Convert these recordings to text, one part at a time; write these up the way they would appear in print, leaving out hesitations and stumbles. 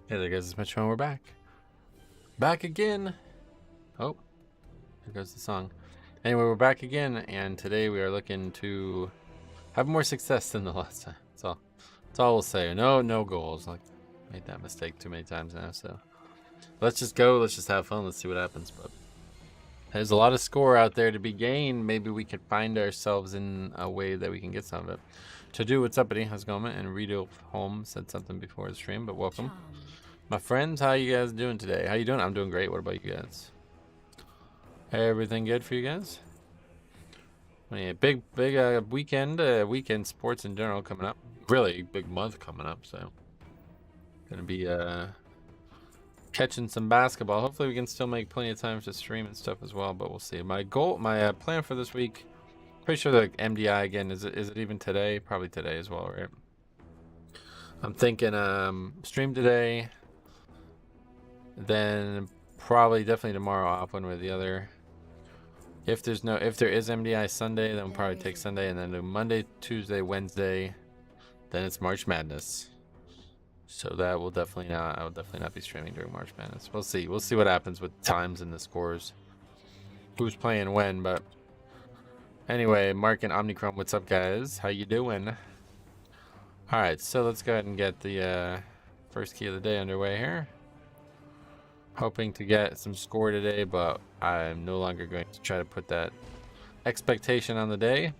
Hey there guys, it's Mitch and we're back. Back again! Oh, here goes the song. Anyway, we're back again, and today we are looking to have more success than the last time. That's all we'll say. No goals. Like, made that mistake too many times now, so. Let's just go, let's just have fun, let's see what happens. But there's a lot of score out there to be gained. Maybe we could find ourselves in a way that we can get some of it. To do, what's up, buddy? How's it going, man? And Rito Home said something before the stream, but welcome. My friends, how you guys doing today? How you doing? I'm doing great. What about you guys? Everything good for you guys? Yeah, big weekend sports in general coming up. Really big month coming up, so gonna be catching some basketball. Hopefully we can still make plenty of time to stream and stuff as well, but we'll see. My plan for this week, pretty sure the MDI again, is it even today? Probably today as well, right? I'm thinking stream today, then probably definitely tomorrow off, one way or the other. If there is MDI Sunday, then we'll probably take Sunday, and then do Monday, Tuesday, Wednesday. Then it's March Madness. So that will definitely not. I will definitely not be streaming during March Madness. We'll see. We'll see what happens with times and the scores. Who's playing when? But anyway, Mark and Omnicron, what's up, guys? How you doing? All right, so let's go ahead and get the first key of the day underway here. Hoping to get some score today, but I'm no longer going to try to put that expectation on the day.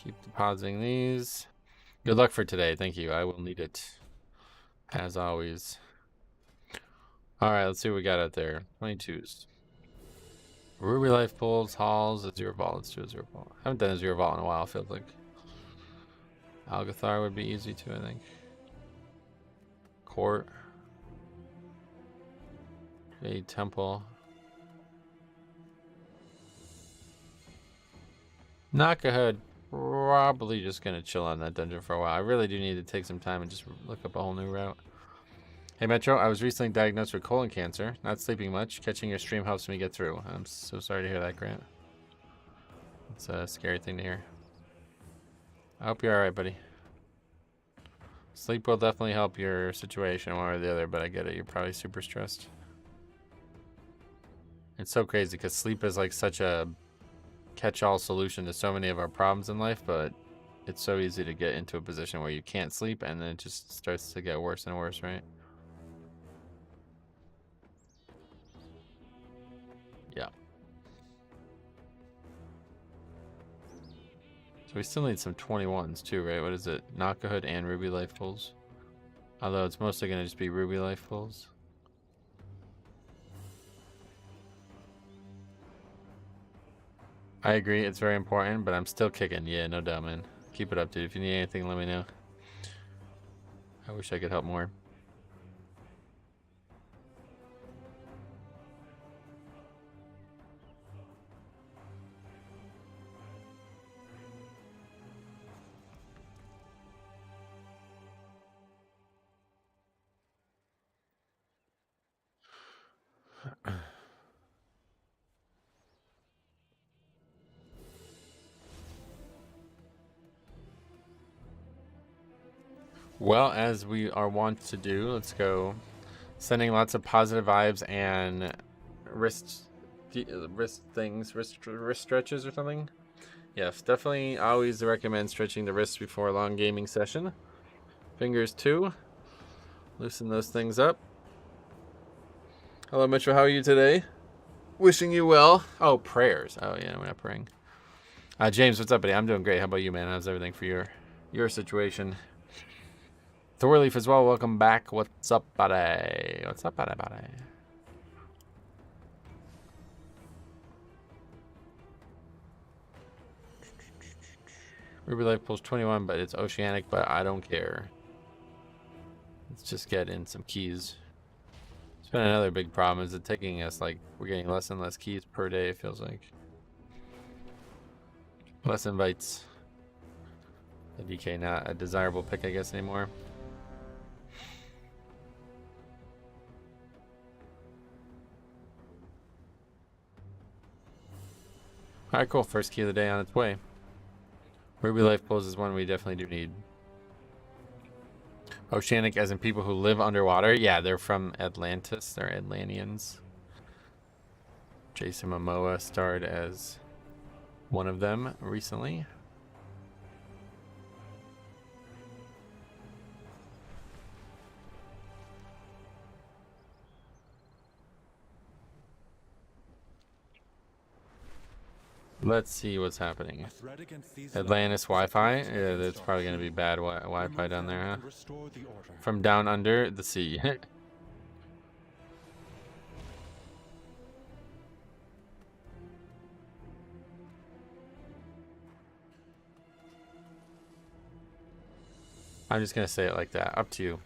Keep depositing these. Good luck for today. Thank you. I will need it, as always. All right, let's see what we got out there. 22s. Ruby Life pulls, Halls, a 0 ball. Let's do a 0 ball. I haven't done a 0 ball in a while, feels like. Algathar would be easy too, I think. Court. A temple. Knockahood, probably just gonna chill on that dungeon for a while. I really do need to take some time and just look up a whole new route. Hey Metro, I was recently diagnosed with colon cancer. Not sleeping much. Catching your stream helps me get through. I'm so sorry to hear that, Grant. It's a scary thing to hear. I hope you're alright, buddy. Sleep will definitely help your situation one way or the other, but I get it. You're probably super stressed. It's so crazy because sleep is like such a catch-all solution to so many of our problems in life, but it's so easy to get into a position where you can't sleep and then it just starts to get worse and worse, right? Yeah. So we still need some 21s too, right? What is it? Knockahood and Ruby Life pulls. Although it's mostly going to just be Ruby Life pulls. I agree, it's very important, but I'm still kicking. Yeah, no doubt, man. Keep it up, dude. If you need anything, let me know. I wish I could help more. Well, as we are wont to do, let's go. Sending lots of positive vibes and wrist stretches or something. Yes, definitely always recommend stretching the wrists before a long gaming session. Fingers too. Loosen those things up. Hello, Mitchell. How are you today? Wishing you well. Oh, prayers. Oh, yeah, we're not praying. James, what's up, buddy? I'm doing great. How about you, man? How's everything for your situation? Thorleaf as well. Welcome back. What's up, buddy? What's up, buddy? Ruby Life pulls 21, but it's Oceanic, but I don't care. Let's just get in some keys. It's been another big problem. Is it taking us, like, we're getting less and less keys per day, it feels like. Less invites. The DK not a desirable pick, I guess, anymore. Alright, cool. First key of the day on its way. Ruby Life pulls is one we definitely do need. Oceanic as in people who live underwater. Yeah, they're from Atlantis. They're Atlanteans. Jason Momoa starred as one of them recently. Let's see what's happening. Atlantis Wi-Fi. Yeah, that's probably going to be bad Wi-Fi down there, huh? From down under the sea. I'm just going to say it like that. Up to you.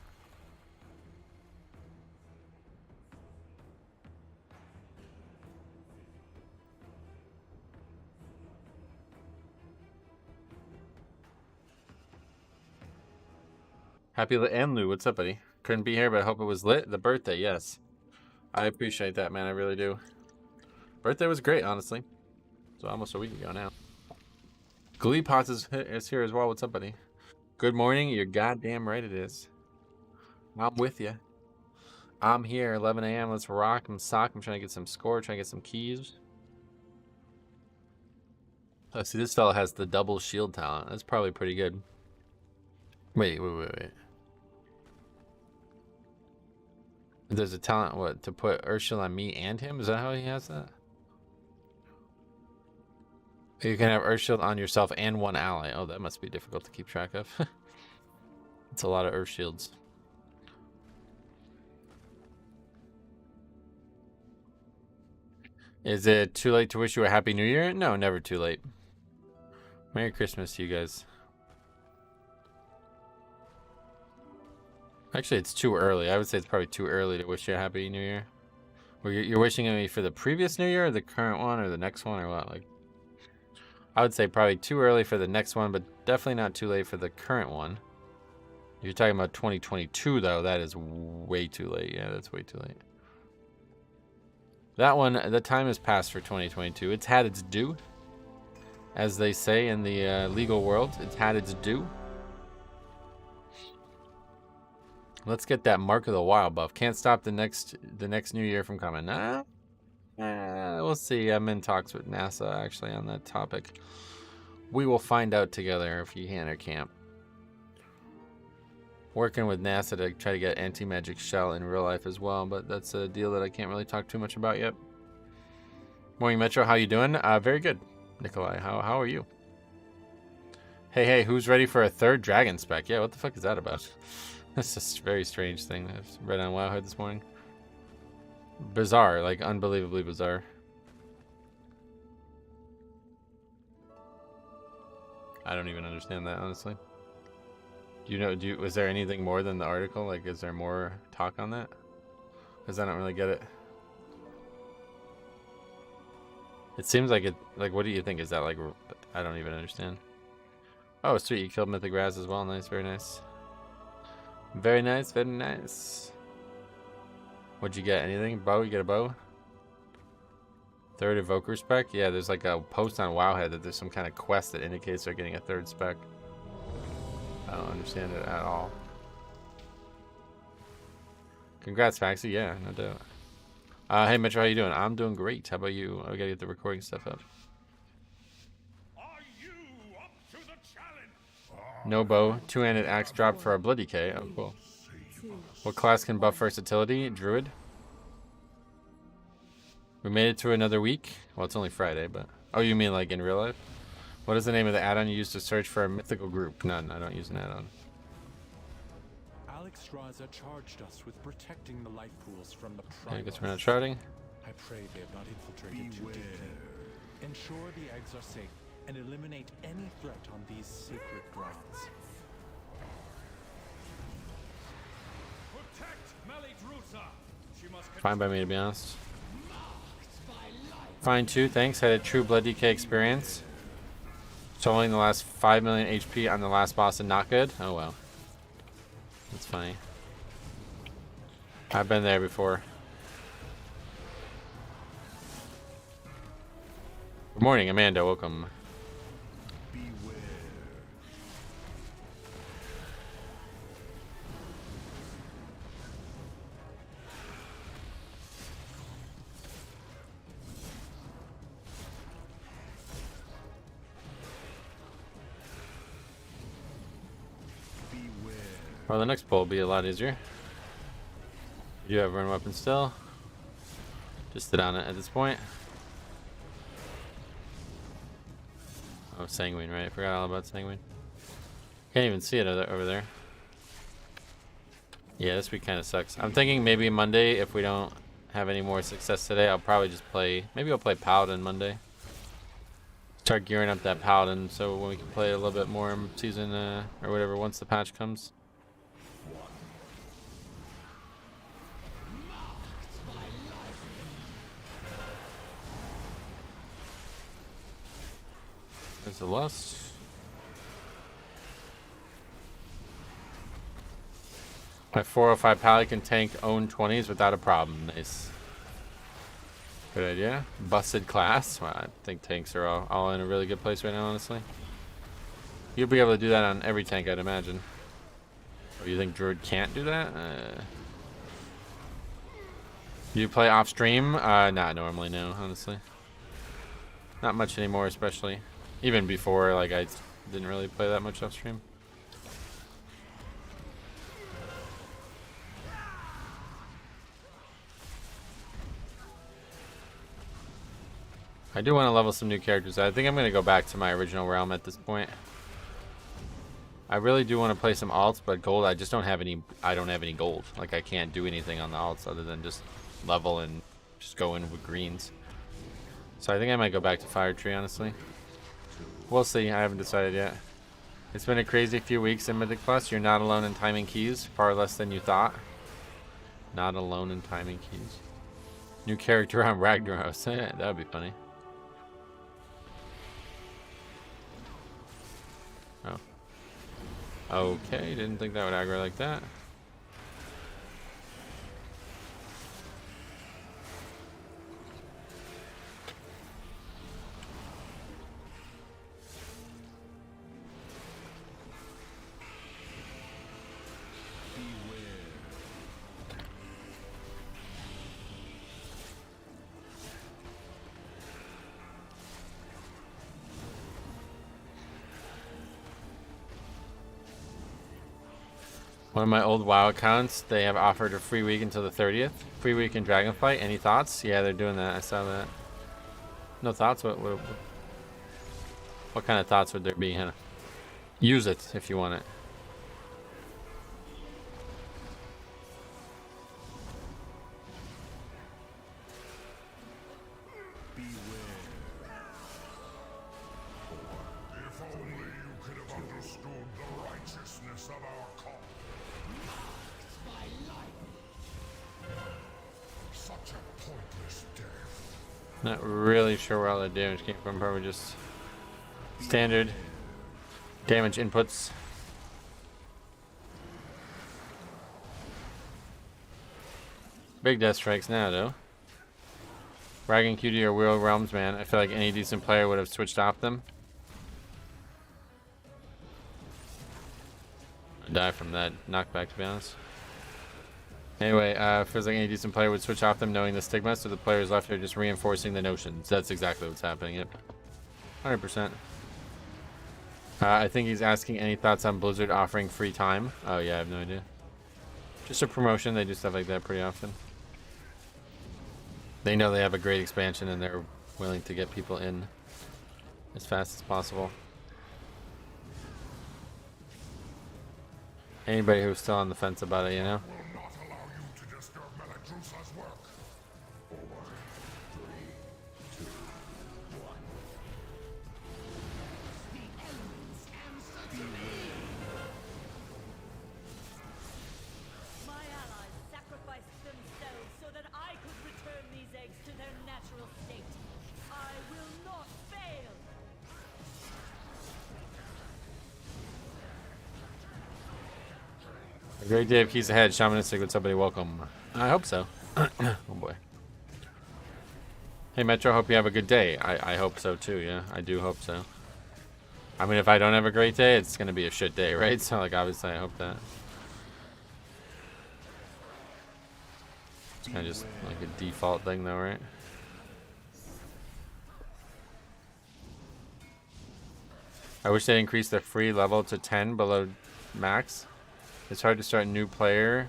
Happy and Lou, what's up, buddy? Couldn't be here, but I hope it was lit. The birthday, yes. I appreciate that, man. I really do. Birthday was great, honestly. So almost a week ago now. Glee Pots is here as well. What's up, buddy? Good morning. You're goddamn right it is. I'm with you. I'm here, 11 a.m. Let's rock. I'm sock. I'm trying to get some score, trying to get some keys. Oh, see, this fella has the double shield talent. That's probably pretty good. Wait. There's a talent, what, to put Ursula on me and him? Is that how he has that? You can have Earth Shield on yourself and one ally. Oh, that must be difficult to keep track of. It's a lot of Earth Shields. Is it too late to wish you a Happy New Year? No, never too late. Merry Christmas to you guys. Actually, it's too early. I would say it's probably too early to wish you a Happy New Year. Well, you're wishing me for the previous New Year, or the current one, or the next one, or what? Like, I would say probably too early for the next one, but definitely not too late for the current one. If you're talking about 2022, though, that is way too late. Yeah, that's way too late. That one, the time has passed for 2022. It's had its due. As they say in the legal world, it's had its due. Let's get that Mark of the Wild buff. Can't stop the next New Year from coming. Nah, we'll see. I'm in talks with NASA actually on that topic. We will find out together if you can or can't. Working with NASA to try to get anti-magic shell in real life as well, but that's a deal that I can't really talk too much about yet. Morning Metro, how you doing? Very good, Nikolai. How are you? Hey, who's ready for a third dragon spec? Yeah, what the fuck is that about? That's just a very strange thing that I've read on Wowhead this morning. Bizarre, like unbelievably bizarre. I don't even understand that, honestly. Do you know, was there anything more than the article? Like, is there more talk on that? Because I don't really get it. It seems like it, like, what do you think? Is that like, I don't even understand. Oh, sweet, you killed Mythic Raz as well. Nice, very nice. Very nice, very nice. What'd you get? Anything? Bow? You get a bow? Third evoker spec? Yeah, there's like a post on Wowhead that there's some kind of quest that indicates they're getting a third spec. I don't understand it at all. Congrats, Faxi. Yeah, no doubt. Hey, Metro, how you doing? I'm doing great. How about you? I gotta get the recording stuff up. Are you up to the challenge? No bow. Two-handed axe drop for a bloody K. Oh, cool. What class can buff versatility? Druid. We made it to another week. Well, it's only Friday, but... Oh, you mean like in real life? What is the name of the add-on you use to search for a mythical group? None. I don't use an add-on. Alex Raza charged us with protecting the life pools from the I primals. guess we're not charting. I pray they have not infiltrated too deeply. Ensure the eggs are safe and eliminate any threat on these sacred grounds. Protect Melidrusa. She must Fine by me, to be honest. Fine too, thanks. Had a true blood DK experience. Soloing the last 5 million HP on the last boss and not good? Oh wow. That's funny. I've been there before. Good morning, Amanda. Welcome. Well, the next pull will be a lot easier. You have run weapon still. Just sit on it at this point. Oh, Sanguine, right? I forgot all about Sanguine. Can't even see it over there. Yeah, this week kind of sucks. I'm thinking maybe Monday, if we don't have any more success today, I'll probably just play... Maybe I'll play Paladin Monday. Start gearing up that Paladin so when we can play a little bit more in season or whatever once the patch comes. There's the Lust. My 405 Pally can tank own 20s without a problem. Nice. Good idea. Busted class. Well, I think tanks are all in a really good place right now, honestly. You'll be able to do that on every tank, I'd imagine. Or you think Druid can't do that? You play off stream? Not normally, no, honestly. Not much anymore, especially. Even before, like, I didn't really play that much off stream. I do want to level some new characters. I think I'm going to go back to my original realm at this point. I really do want to play some alts, but gold, I just don't have any. I don't have any gold. Like, I can't do anything on the alts other than just level and just go in with greens. So I think I might go back to Fire Tree, honestly. We'll see. I haven't decided yet. It's been a crazy few weeks in Mythic Plus. You're not alone in timing keys. Far less than you thought. Not alone in timing keys. New character on Ragnaros. That would be funny. Oh. Okay, didn't think that would aggro like that. One of my old WoW accounts, they have offered a free week until the 30th. Free week in Dragonflight. Any thoughts? Yeah, they're doing that. I saw that. No thoughts? What kind of thoughts would there be, Hannah? Use it if you want it. Not really sure where all the damage came from. Probably just standard damage inputs. Big death strikes now, though. Rag and QD are World Realms, man. I feel like any decent player would have switched off them. I die from that knockback, to be honest. Anyway, feels like any decent player would switch off them knowing the stigma, so the players left are just reinforcing the notions. That's exactly what's happening, yep. 100%. I think he's asking any thoughts on Blizzard offering free time. Oh yeah, I have no idea. Just a promotion, they do stuff like that pretty often. They know they have a great expansion and they're willing to get people in as fast as possible. Anybody who's still on the fence about it, you know? A great day of keys ahead. Shamanistic, what's up, buddy? Welcome. I hope so. Oh boy. Hey Metro, hope you have a good day. I hope so too, yeah. I do hope so. I mean, if I don't have a great day, it's gonna be a shit day, right? So like obviously I hope that. It's kinda just like a default thing though, right? I wish they increased the free level to 10 below max. It's hard to start a new player.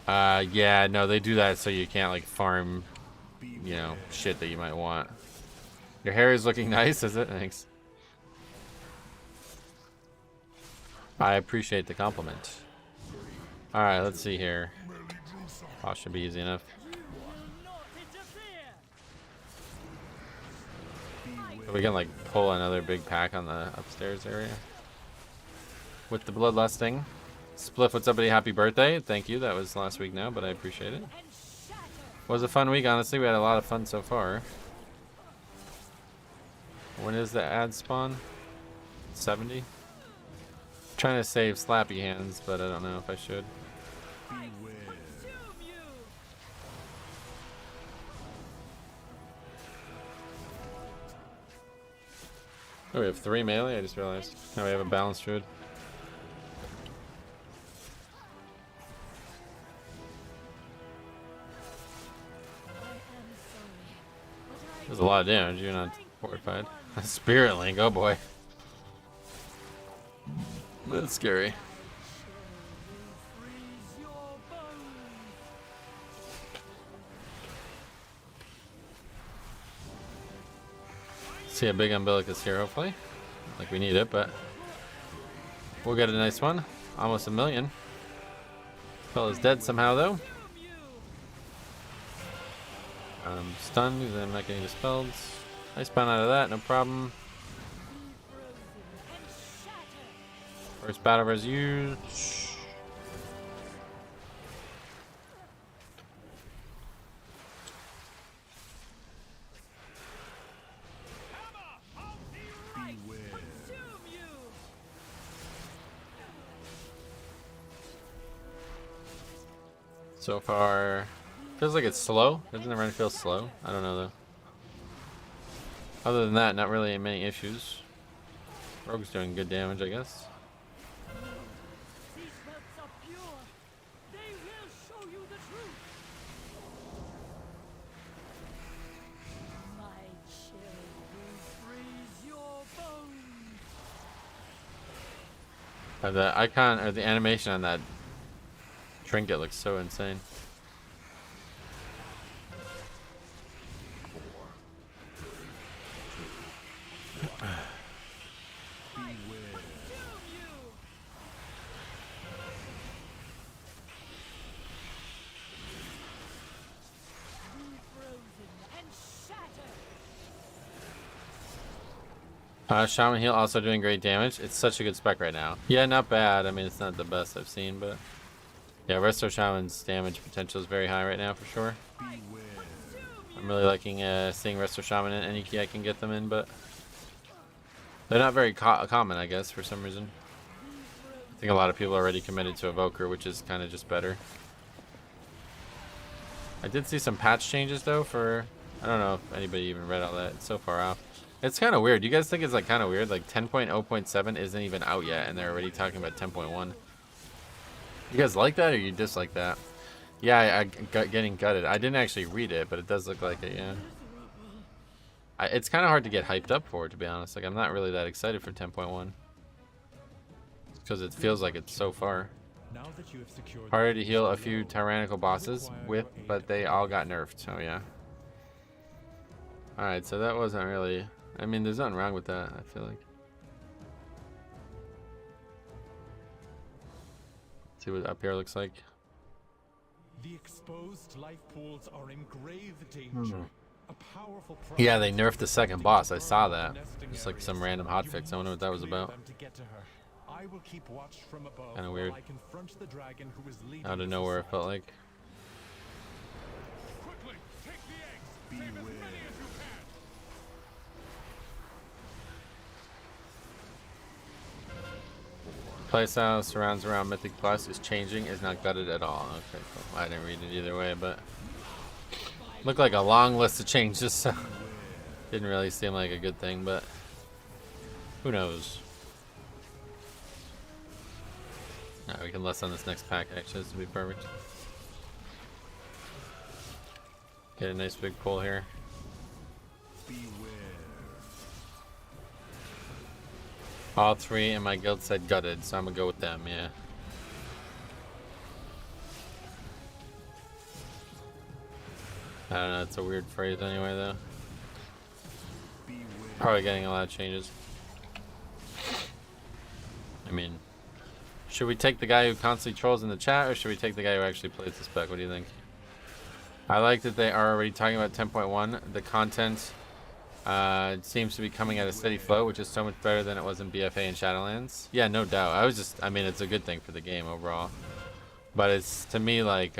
Yeah, no, they do that so you can't like farm, you know, shit that you might want. Your hair is looking nice, is it? Thanks. I appreciate the compliment. Alright, let's see here. Oh, should be easy enough. We can like pull another big pack on the upstairs area. With the bloodlusting. Spliff, what's up, buddy? Happy birthday. Thank you. That was last week now, but I appreciate it. It was a fun week, honestly. We had a lot of fun so far. When is the ad spawn? 70? Trying to save slappy hands, but I don't know if I should. Oh, we have 3 melee? I just realized. Now we have a balanced druid. There's a lot of damage. You're not fortified. Spirit Link, oh boy. That's scary. See a big umbilicus here, hopefully. Like we need it, but we'll get a nice one. Almost 1 million. Fella's dead somehow, though. Stunned because I'm not getting dispelled. I spawn out of that, no problem. First battle res used. So far, feels like it's slow. Doesn't the run feel slow? I don't know though. Other than that, not really many issues. Rogue's doing good damage, I guess. The icon or the animation on that trinket looks so insane. Shaman heal also doing great damage. It's such a good spec right now. Yeah, not bad. I mean, it's not the best I've seen, but yeah, Resto Shaman's damage potential is very high right now for sure. I'm really liking seeing Resto Shaman in any key I can get them in, but they're not very common, I guess, for some reason. I think a lot of people are already committed to Evoker, which is kind of just better. I did see some patch changes though for, I don't know if anybody even read all that. It's so far off. It's kind of weird. You guys think it's like kind of weird? Like 10.0.7 isn't even out yet, and they're already talking about 10.1. You guys like that, or you dislike that? Yeah, I got getting gutted. I didn't actually read it, but it does look like it. Yeah. It's kind of hard to get hyped up for, to be honest. Like I'm not really that excited for 10.1 because it feels like it's so far. Harder to heal a few tyrannical bosses with, but they all got nerfed. So yeah. All right, so that wasn't really. I mean, there's nothing wrong with that, I feel like. See what up here looks like. The exposed life pools are in grave danger. A powerful yeah, they nerfed the second boss. I saw that. Just like some random hotfix. I wonder what that was about. Kind of weird. Out of nowhere, it felt like. Playstyle surrounds around Mythic Plus is changing, is not gutted at all. Okay, cool. I didn't read it either way, but looked like a long list of changes, so didn't really seem like a good thing, but who knows. Alright, we can less on this next pack, actually. This will be perfect. Get a nice big pull here. All three in my guild said gutted, so I'm gonna go with them, yeah. I don't know, it's a weird phrase anyway, though. Probably getting a lot of changes. I mean, should we take the guy who constantly trolls in the chat, or should we take the guy who actually plays the spec? What do you think? I like that they are already talking about 10.1. The content seems to be coming at a steady flow, which is so much better than it was in BFA and Shadowlands. Yeah, no doubt. I mean, it's a good thing for the game overall. But it's, to me, like,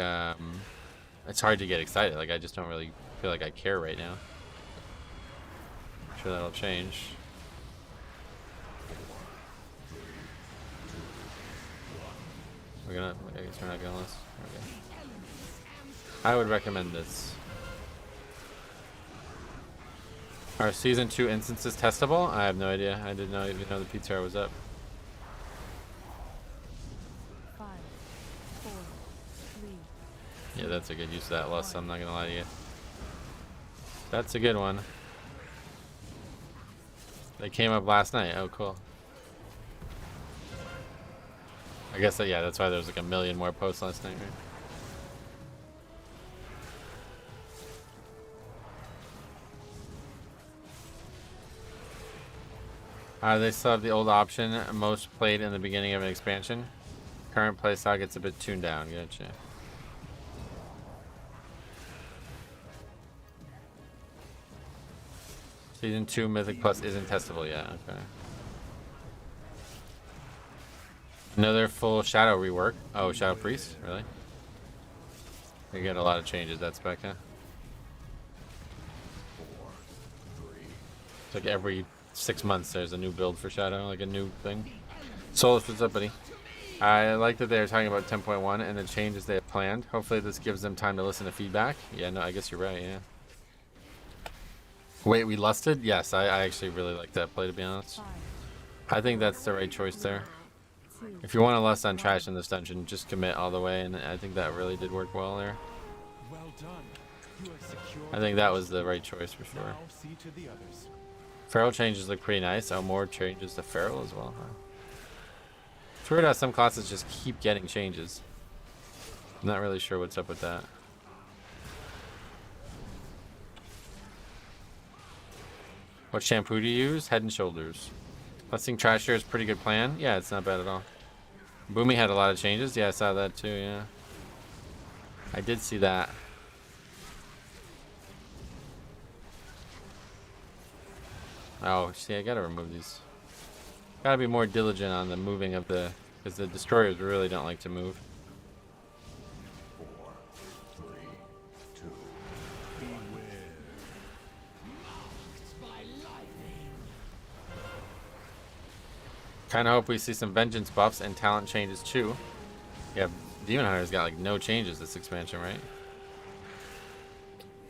it's hard to get excited. Like, I just don't really feel like I care right now. I'm sure that'll change. I guess we're not gonna list. Okay. I would recommend this. Are season 2 instances testable? I have no idea. I didn't even know the PTR was up. 5, 4, 3. Yeah, that's a good use of that lust. I'm not gonna lie to you. That's a good one. They came up last night. Oh, cool. I guess that, yeah, that's why there's like a million more posts last night, right? They still have the old option, most played in the beginning of an expansion. Current playstyle gets a bit tuned down. Gotcha. Season 2 Mythic Plus isn't testable yet. Okay. Another full Shadow rework. Oh, Shadow Priest? Really? They get a lot of changes, that spec, huh? It's like every 6 months there's a new build for Shadow, like a new thing. Solus, what's up, buddy? I like that they're talking about 10.1 and the changes they have planned. Hopefully this gives them time to listen to feedback. Yeah, no, I guess you're right, yeah. Wait, we lusted? Yes, I actually really like that play, to be honest. I think that's the right choice there. If you want to lust on trash in this dungeon, just commit all the way, and I think that really did work well there. Well done. You have secured I think that was the right choice for sure. Now see to the others. Feral changes look pretty nice. Oh, more changes to Feral as well, huh? It's weird how some classes just keep getting changes. I'm not really sure what's up with that. What shampoo do you use? Head and Shoulders. Lusting trash here is a pretty good plan. Yeah, it's not bad at all. Boomy had a lot of changes. Yeah, I saw that too, yeah. I did see that. Oh, see, I gotta remove these. Gotta be more diligent on the moving of the... because the destroyers really don't like to move. 4, 3, 2. Kinda hope we see some vengeance buffs and talent changes too. Yeah, Demon Hunter's got like no changes this expansion, right?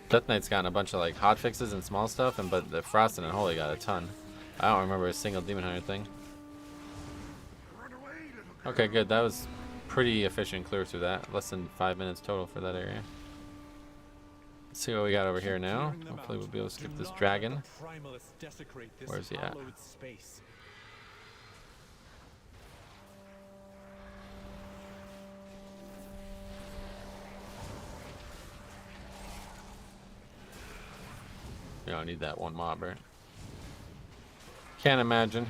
Death Knight's gotten a bunch of like hot fixes and small stuff, but the Frost and Holy got a ton. I don't remember a single Demon Hunter thing. Okay, good. That was pretty efficient clear through that. Less than 5 minutes total for that area. Let's see what we got over here now. Hopefully we'll be able to skip this dragon. Where's he at? You don't need that one mob, right? Can't imagine.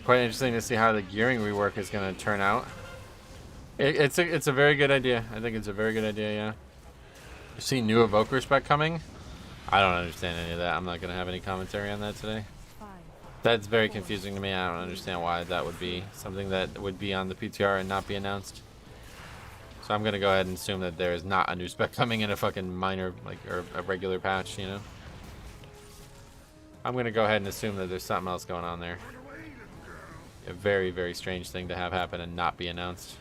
Quite interesting to see how the gearing rework is going to turn out. It's a very good idea. I think it's a very good idea, yeah. You see new Evoker spec coming? I don't understand any of that. I'm not going to have any commentary on that today. That's very confusing to me. I don't understand why that would be something that would be on the PTR and not be announced. So I'm going to go ahead and assume that there is not a new spec coming in a fucking minor, like, or a regular patch, you know? I'm going to go ahead and assume that there's something else going on there. A very, very strange thing to have happen and not be announced.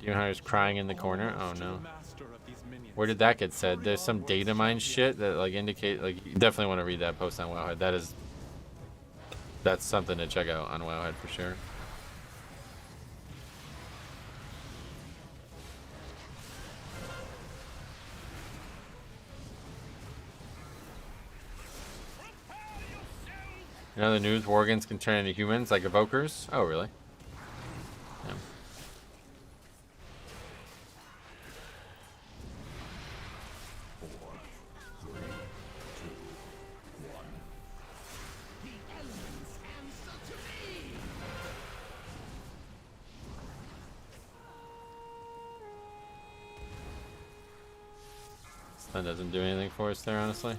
Demon Hunter's crying in the corner. Oh no. Where did that get said? There's some data mine shit that like indicate like you definitely want to read that post on Wowhead. That's something to check out on Wowhead for sure. In other news, Worgans can turn into humans like evokers. Oh really? Yeah. That doesn't do anything for us there, honestly.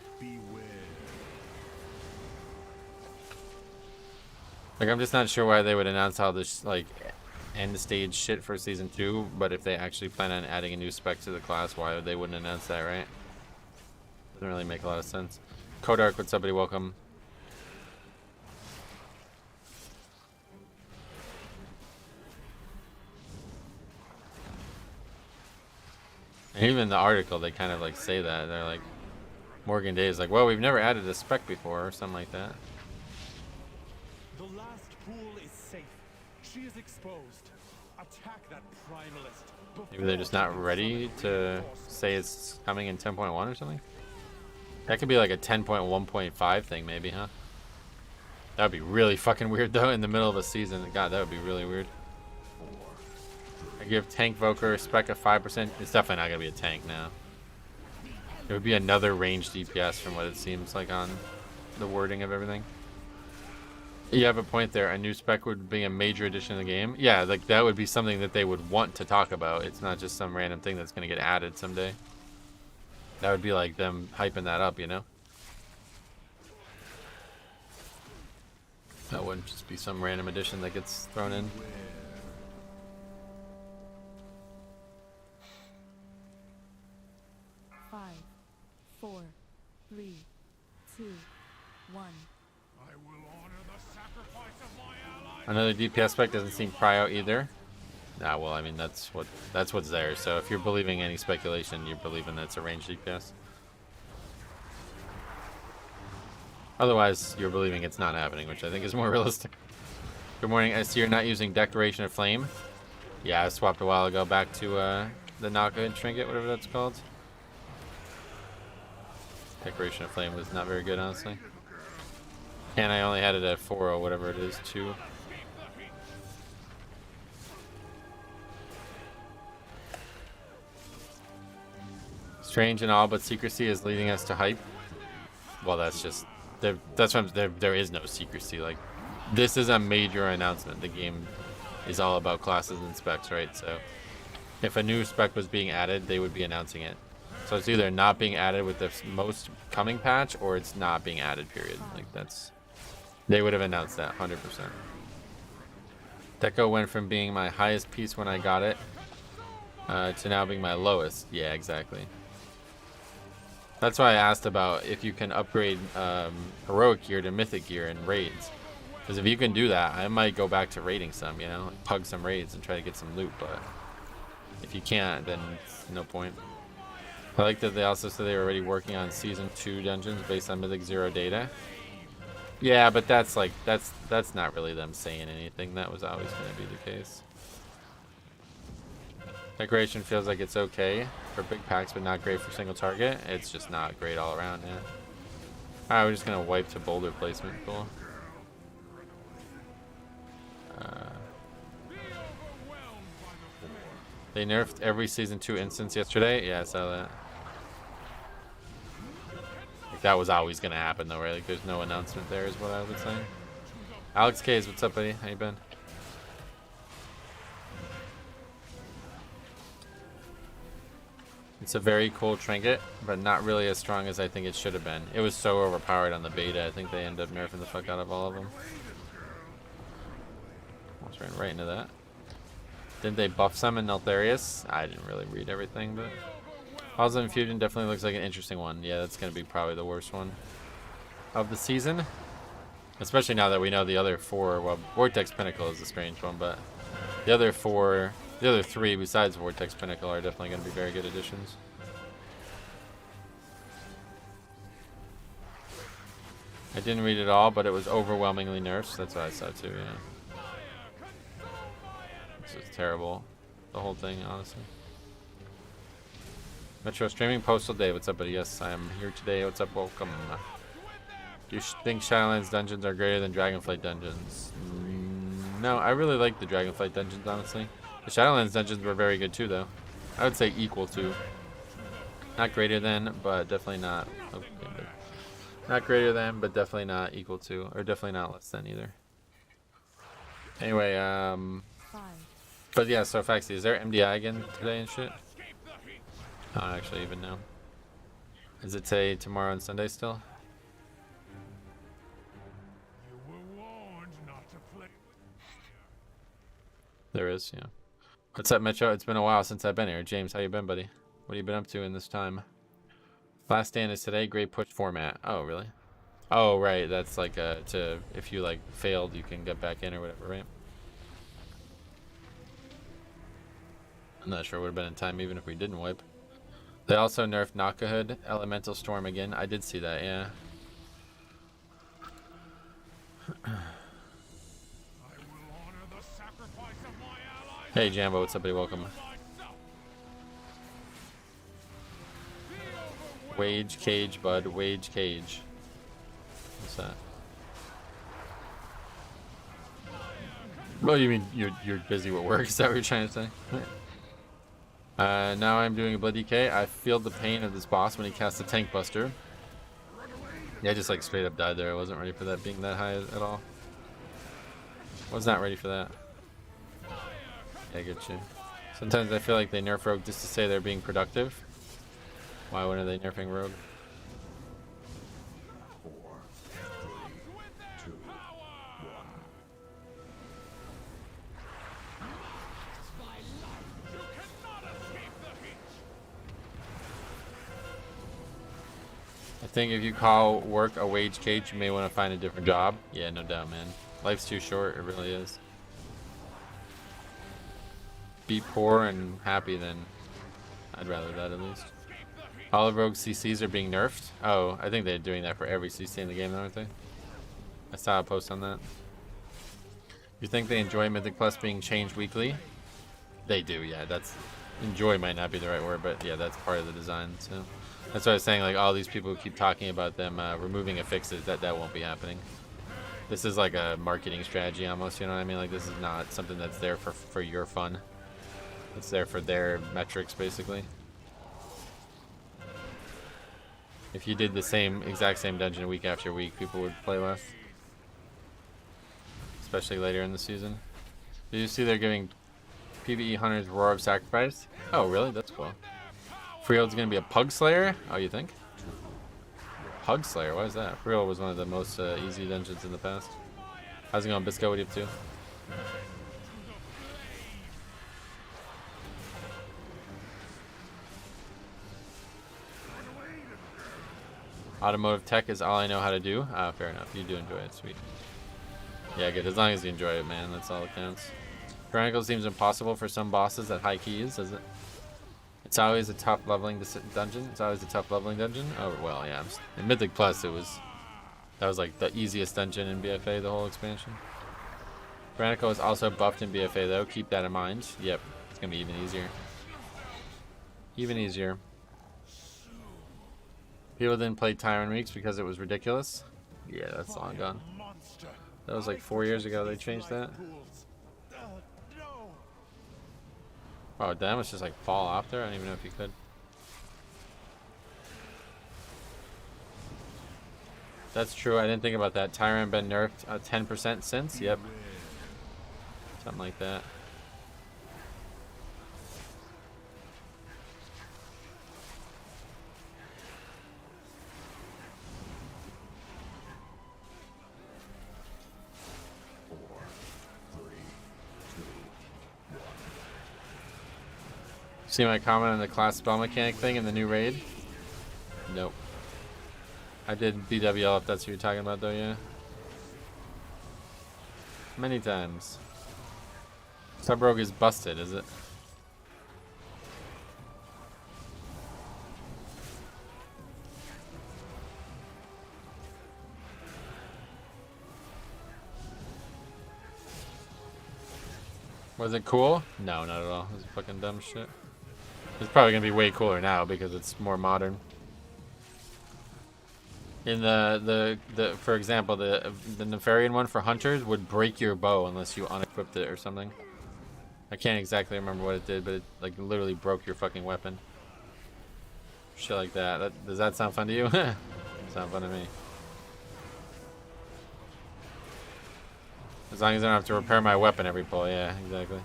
Like, I'm just not sure why they would announce all this, like, end stage shit for Season 2, but if they actually plan on adding a new spec to the class, why they wouldn't announce that, right? Doesn't really make a lot of sense. Kodark, what's up, buddy? Welcome. And even in the article, they kind of, like, say that. They're like, Morgan Day is like, well, we've never added a spec before, or something like that. The last pool is safe. She is exposed. Attack that primalist. Maybe they're just not ready to say it's coming in 10.1 or something? That could be like a 10.1.5 thing, maybe, huh? That would be really fucking weird, though, in the middle of a season. God, that would be really weird. I give Tank Voker spec a 5%. It's definitely not going to be a tank now. It would be another ranged DPS from what it seems like on the wording of everything. You have a point there. A new spec would be a major addition to the game. Yeah, like that would be something that they would want to talk about. It's not just some random thing that's going to get added someday. That would be like them hyping that up, you know? That wouldn't just be some random addition that gets thrown in. Five, 4, 3, 2, 1. Another DPS spec doesn't seem prio either. Nah, well, I mean that's what's there. So if you're believing any speculation, you're believing that it's a ranged DPS. Otherwise, you're believing it's not happening, which I think is more realistic. Good morning. I see you're not using Declaration of Flame. Yeah, I swapped a while ago back to the Knockout Trinket, whatever that's called. Declaration of Flame was not very good, honestly. And I only had it at 4 or whatever it is, 2. Strange and all, but secrecy is leading us to hype. Well, that's just that's what there is no secrecy. Like, this is a major announcement. The game is all about classes and specs, right? So if a new spec was being added, they would be announcing it. So it's either not being added with the most coming patch, or it's not being added, period. Like, that's, they would have announced that 100%. Deco went from being my highest piece when I got it to now being my lowest. Yeah, exactly. That's why I asked about if you can upgrade heroic gear to mythic gear in raids. Because if you can do that, I might go back to raiding some, you know, like pug some raids and try to get some loot. But if you can't, then no point. I like that they also said they were already working on Season 2 dungeons based on Mythic 0 data. Yeah, but that's like, that's not really them saying anything. That was always going to be the case. Decoration feels like it's okay for big packs, but not great for single target. It's just not great all around, yeah. Alright, we're just going to wipe to boulder placement. Cool. They nerfed every Season 2 instance yesterday. Yeah, I saw that. Like, that was always going to happen, though, right? Like, there's no announcement there, is what I would say. Alex K's, what's up, buddy? How you been? It's a very cool trinket, but not really as strong as I think it should have been. It was so overpowered on the beta. I think they ended up nerfing the fuck out of all of them. Almost ran right into that. Didn't they buff some in Neltharius? I didn't really read everything, but Halls of Infusion definitely looks like an interesting one. Yeah, that's going to be probably the worst one of the season. Especially now that we know the other 4. Well, Vortex Pinnacle is a strange one, but the other 3 besides Vortex Pinnacle are definitely going to be very good additions. I didn't read it all, but it was overwhelmingly nerfs. That's what I saw too, yeah. This is terrible. The whole thing, honestly. Metro streaming Postal Day. What's up, buddy? Yes, I am here today. What's up? Welcome. Do you think Shadowlands dungeons are greater than Dragonflight dungeons? No, I really like the Dragonflight dungeons, honestly. The Shadowlands dungeons were very good too, though. I would say equal to. Not greater than, but definitely not. Okay, but not greater than, but definitely not equal to, or definitely not less than either. Anyway, 5, but yeah, so Faxi, is there MDI again today and shit? I don't actually even know. Is it today, tomorrow, and Sunday still? There is, yeah. What's up, Metro? It's been a while since I've been here. James, how you been, buddy? What have you been up to in this time? Last stand is today. Great push format. Oh, really? Oh, right. That's like if you like failed, you can get back in or whatever, right? I'm not sure it would have been in time even if we didn't wipe. They also nerfed Nakahood, Elemental Storm again. I did see that, yeah. Hey Jambo, what's up, buddy? Welcome. Wage cage, bud. Wage cage. What's that? Well, you mean you're busy with work? Is that what you're trying to say? Now I'm doing a blood DK. I feel the pain of this boss when he casts a tank buster. Yeah, I just like straight up died there. I wasn't ready for that being that high at all. Was not ready for that. Yeah, I get you. Sometimes I feel like they nerf Rogue just to say they're being productive. Why wouldn't they nerfing Rogue? 4, 3, 2, 1. I think if you call work a wage cage, you may want to find a different job. Yeah, no doubt, man. Life's too short. It really is. Be poor and happy, then I'd rather that at least. All of Rogue CCs are being nerfed. Oh, I think they're doing that for every CC in the game, aren't they? I saw a post on that. You think they enjoy Mythic Plus being changed weekly? They do, yeah. That's enjoy might not be the right word, but yeah, that's part of the design. So that's what I was saying. Like all these people who keep talking about them removing affixes, that won't be happening. This is like a marketing strategy almost. You know what I mean? Like this is not something that's there for your fun. It's there for their metrics, basically. If you did the exact same dungeon week after week, people would play less. Especially later in the season. Did you see they're giving PvE Hunters Roar of Sacrifice? Oh, really? That's cool. Freehold's gonna be a Pug Slayer? Oh, you think? Pug Slayer? Why is that? Freehold was one of the most easy dungeons in the past. How's it going, Bisco? What are you up to? Automotive tech is all I know how to do. Ah, fair enough. You do enjoy it. Sweet. Yeah, good. As long as you enjoy it, man. That's all that counts. Chronicle seems impossible for some bosses at high keys, does it? It's always a tough leveling dungeon. It's always a tough leveling dungeon. Oh, well, yeah. In Mythic Plus, that was like the easiest dungeon in BFA, the whole expansion. Chronicle is also buffed in BFA, though. Keep that in mind. Yep. It's going to be even easier. Even easier. People didn't play Tyrant Weeks because it was ridiculous. Yeah, that's long gone. That was like 4 years ago they changed that. Oh, damn, it's just like fall off there? I don't even know if you could. That's true, I didn't think about that. Tyrant been nerfed 10% since? Yep. Something like that. See my comment on the class spell mechanic thing in the new raid? Nope. I did BWL if that's what you're talking about though, yeah. Many times. Sub Rogue is busted, is it? Was it cool? No, not at all. It was fucking dumb shit. It's probably gonna be way cooler now because it's more modern. In the for example, the Nefarian one for hunters would break your bow unless you unequipped it or something. I can't exactly remember what it did, but it like literally broke your fucking weapon. Shit like that. Does that sound fun to you? Sound fun to me. As long as I don't have to repair my weapon every pull, yeah, exactly.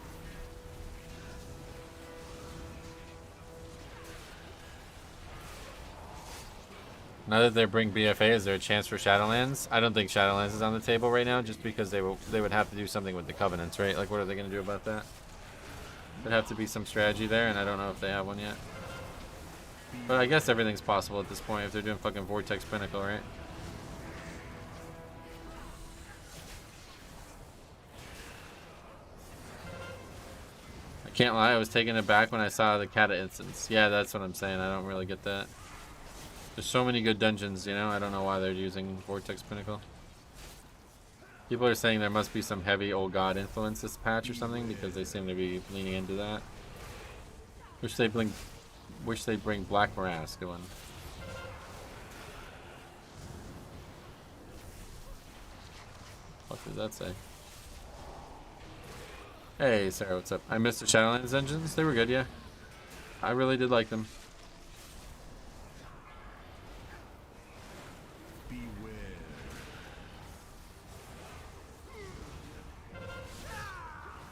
Now that they bring BFA, is there a chance for Shadowlands? I don't think Shadowlands is on the table right now, just because they would have to do something with the Covenants, right? Like, what are they going to do about that? There'd have to be some strategy there, and I don't know if they have one yet. But I guess everything's possible at this point if they're doing fucking Vortex Pinnacle, right? I can't lie, I was taken aback when I saw the Kata instance. Yeah, that's what I'm saying. I don't really get that. There's so many good dungeons, you know? I don't know why they're using Vortex Pinnacle. People are saying there must be some heavy old god influence this patch or something because they seem to be leaning into that. Wish they'd bring Black Morass. Good one. What does that say? Hey, Sarah, what's up? I missed the Shadowlands engines. They were good, yeah. I really did like them.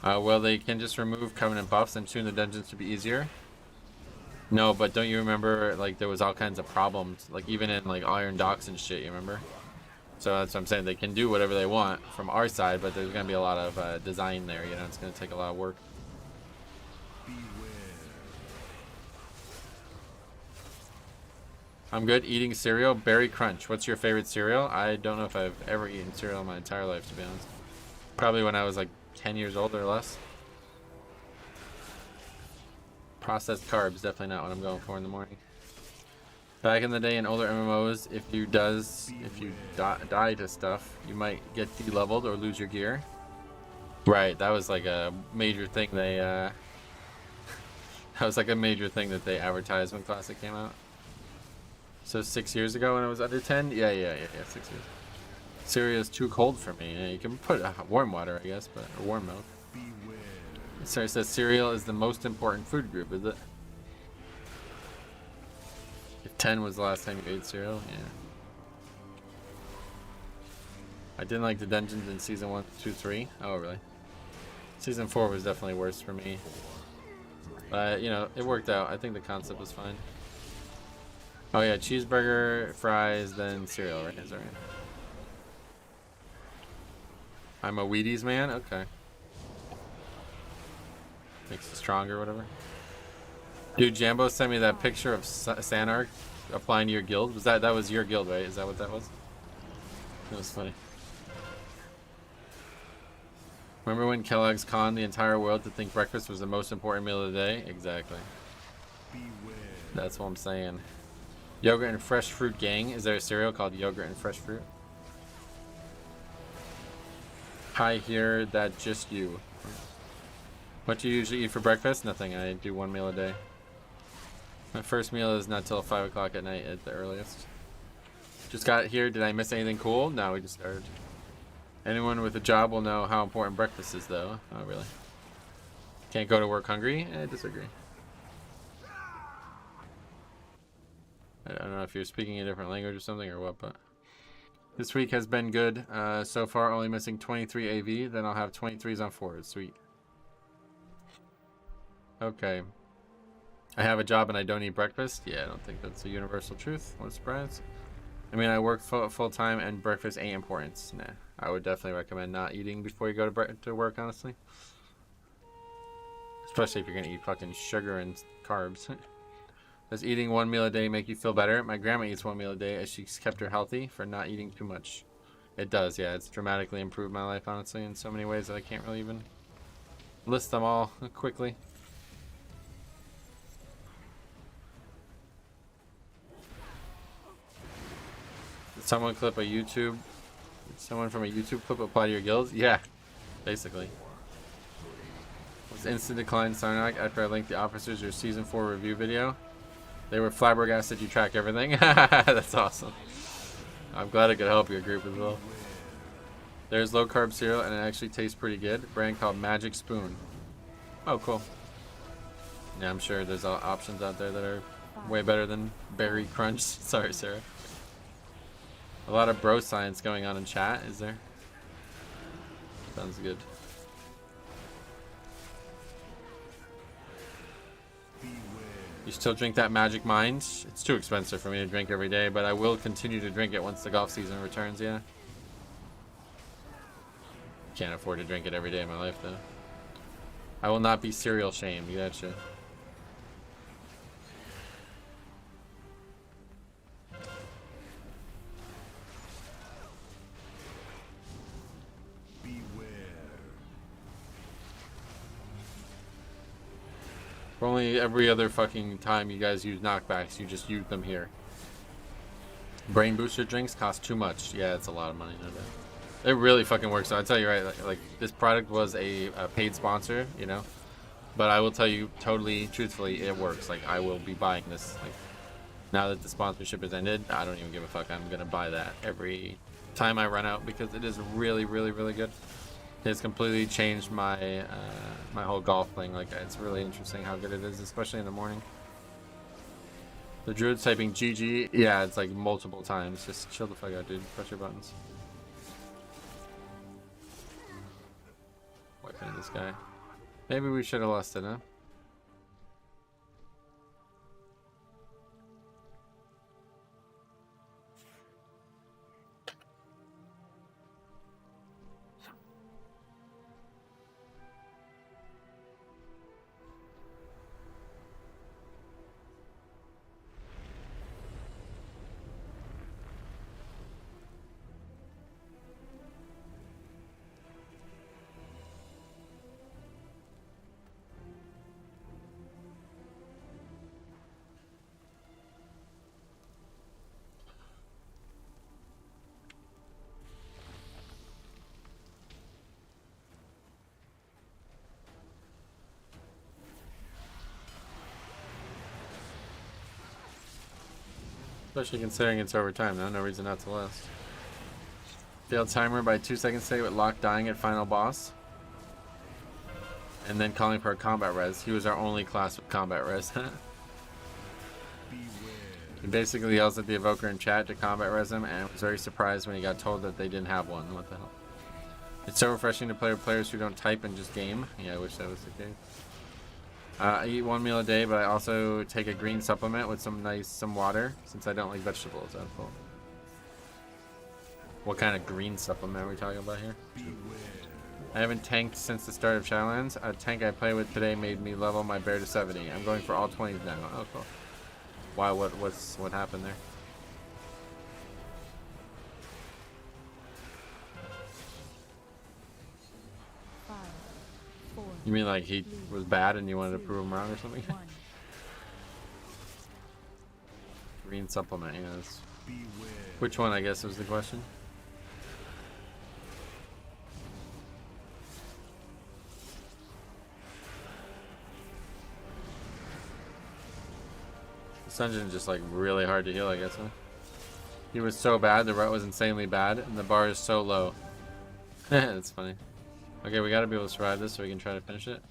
Well, they can just remove Covenant buffs and tune the dungeons to be easier. No, but don't you remember, like, there was all kinds of problems, like, even in, like, Iron Docks and shit, you remember? So that's what I'm saying. They can do whatever they want from our side, but there's going to be a lot of design there, you know? It's going to take a lot of work. I'm good. Eating cereal. Berry Crunch. What's your favorite cereal? I don't know if I've ever eaten cereal in my entire life, to be honest. Probably when I was, like, 10 years old or less. Processed carbs, definitely not what I'm going for in the morning. Back in the day in older MMOs, if you die to stuff, you might get de-leveled or lose your gear. Right, that was like a major thing they that was like a major thing that they advertised when Classic came out. So 6 years ago when I was under 10? Yeah, 6 years. Cereal is too cold for me. Yeah, you can put warm water, I guess, but or warm milk. Sarah says cereal is the most important food group, is it? If 10 was the last time you ate cereal, yeah. I didn't like the dungeons in season 1, 2, 3. Oh, really? Season 4 was definitely worse for me. But, you know, it worked out. I think the concept was fine. Oh, yeah, cheeseburger, fries, then cereal, right? Is that right? I'm a Wheaties man? Okay. Makes you stronger or whatever. Dude, Jambo sent me that picture of Sanark applying to your guild. That was your guild, right? Is that what that was? That was funny. Remember when Kellogg's conned the entire world to think breakfast was the most important meal of the day? Exactly. That's what I'm saying. Yogurt and fresh fruit gang. Is there a cereal called yogurt and fresh fruit? Hi here, that just you. What do you usually eat for breakfast? Nothing. I do one meal a day. My first meal is not till 5 o'clock at night at the earliest. Just got here. Did I miss anything cool? No, we just started. Anyone with a job will know how important breakfast is, though. Oh, really? Can't go to work hungry? I disagree. I don't know if you're speaking a different language or something or what, but... This week has been good. So far, only missing 23 AV. Then I'll have 23s on forward. Sweet. Okay. I have a job and I don't eat breakfast? Yeah, I don't think that's a universal truth. What a surprise. I mean, I work full-time and breakfast ain't important. Nah, I would definitely recommend not eating before you go to work, honestly. Especially if you're going to eat fucking sugar and carbs. Does eating one meal a day make you feel better? My grandma eats one meal a day as she's kept her healthy for not eating too much. It does, yeah. It's dramatically improved my life, honestly, in so many ways that I can't really even list them all quickly. Did someone clip a YouTube? Did someone from a YouTube clip apply to your guilds? Yeah, basically. Was instant decline Sarnak after I linked the officers your season 4 review video? They were flabbergasted you track everything. That's awesome. I'm glad I could help your group as well. There's low carb cereal and it actually tastes pretty good. A brand called Magic Spoon. Oh, cool. Yeah, I'm sure there's options out there that are way better than Berry Crunch. Sorry, Sarah. A lot of bro science going on in chat, is there? Sounds good. You still drink that Magic Mind? It's too expensive for me to drink every day, but I will continue to drink it once the golf season returns, yeah. Can't afford to drink it every day of my life, though. I will not be cereal shamed, you gotcha. For only every other fucking time you guys use knockbacks, you just use them here. Brain booster drinks cost too much. Yeah, it's a lot of money, no doubt. It really fucking works. So I tell you right, like this product was a paid sponsor, you know, but I will tell you totally truthfully, it works. Like I will be buying this. Like now that the sponsorship has ended, I don't even give a fuck. I'm gonna buy that every time I run out because it is really, really, really good. It's completely changed my my whole golf playing. Like it's really interesting how good it is, especially in the morning. The druid's typing GG. Yeah, it's like multiple times. Just chill the fuck out, dude. Press your buttons. Wiping this guy. Maybe we should have lost it, huh? Especially considering it's overtime, though. No reason not to last. Failed timer by 2 seconds today with Locke dying at final boss. And then calling for a combat res. He was our only class with combat res. He basically yells at the evoker in chat to combat res him and was very surprised when he got told that they didn't have one. What the hell? It's so refreshing to play with players who don't type and just game. Yeah, I wish that was the case. I eat 1 meal a day, but I also take a green supplement with some water, since I don't like vegetables. That's cool. What kind of green supplement are we talking about here? I haven't tanked since the start of Shadowlands. A tank I played with today made me level my bear to 70. I'm going for all 20s now. Oh, cool. Why? What happened there? You mean like he was bad and you wanted to prove him wrong or something? Green supplement, yes. Which one, I guess, was the question? This dungeon is just like really hard to heal, I guess, huh? He was so bad, the rut was insanely bad, and the bar is so low. That's funny. Okay, we gotta be able to survive this so we can try to finish it.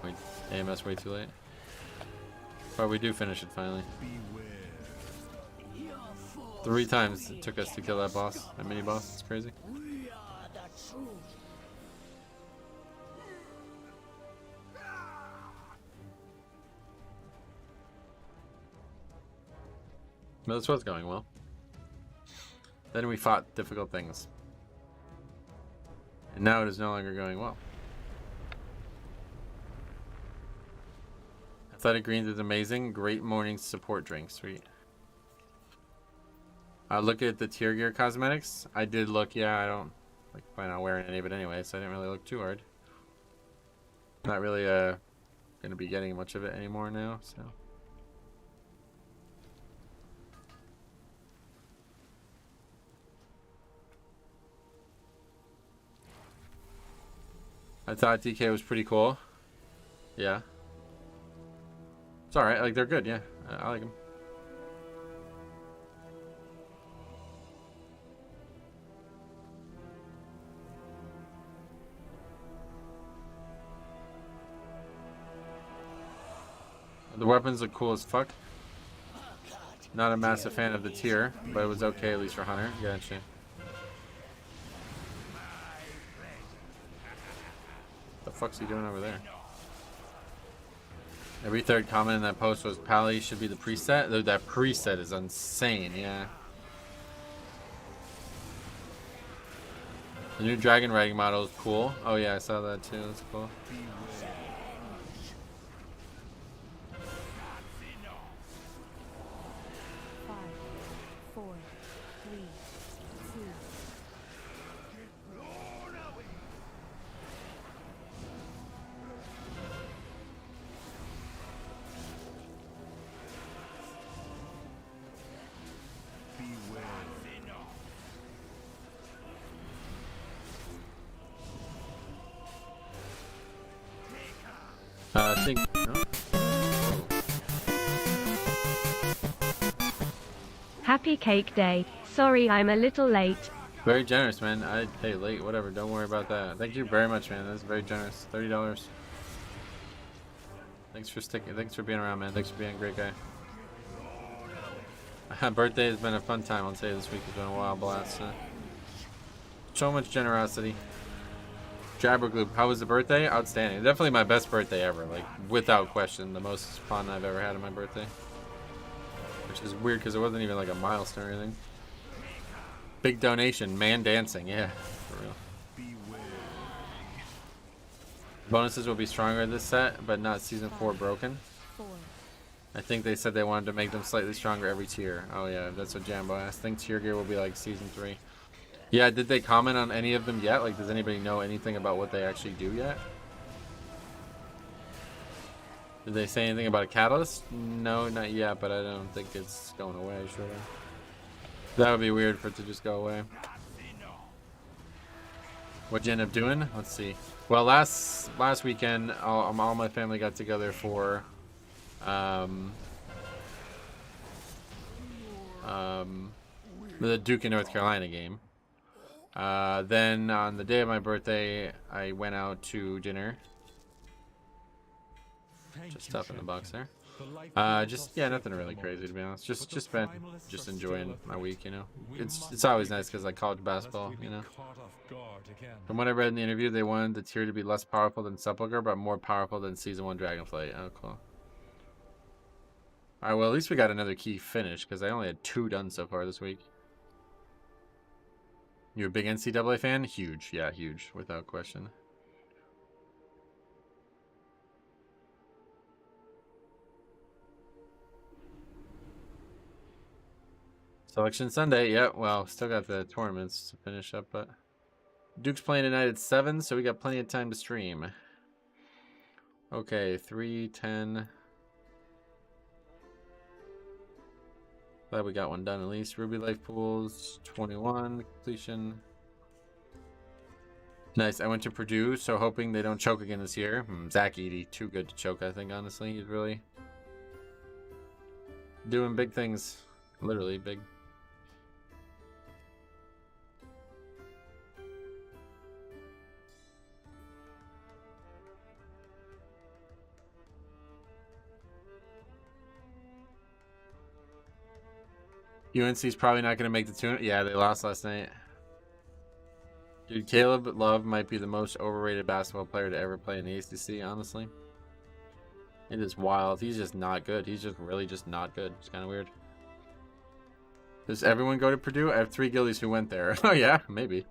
Wait, AMS way too late. But we do finish it finally. 3 times it took us to kill that boss, that mini boss. It's crazy. But this was going well. Then we fought difficult things. And now it is no longer going well. Athletic Greens is amazing. Great morning support drink. Sweet. Look at the tier gear cosmetics. I did look. Yeah, I don't like plan on wearing any of it anyway, so I didn't really look too hard. Not really gonna be getting much of it anymore now, so. I thought DK was pretty cool. Yeah. It's alright, like they're good, yeah. I like them. The weapons look cool as fuck. Not a massive fan of the tier, but it was okay at least for Hunter. Gotcha. The fuck's he doing over there? Every third comment in that post was Pally should be the preset. That preset is insane, yeah. The new dragon riding model is cool. Oh yeah, I saw that too. That's cool. I think. No? Happy cake day. Sorry I'm a little late. Very generous, man. Hey, late, whatever. Don't worry about that. Thank you very much, man. That's very generous. $30. Thanks for sticking. Thanks for being around, man. Thanks for being a great guy. Birthday has been a fun time. I'll say this week has been a wild blast. So much generosity. Jabbergloop, how was the birthday? Outstanding. Definitely my best birthday ever. Like, without question, the most fun I've ever had on my birthday. Which is weird because it wasn't even like a milestone or anything. Big donation, man dancing, yeah, for real. Bonuses will be stronger this set, but not season 4 broken. I think they said they wanted to make them slightly stronger every tier. Oh yeah, that's what Jambo asked. I think tier gear will be like season 3. Yeah, did they comment on any of them yet? Like, does anybody know anything about what they actually do yet? Did they say anything about a catalyst? No, not yet, but I don't think it's going away, sure. That would be weird for it to just go away. What'd you end up doing? Let's see. Well, last weekend, all my family got together for the Duke in North Carolina game. Then on the day of my birthday, I went out to dinner. Just stuff in the box there. Just yeah, nothing really crazy to be honest. Just been enjoying my week, you know. It's always nice because like college basketball, you know. From what I read in the interview, they wanted the tier to be less powerful than Sepulchre, but more powerful than Season 1 Dragonflight. Oh, cool. All right, well at least we got another key finish because I only had 2 done so far this week. You're a big NCAA fan? Huge, yeah, huge, without question. Selection Sunday, yeah, well, still got the tournaments to finish up, but Duke's playing tonight at 7, so we got plenty of time to stream. Okay, 3:10. Glad we got one done at least. Ruby Life Pools, 21, completion. Nice, I went to Purdue, so hoping they don't choke again this year. Zach Edey, too good to choke, I think, honestly. He's really doing big things. Literally big. UNC's probably not going to make the tournament. Yeah, they lost last night. Dude, Caleb Love might be the most overrated basketball player to ever play in the ACC, honestly. It is wild. He's just not good. He's just really just not good. It's kind of weird. Does everyone go to Purdue? I have 3 guildies who went there. Oh, yeah, maybe.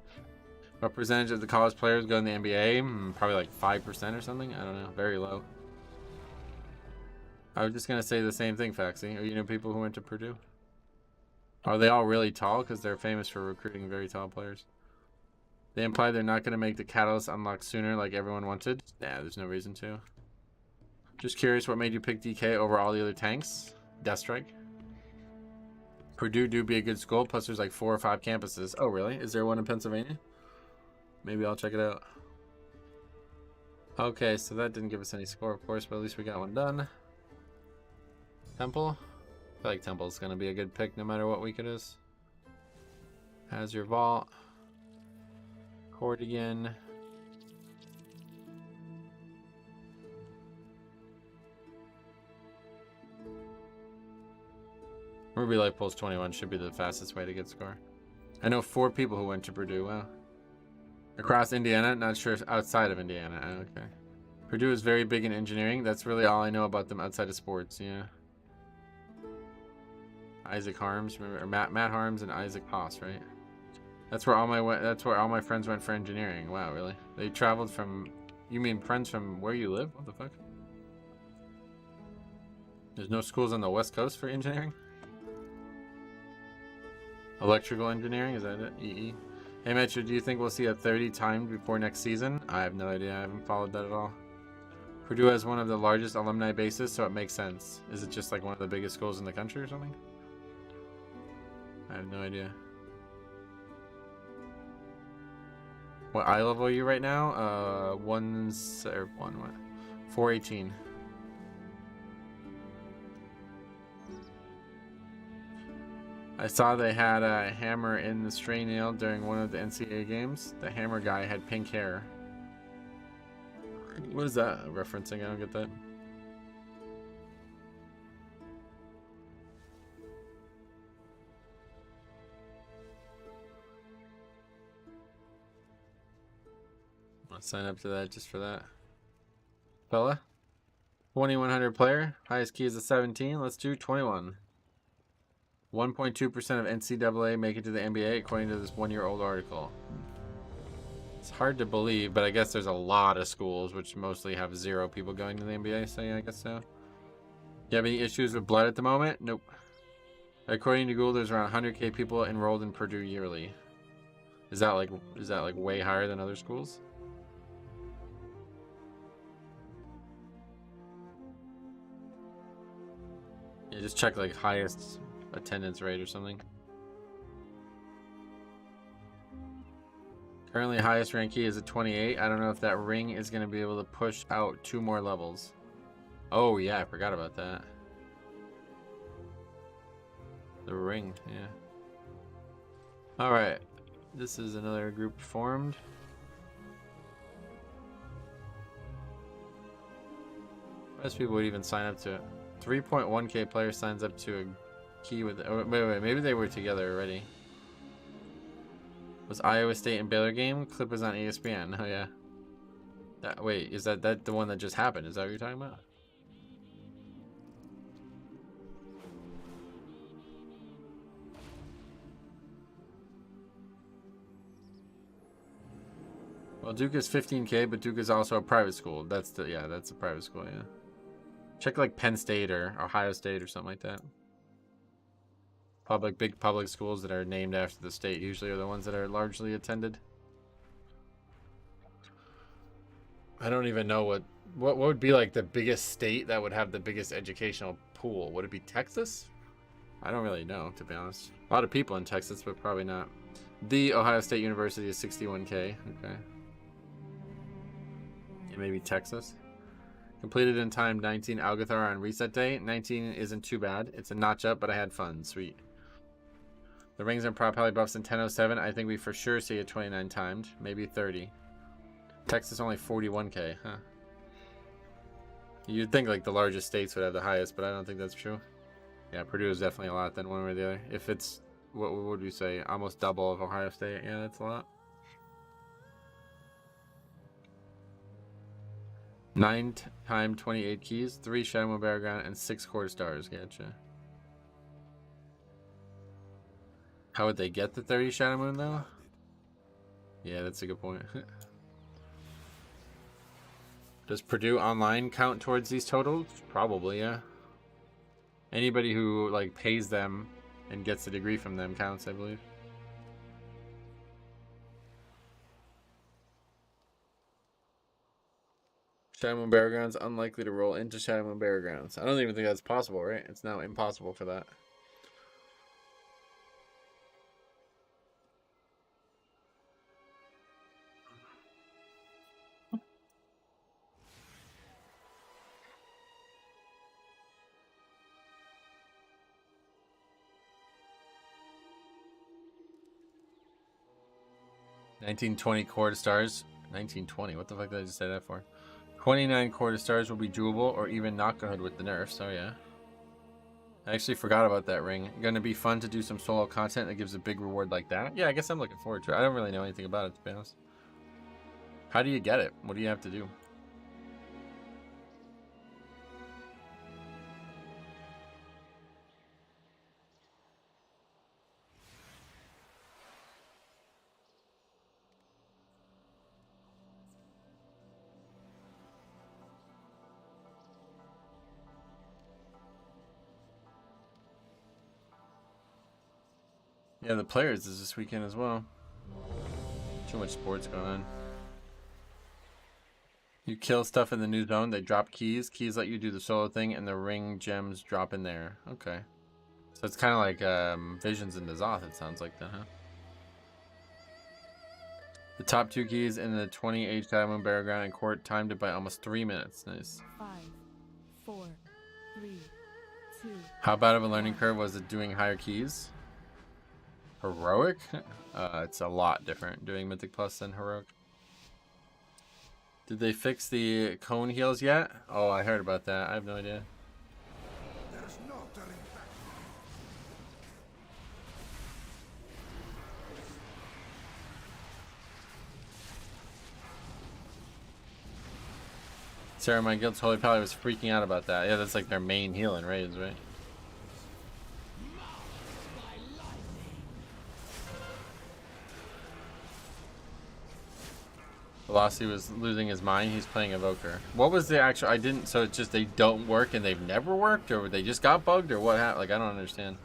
What percentage of the college players go in the NBA? Probably like 5% or something. I don't know. Very low. I was just going to say the same thing, Faxi. Are you know people who went to Purdue? Are they all really tall? Because they're famous for recruiting very tall players. They imply they're not going to make the Catalyst unlock sooner like everyone wanted. Nah, there's no reason to. Just curious, what made you pick DK over all the other tanks? Death Strike. Purdue do be a good school, plus there's like 4 or 5 campuses. Oh, really? Is there one in Pennsylvania? Maybe I'll check it out. Okay, so that didn't give us any score, of course, but at least we got one done. Temple. I feel like Temple's going to be a good pick no matter what week it is. Has your vault. Cordigan. Ruby Life Pulse 21 should be the fastest way to get score. I know 4 people who went to Purdue. Wow. Across Indiana, not sure if outside of Indiana. Okay. Purdue is very big in engineering. That's really all I know about them outside of sports. Yeah. Isaac Harms, remember, or Matt Harms and Isaac Haas, right? That's where all my friends went for engineering. Wow, really? They traveled from. You mean friends from where you live? What the fuck? There's no schools on the West Coast for engineering. Electrical engineering, is that it? EE. Hey Metro, do you think we'll see a 30 timed before next season? I have no idea. I haven't followed that at all. Purdue has one of the largest alumni bases, so it makes sense. Is it just like one of the biggest schools in the country or something? I have no idea. What eye level are you right now? 418. I saw they had a hammer in the stray nail during one of the NCAA games. The hammer guy had pink hair. What is that referencing? I don't get that. I'll sign up to that just for that. Fella? 2100 player. Highest key is a 17. Let's do 21. 1.2% of NCAA make it to the NBA according to this 1-year-old article. It's hard to believe, but I guess there's a lot of schools which mostly have 0 people going to the NBA, so yeah, I guess so. You have any issues with blood at the moment? Nope. According to Google, there's around 100k people enrolled in Purdue yearly. Is that like way higher than other schools? Yeah, just check like highest attendance rate or something. Currently highest rank key is at 28. I don't know if that ring is going to be able to push out 2 more levels. Oh yeah, I forgot about that. The ring, yeah. Alright. This is another group formed. Most people would even sign up to it. 3.1k player signs up to a key with. Oh, wait, maybe they were together already. Was Iowa State and Baylor game? Clip was on ESPN. Oh yeah. Wait, is that the one that just happened? Is that what you're talking about? Well, Duke is 15k, but Duke is also a private school. That's a private school, yeah. Check like Penn State or Ohio State or something like that. Big public schools that are named after the state usually are the ones that are largely attended. I don't even know what would be like the biggest state that would have the biggest educational pool. Would it be Texas? I don't really know, to be honest. A lot of people in Texas, but probably not. The Ohio State University is 61k. Okay. Yeah, maybe Texas. Completed in time 19 Algathar on reset day. 19 isn't too bad. It's a notch up, but I had fun. Sweet. The rings and prop heli buffs in 10:07. I think we for sure see a 29 timed. Maybe 30. Texas only 41k, huh? You'd think like the largest states would have the highest, but I don't think that's true. Yeah, Purdue is definitely a lot than one way or the other. If it's, what would we say? Almost double of Ohio State. Yeah, that's a lot. 9 time 28 keys, 3 Shadow Moon Battleground, and 6 quarter stars. Gotcha. How would they get the 30 Shadow Moon though? Yeah, that's a good point. Does Purdue Online count towards these totals? Probably, yeah. Anybody who like pays them and gets a degree from them counts, I believe. Shadow Moon Barrow Grounds unlikely to roll into Shadow Moon Barrow Grounds. I don't even think that's possible, right? It's now impossible for that. $19.20 core to stars. 1920. What the fuck did I just say that for? 29 core to stars will be jewelable or even knockerhood with the nerfs. Oh yeah. I actually forgot about that ring. Gonna be fun to do some solo content that gives a big reward like that. Yeah, I guess I'm looking forward to it. I don't really know anything about it, to be honest. How do you get it? What do you have to do? Yeah, the players is this weekend as well. Too much sports going on. You kill stuff in the new zone, they drop keys. Keys let you do the solo thing, and the ring gems drop in there. Okay. So it's kind of like Visions in the Zoth, it sounds like that, huh? The top 2 keys in the 20 Shadow Moon Barrow Ground and Court timed it by almost 3 minutes. Nice. 5, 4, 3, 2. How bad of a learning curve was it doing higher keys? Heroic? It's a lot different doing Mythic Plus than Heroic. Did they fix the cone heals yet? Oh, I heard about that. I have no idea. There's no turning back. Sarah, my guild's Holy Pally was freaking out about that. Yeah, that's like their main healing raids, right? Velocity was losing his mind. He's playing Evoker. What was the actual? I didn't. So it's just they don't work and they've never worked, or they just got bugged, or what happened? Like I don't understand.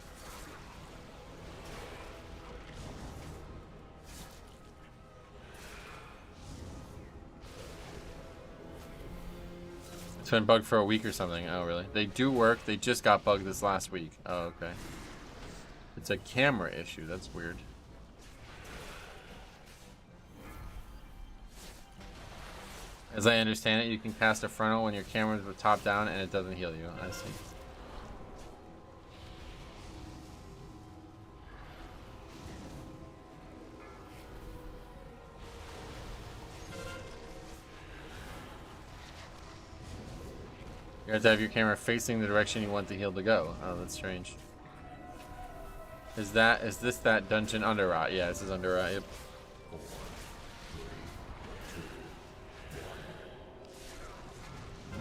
It's been bugged for a week or something. Oh really? They do work. They just got bugged this last week. Oh okay. It's a camera issue. That's weird. As I understand it, you can cast a frontal when your camera's top down and it doesn't heal you. I see. You have to have your camera facing the direction you want the heal to go. Oh, that's strange. Is this that dungeon under rot? Yeah, this is under rot. Yep.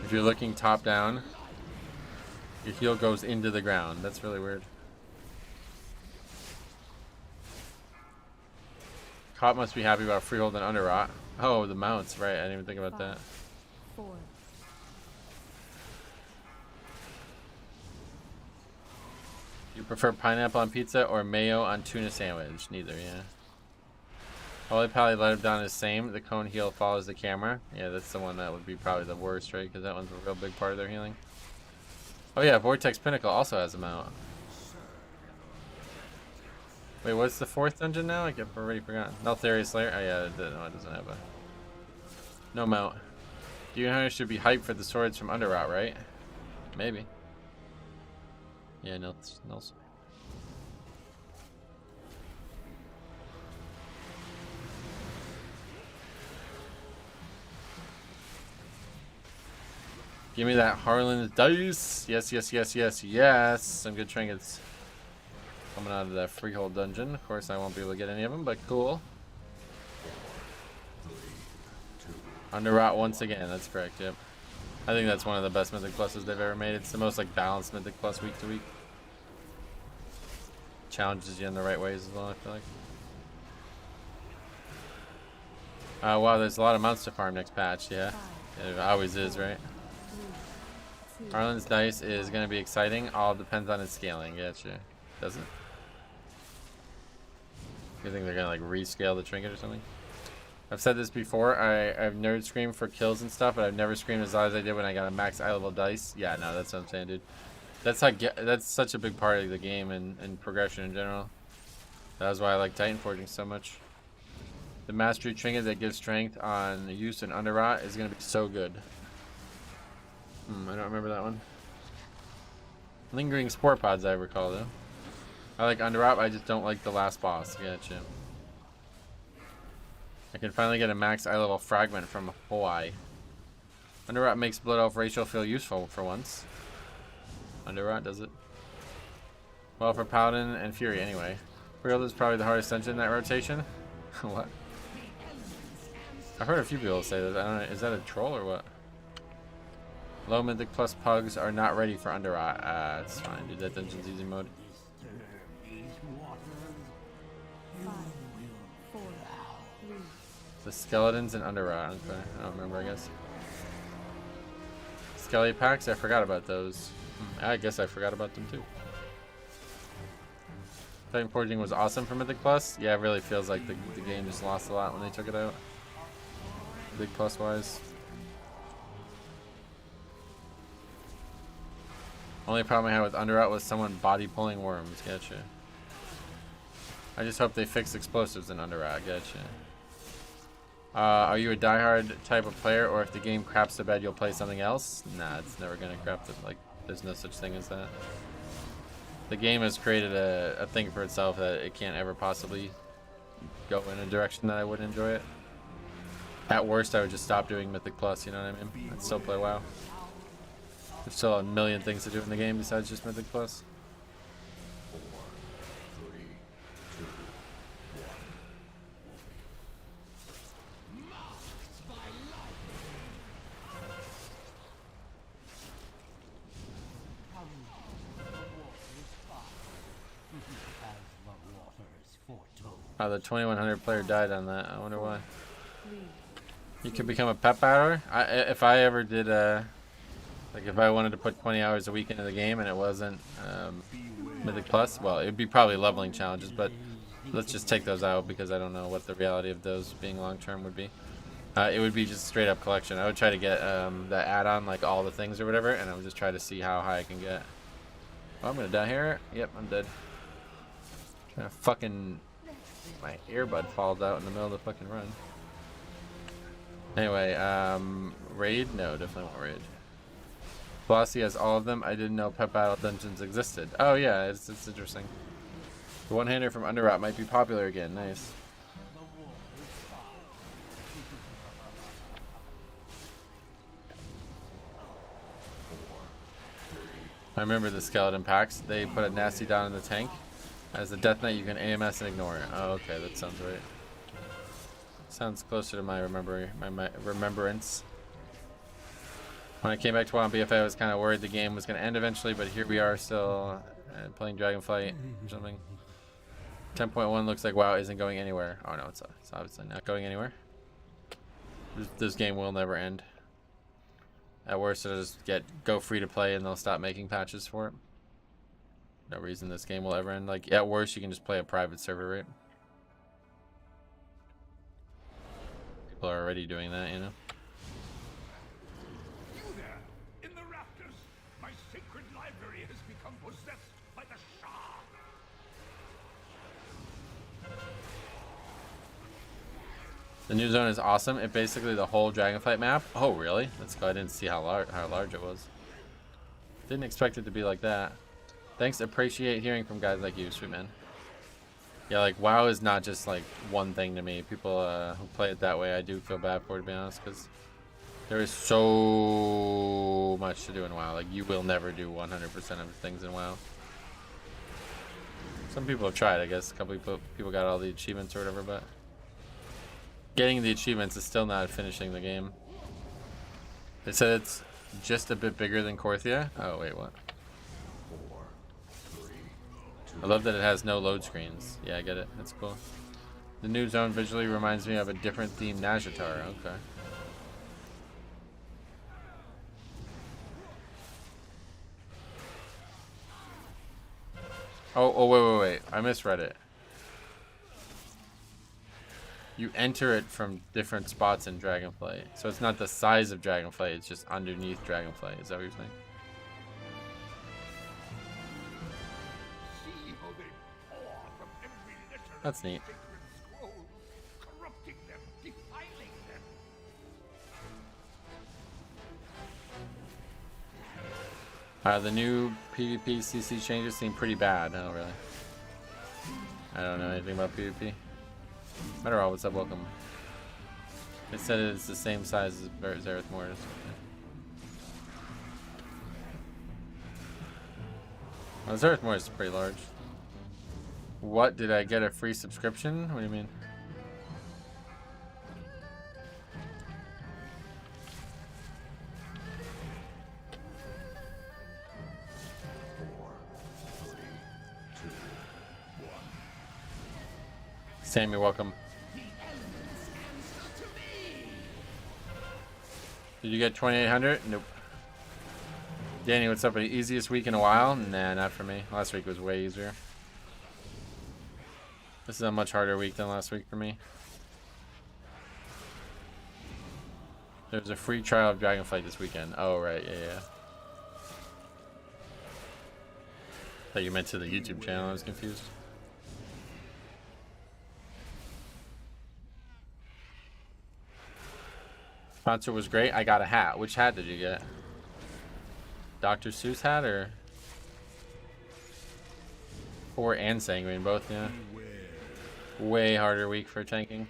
If you're looking top down, your heel goes into the ground. That's really weird. Cop must be happy about freehold and under rot. Oh, the mounts, right? I didn't even think about 5, that. 4. You prefer pineapple on pizza or mayo on tuna sandwich? Neither, yeah. Holy Pally let him down is same. The cone heal follows the camera. Yeah, that's the one that would be probably the worst, right? Because that one's a real big part of their healing. Oh yeah, Vortex Pinnacle also has a mount. Wait, what's the 4th dungeon now? I've already forgotten. Neltharius Slayer? Oh yeah, no, it doesn't have a... No mount. Demon Hunter should be hyped for the swords from Underrot, right? Maybe. Yeah, Nelson. Give me that Harlan's dice. Yes, yes, yes, yes, yes. Some good trinkets coming out of that freehold dungeon. Of course, I won't be able to get any of them, but cool. Under rot once again. That's correct. Yep. I think that's one of the best Mythic Pluses they've ever made. It's the most like balanced Mythic Plus week to week. Challenges you in the right ways as well, I feel like. Wow, there's a lot of mounts to farm next patch, yeah. It always is, right? Harlan's dice is going to be exciting. All depends on its scaling. Gotcha. Doesn't. You think they're gonna like rescale the trinket or something? I've said this before. I've nerd screamed for kills and stuff, but I've never screamed as loud as I did when I got a max eye level dice. Yeah, no, that's what I'm saying, dude. That's such a big part of the game and progression in general. That's why I like Titan Forging so much. The mastery trinket that gives strength on use and under rot is gonna be so good. I don't remember that one. Lingering spore pods, I recall though. I like under rot, but I just don't like the last boss. Gotcha. I can finally get a max eye level fragment from Hawaii. Under rot makes blood elf ratio feel useful for once. Under rot does it. Well, for Paladin and Fury anyway. Real is probably the hardest dungeon in that rotation. What? I've heard a few people say that. I don't know. Is that a troll or what? Low Mythic plus pugs are not ready for under rot. It's fine, dude. That dungeon's easy mode. 5, 4, 3, The skeletons and under rot. Okay. I don't remember, I guess. Skelly packs? I forgot about those. I guess I forgot about them too. Titan Forging was awesome for Mythic Plus. Yeah, it really feels like the game just lost a lot when they took it out. Big plus wise. Only problem I had with Under Out was someone body pulling worms. Gotcha. I just hope they fix explosives in Under Out. Gotcha. Are you a diehard type of player, or if the game craps the bed, you'll play something else? Nah, it's never gonna crap the, like, there's no such thing as that. The game has created a thing for itself that it can't ever possibly go in a direction that I would enjoy it. At worst, I would just stop doing Mythic Plus, you know what I mean? I'd still play WoW. There's still a million things to do in the game besides just Mythic Plus. 2, The 2100 player died on that. I wonder why. 3, You could become a pet batter. If I ever did like if I wanted to put 20 hours a week into the game and it wasn't Mythic Plus, well, it'd be probably leveling challenges, but let's just take those out because I don't know what the reality of those being long term would be. It would be just straight up collection. I would try to get the add-on, like all the things or whatever, and I would just try to see how high I can get. Oh, I'm gonna die here. Yep, I'm dead. Trying to fucking, my earbud falls out in the middle of the fucking run. Anyway, raid? No, definitely won't raid. Flossy has all of them. I didn't know pet battle dungeons existed. Oh yeah, it's interesting. The one-hander from Underrot might be popular again. Nice. I remember the skeleton packs. They put a nasty down in the tank. As a death knight, you can AMS and ignore it. Oh, okay, that sounds right. Sounds closer to my remembrance. When I came back to WoW on BFA, I was kind of worried the game was going to end eventually, but here we are still playing Dragonflight or something. 10.1 looks like WoW isn't going anywhere. Oh no, it's obviously not going anywhere. This game will never end. At worst, it'll just go free to play and they'll stop making patches for it. No reason this game will ever end. Like, at worst, you can just play a private server, right? People are already doing that, you know? You there, in the rafters, my sacred library has become possessed by the Shah. The new zone is awesome. It basically the whole Dragonflight map. Oh, really? That's cool. I didn't see how large it was. Didn't expect it to be like that. Thanks. Appreciate hearing from guys like you, sweet man. Yeah, like WoW is not just like one thing to me. People who play it that way, I do feel bad for, to be honest, because there is so much to do in WoW. Like, you will never do 100% of the things in WoW. Some people have tried, I guess. A couple people got all the achievements or whatever, but getting the achievements is still not finishing the game. They said it's just a bit bigger than Korthia. Oh, wait, what? I love that it has no load screens. Yeah, I get it. That's cool. The new zone visually reminds me of a different theme, Nazjatar. Okay. Oh, wait. I misread it. You enter it from different spots in Dragonflight. So it's not the size of Dragonflight, it's just underneath Dragonflight. Is that what you're saying? See how they pour from every letter That's of the neat. sacred scrolls, corrupting them, defiling them. The new PvP CC changes seem pretty bad. Oh, really? I don't know anything about PvP. Matterall, what's up? Welcome. They said it's the same size as Zereth Mortis. Well, Zereth Mortis is pretty large. What? Did I get a free subscription? What do you mean? Sammy, welcome. Did you get 2,800? Nope. Danny, what's up? Easiest week in a while? Nah, not for me. Last week was way easier. This is a much harder week than last week for me. There's a free trial of Dragonflight this weekend. Oh, right. Yeah. Thought you meant to the YouTube channel. I was confused. Sponsor was great. I got a hat. Which hat did you get? Dr. Seuss hat or? Or and Sanguine, both, yeah. Way harder week for tanking.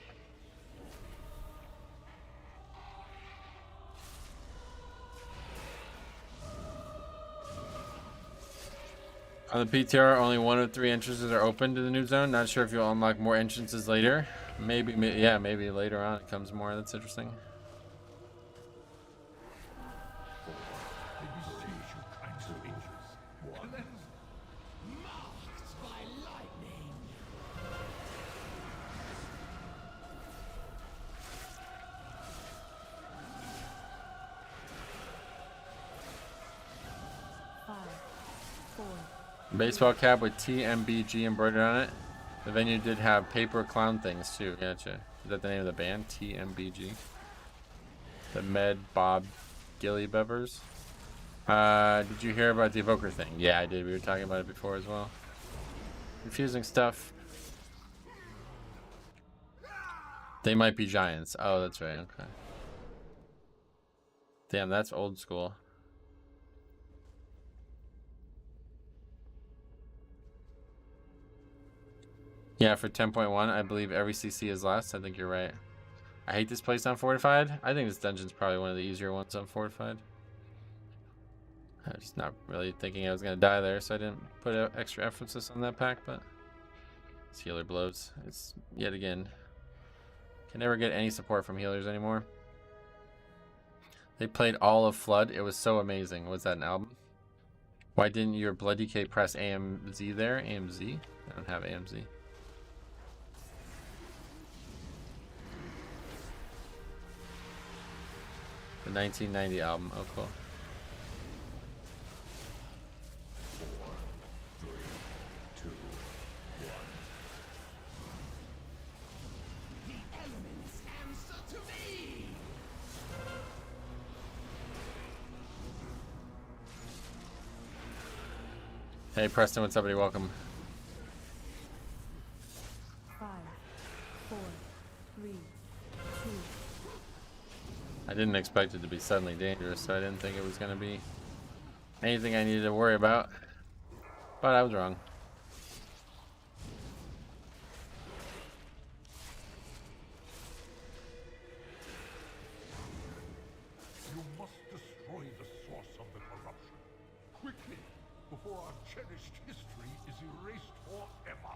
On the PTR, only 1 of 3 entrances are open to the new zone. Not sure if you'll unlock more entrances later. Maybe, yeah, maybe later on it comes more. That's interesting. Baseball cap with TMBG embroidered on it. The venue did have paper clown things too. Gotcha. Is that the name of the band? TMBG. The Med Bob Gilly Bevers. Did you hear about the Evoker thing? Yeah, I did. We were talking about it before as well. Confusing stuff. They might be giants. Oh, that's right. Okay. Damn, that's old school. Yeah, for 10.1, I believe every CC is last. I think you're right. I hate this place on Fortified. I think this dungeon's probably one of the easier ones on Fortified. I was just not really thinking I was going to die there, so I didn't put extra emphasis on that pack, but it's healer blows. It's, yet again, can never get any support from healers anymore. They played all of Flood. It was so amazing. Was that an album? Why didn't your Blood DK press AMZ there? AMZ? I don't have AMZ. The 1990 album. Oh, cool. Hey Preston, what's up, buddy? Welcome. 5, 4, 3, 2. I didn't expect it to be suddenly dangerous, so I didn't think it was going to be anything I needed to worry about. But I was wrong. You must destroy the source of the corruption. Quickly, before our cherished history is erased forever.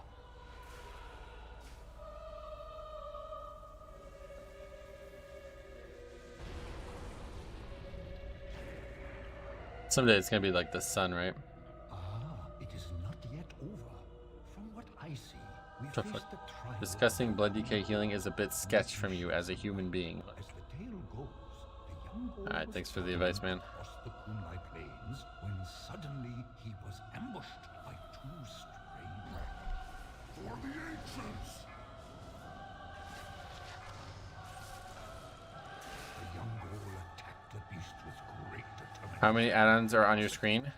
Someday it's going to be like the sun, right? It is not yet over. From what I see, we The face fuck? the trial. Discussing blood decay healing is a bit sketch from you as a human being. As the tale goes, the young boy Alright, was thanks for the traveling advice, man. across the Kunlai Plains when suddenly he was ambushed by 2 strange men. For the ancients! beast with great determination. How many add-ons are on your screen?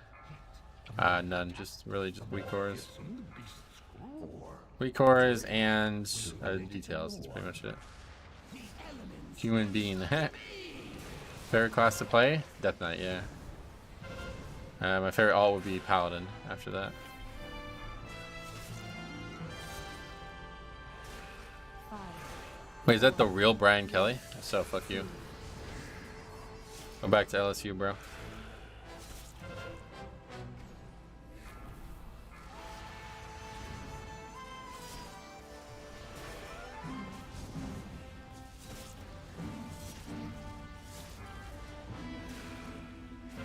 None. Just really just weak cores. Guessing the beast's roar. Weak cores and details. That's pretty much it. Human being. Favorite class to play? Death Knight, yeah. My favorite alt would be Paladin after that. 5, Wait, is that the real Brian Kelly? If so, fuck you. Go back to LSU, bro.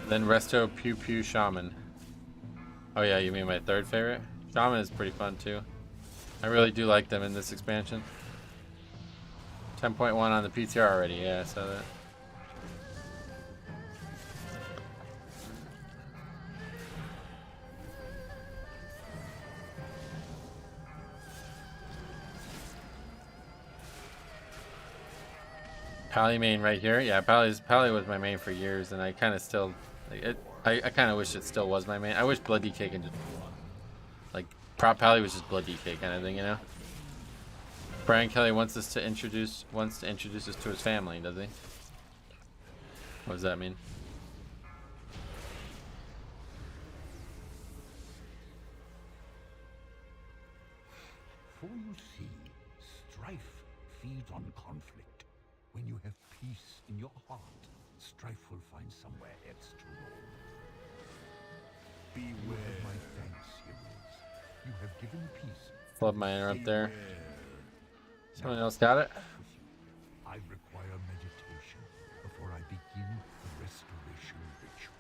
Then Resto Pew Pew Shaman. Oh yeah, you mean my third favorite? Shaman is pretty fun too. I really do like them in this expansion. 10.1 on the PTR already, yeah, I saw that. Pally main right here. Yeah, Pally was my main for years, and I kind of still, like, I kind of wish it still was my main. I wish Blood DK could just, like, prop Pally was just Blood DK kind of thing, you know. Brian Kelly wants to introduce us to his family, does he? What does that mean? For you see, strife feeds on conflict. When you have peace in your heart, strife will find somewhere else to roam. Beware my thanks, heroes. You have given peace. Flub my interrupt there. Someone else got it? I require meditation before I begin the restoration ritual.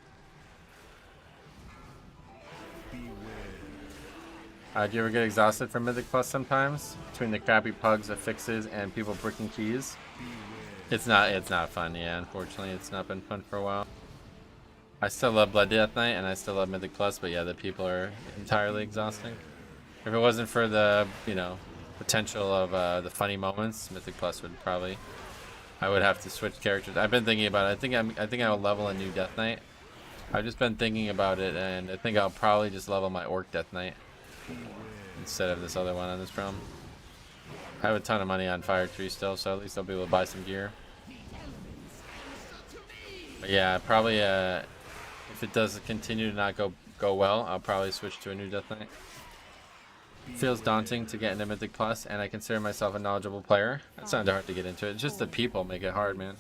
Do you ever get exhausted from Mythic Plus sometimes? Between the crappy pugs, affixes, and people bricking keys? It's not fun, yeah, unfortunately. It's not been fun for a while. I still love Blood Death Knight, and I still love Mythic Plus, but yeah, the people are entirely exhausting. If it wasn't for the, you know, potential of the funny moments, Mythic Plus would probably... I would have to switch characters. I've been thinking about it. I think I'll level a new Death Knight. I've just been thinking about it, and I think I'll probably just level my Orc Death Knight instead of this other one on this realm. I have a ton of money on Fire Tree still, so at least I'll be able to buy some gear. But yeah, probably if it does continue to not go well, I'll probably switch to a new Death Knight. Feels daunting to get into Mythic Plus, and I consider myself a knowledgeable player. It's not hard to get into it. It's just the people make it hard, man.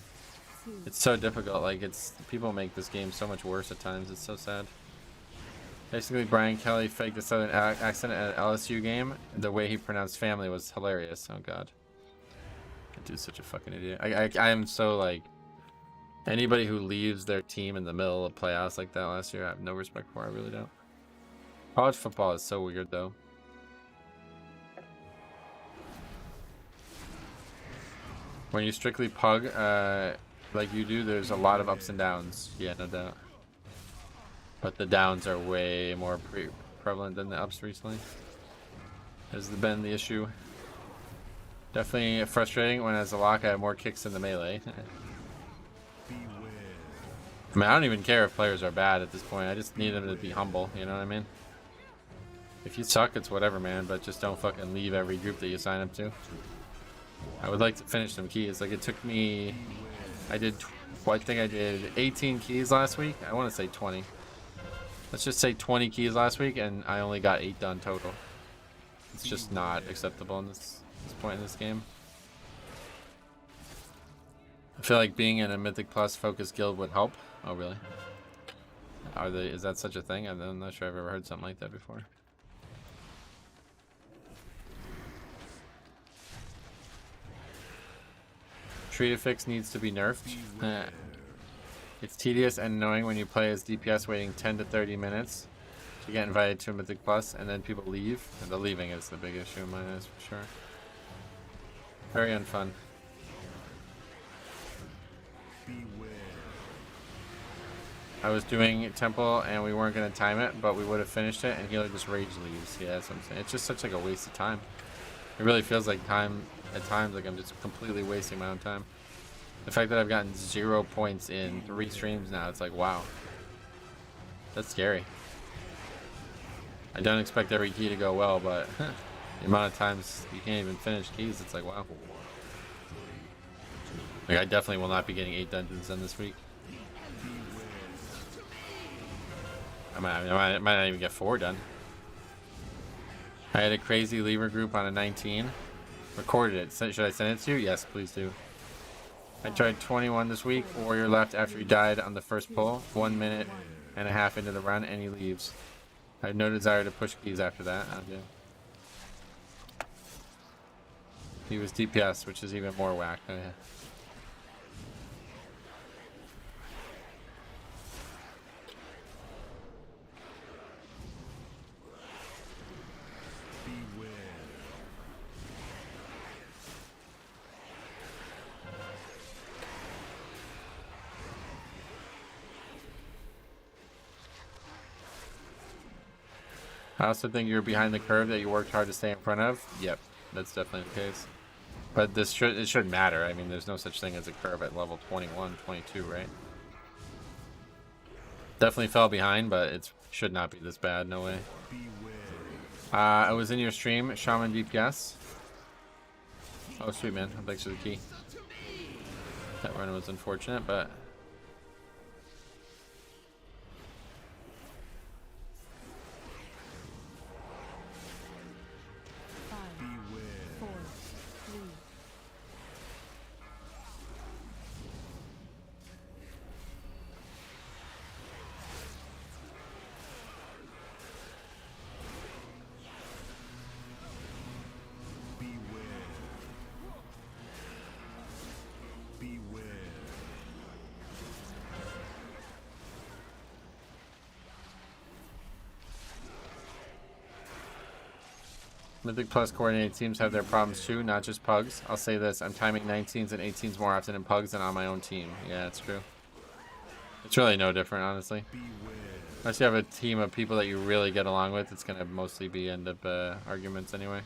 It's so difficult. Like, people make this game so much worse at times. It's so sad. Basically, Brian Kelly faked a southern accent at an LSU game. The way he pronounced family was hilarious. Oh god, that dude's such a fucking idiot. I am so, like, anybody who leaves their team in the middle of playoffs like that last year, I have no respect for. I really don't. College football is so weird though. When you strictly pug, like you do, there's a lot of ups and downs. Yeah, no doubt. But the downs are way more prevalent than the ups recently. Has been the issue. Definitely frustrating when as a lock I have more kicks than the melee. I mean, I don't even care if players are bad at this point. I just need them to be humble, you know what I mean? If you suck, it's whatever, man, but just don't fucking leave every group that you sign up to. I would like to finish some keys. Like, it took me... I think I did 18 keys last week. I want to say 20. Let's just say 20 keys last week, and I only got 8 done total. It's just not acceptable in this point in this game. I feel like being in a Mythic Plus focused guild would help. Oh, really? Is that such a thing? I'm not sure I've ever heard something like that before. Treat affix needs to be nerfed. It's tedious and annoying when you play as DPS waiting 10 to 30 minutes to get invited to a Mythic Plus, and then people leave. And the leaving is the big issue in my eyes, for sure. Very unfun. I was doing Temple and we weren't going to time it, but we would have finished it, and healer just rage leaves. Yeah, that's what I'm saying. It's just such like a waste of time. It really feels like time at times, like I'm just completely wasting my own time. The fact that I've gotten 0 points in 3 streams now, it's like, wow. That's scary. I don't expect every key to go well, but the amount of times you can't even finish keys, it's like, wow. Like, I definitely will not be getting 8 dungeons done this week. I might not even get 4 done. I had a crazy lever group on a 19. Recorded it. Should I send it to you? Yes, please do. I tried 21 this week. Warrior left after he died on the first pull. 1 minute and a half into the run, and he leaves. I have no desire to push keys after that. Okay. He was DPS, which is even more whack. Oh, yeah. I also think you're behind the curve that you worked hard to stay in front of. Yep, that's definitely the case. But it shouldn't matter. I mean, there's no such thing as a curve at level 21, 22, right? Definitely fell behind, but it should not be this bad. No way. I was in your stream, Shaman DPS. Oh, sweet, man. Thanks for the key. That run was unfortunate, but... Mythic Plus coordinated teams have their problems too, not just pugs. I'll say this, I'm timing 19s and 18s more often in pugs than on my own team. Yeah, it's true. It's really no different, honestly. Unless you have a team of people that you really get along with, it's going to mostly be end up arguments anyway.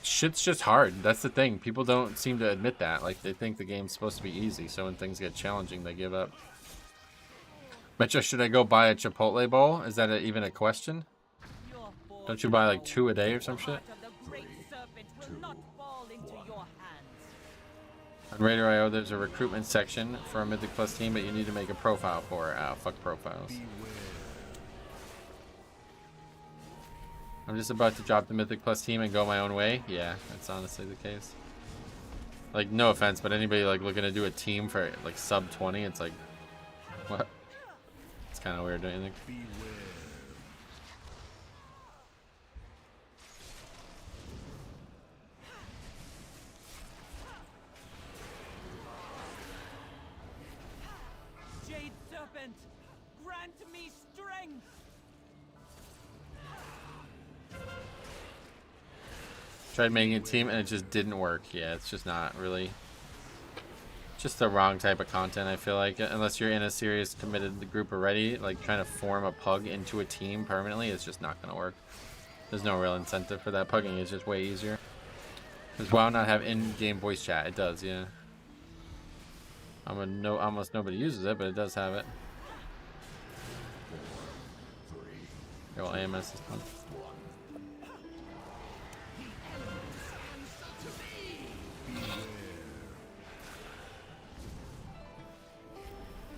Shit's just hard. That's the thing. People don't seem to admit that. Like, they think the game's supposed to be easy, so when things get challenging, they give up. Metro, should I go buy a Chipotle bowl? Is that even a question? Don't you buy like 2 a day or some shit? On Raider.io, there's a recruitment section for a Mythic Plus team, but you need to make a profile for it. Ah, fuck profiles. I'm just about to drop the Mythic Plus team and go my own way. Yeah, that's honestly the case. Like, no offense, but anybody like looking to do a team for like sub 20, it's like, what? It's kind of weird, don't you think? Grant me strength. Tried making a team and it just didn't work. Yeah, it's just not really just the wrong type of content, I feel like. Unless you're in a serious committed group already, like trying to form a pug into a team permanently is just not going to work. There's no real incentive for that. Pugging is just way easier. Does WoW not have in-game voice chat? It does, yeah. Almost nobody uses it, but it does have it. Well, AMS is fun.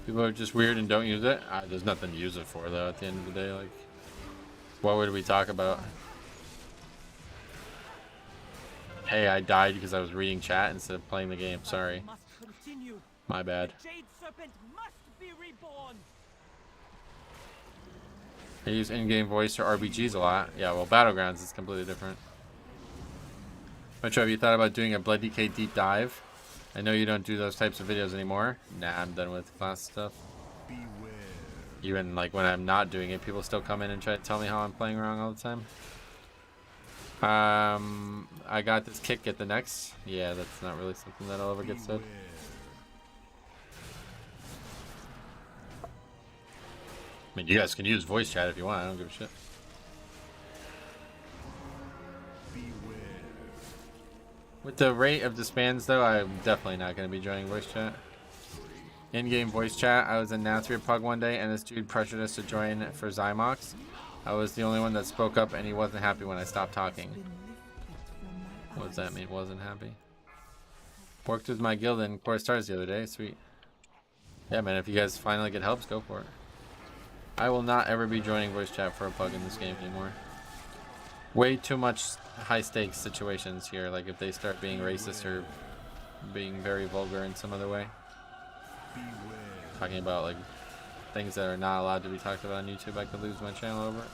People are just weird and don't use it. There's nothing to use it for, though, at the end of the day. Like, what would we talk about? Hey, I died because I was reading chat instead of playing the game. Sorry. My bad. I use in-game voice or RBGs a lot. Yeah, well, Battlegrounds is completely different. Metro, have you thought about doing a Blood DK deep dive? I know you don't do those types of videos anymore. Nah, I'm done with class stuff. Even like when I'm not doing it, people still come in and try to tell me how I'm playing wrong all the time. I got this kick at the next. Yeah, that's not really something that'll ever get said. I mean, you guys can use voice chat if you want. I don't give a shit. With the rate of disbands, though, I'm definitely not going to be joining voice chat. In-game voice chat, I was in Mythic Pug one day, and this dude pressured us to join for Zymox. I was the only one that spoke up, and he wasn't happy when I stopped talking. What does that mean, wasn't happy? Worked with my guild in Core Stars the other day. Sweet. Yeah, man, if you guys finally get helps, go for it. I will not ever be joining voice chat for a pug in this game anymore. Way too much high-stakes situations here, like if they start being racist or being very vulgar in some other way. Talking about, like, things that are not allowed to be talked about on YouTube, I could lose my channel over it.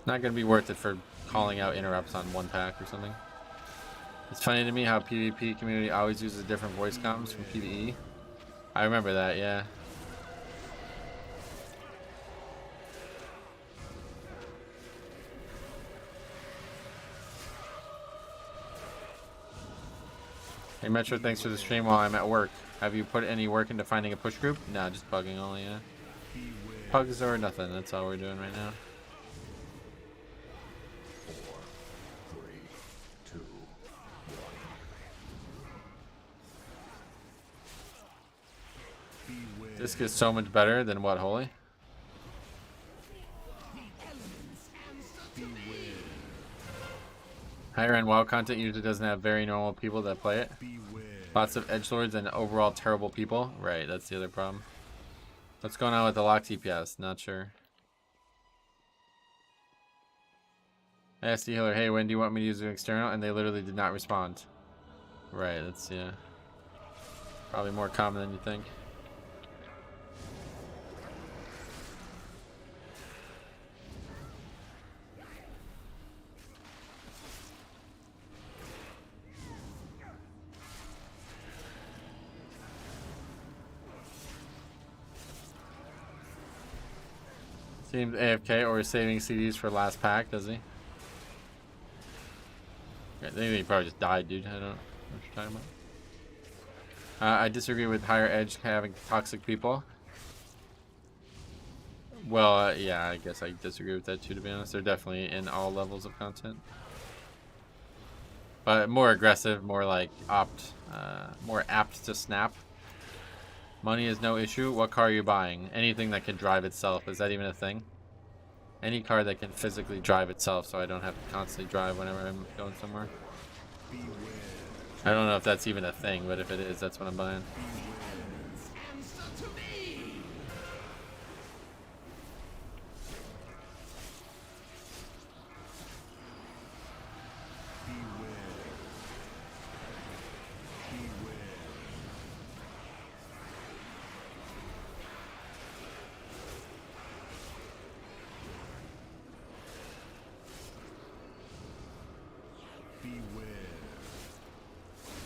Not gonna be worth it for calling out interrupts on one pack or something. It's funny to me how PvP community always uses different voice comms from PvE. I remember that, yeah. Hey Metro, thanks for the stream while I'm at work. Have you put any work into finding a push group? Nah, just bugging only, yeah. Pugs or nothing, that's all we're doing right now. 4, 3, 2, 1. This gets so much better than what, Holy? Higher end WoW content usually doesn't have very normal people that play it. Lots of edgelords and overall terrible people. Right, that's the other problem. What's going on with the lock TPS? Not sure. I asked the healer, hey, when do you want me to use an external? And they literally did not respond. Right, that's, yeah. Probably more common than you think. Seems AFK or saving CDs for last pack, does he? I think he probably just died, dude. I don't know what you're talking about. I disagree with higher edge having toxic people. Well, yeah, I guess I disagree with that too, to be honest. They're definitely in all levels of content. But more aggressive, more like more apt to snap. Money is no issue. What car are you buying? Anything that can drive itself. Is that even a thing? Any car that can physically drive itself so I don't have to constantly drive whenever I'm going somewhere. I don't know if that's even a thing, but if it is, that's what I'm buying.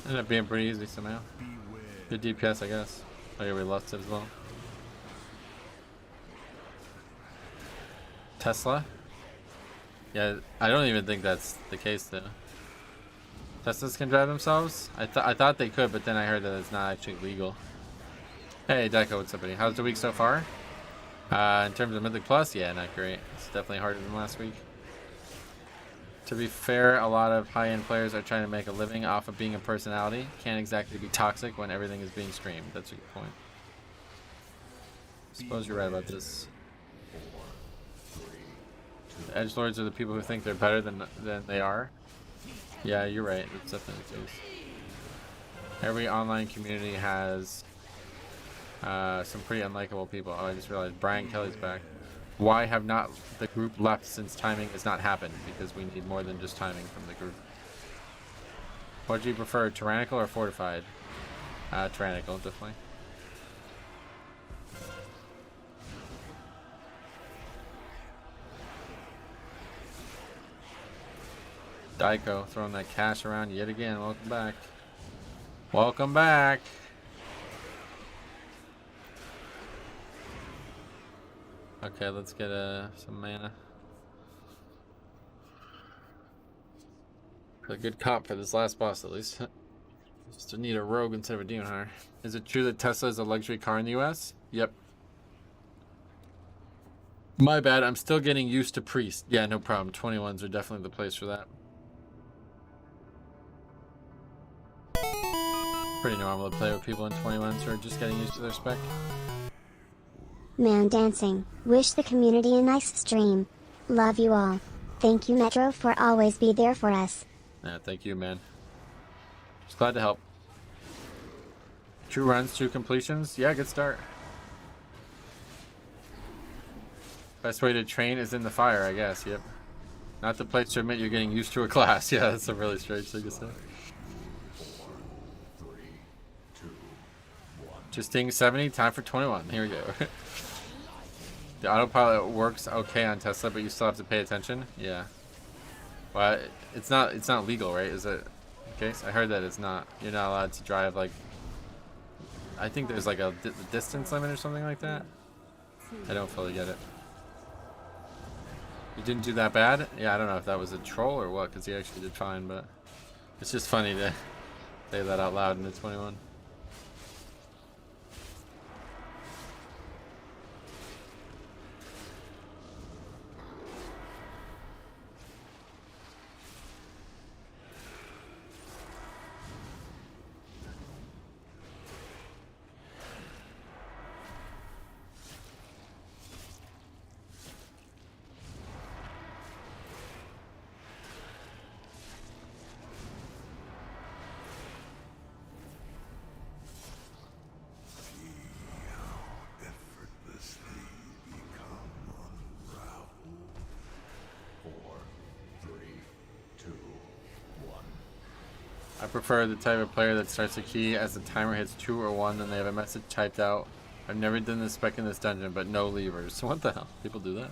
Ended up being pretty easy somehow. Good DPS, I guess. Oh yeah, we lost it as well. Tesla? Yeah, I don't even think that's the case though. Teslas can drive themselves? I thought they could, but then I heard that it's not actually legal. Hey Deco, what's up buddy? How's the week so far? In terms of Mythic Plus, yeah, not great. It's definitely harder than last week. To be fair, a lot of high-end players are trying to make a living off of being a personality. Can't exactly be toxic when everything is being streamed. That's a good point. I suppose you're right about this. The edgelords are the people who think they're better than they are. Yeah, you're right. That's definitely the case. Every online community has some pretty unlikable people. Oh, I just realized Brian Kelly's back. Why have not the group left since timing has not happened? Because we need more than just timing from the group. What do you prefer, tyrannical or fortified? Tyrannical, definitely. Daiko throwing that cash around yet again. Welcome back. Welcome back. Okay, let's get some mana. A good comp for this last boss, at least. Just to need a rogue instead of a demon hunter. Is it true that Tesla is a luxury car in the US? Yep. My bad, I'm still getting used to Priest. Yeah, no problem. 21s are definitely the place for that. pretty normal to play with people in 21s who are just getting used to their spec. Man dancing. Wish the community a nice stream. Love you all. Thank you Metro for always be there for us. Yeah, thank you, man. Just glad to help. 2 runs, 2 completions. Yeah, good start. Best way to train is in the fire, I guess. Yep. Not the place to admit you're getting used to a class. Yeah, that's a really strange thing to say. Just ding 70, time for 21. Here we go. The autopilot works okay on Tesla, but you still have to pay attention. Yeah. Well, it's not legal, right? Is it the case? I heard that it's not. You're not allowed to drive like. I think there's like a distance limit or something like that. I don't fully get it. You didn't do that bad? Yeah, I don't know if that was a troll or what, because he actually did fine, but it's just funny to say that out loud in the 21. I prefer the type of player that starts a key as the timer hits 2 or 1, then they have a message typed out. I've never done this spec in this dungeon, but no levers. What the hell? People do that?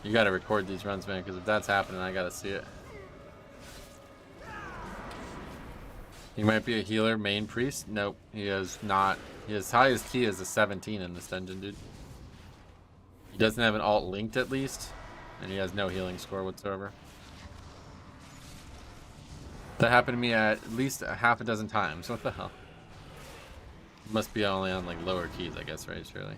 You gotta record these runs, man, because if that's happening, I gotta see it. He might be a healer, main priest. Nope, he is not. His highest key is a 17 in this dungeon, dude. He doesn't have an alt linked at least, and he has no healing score whatsoever. That happened to me at least a half a dozen times. What the hell? Must be only on like lower keys, I guess, right? Surely.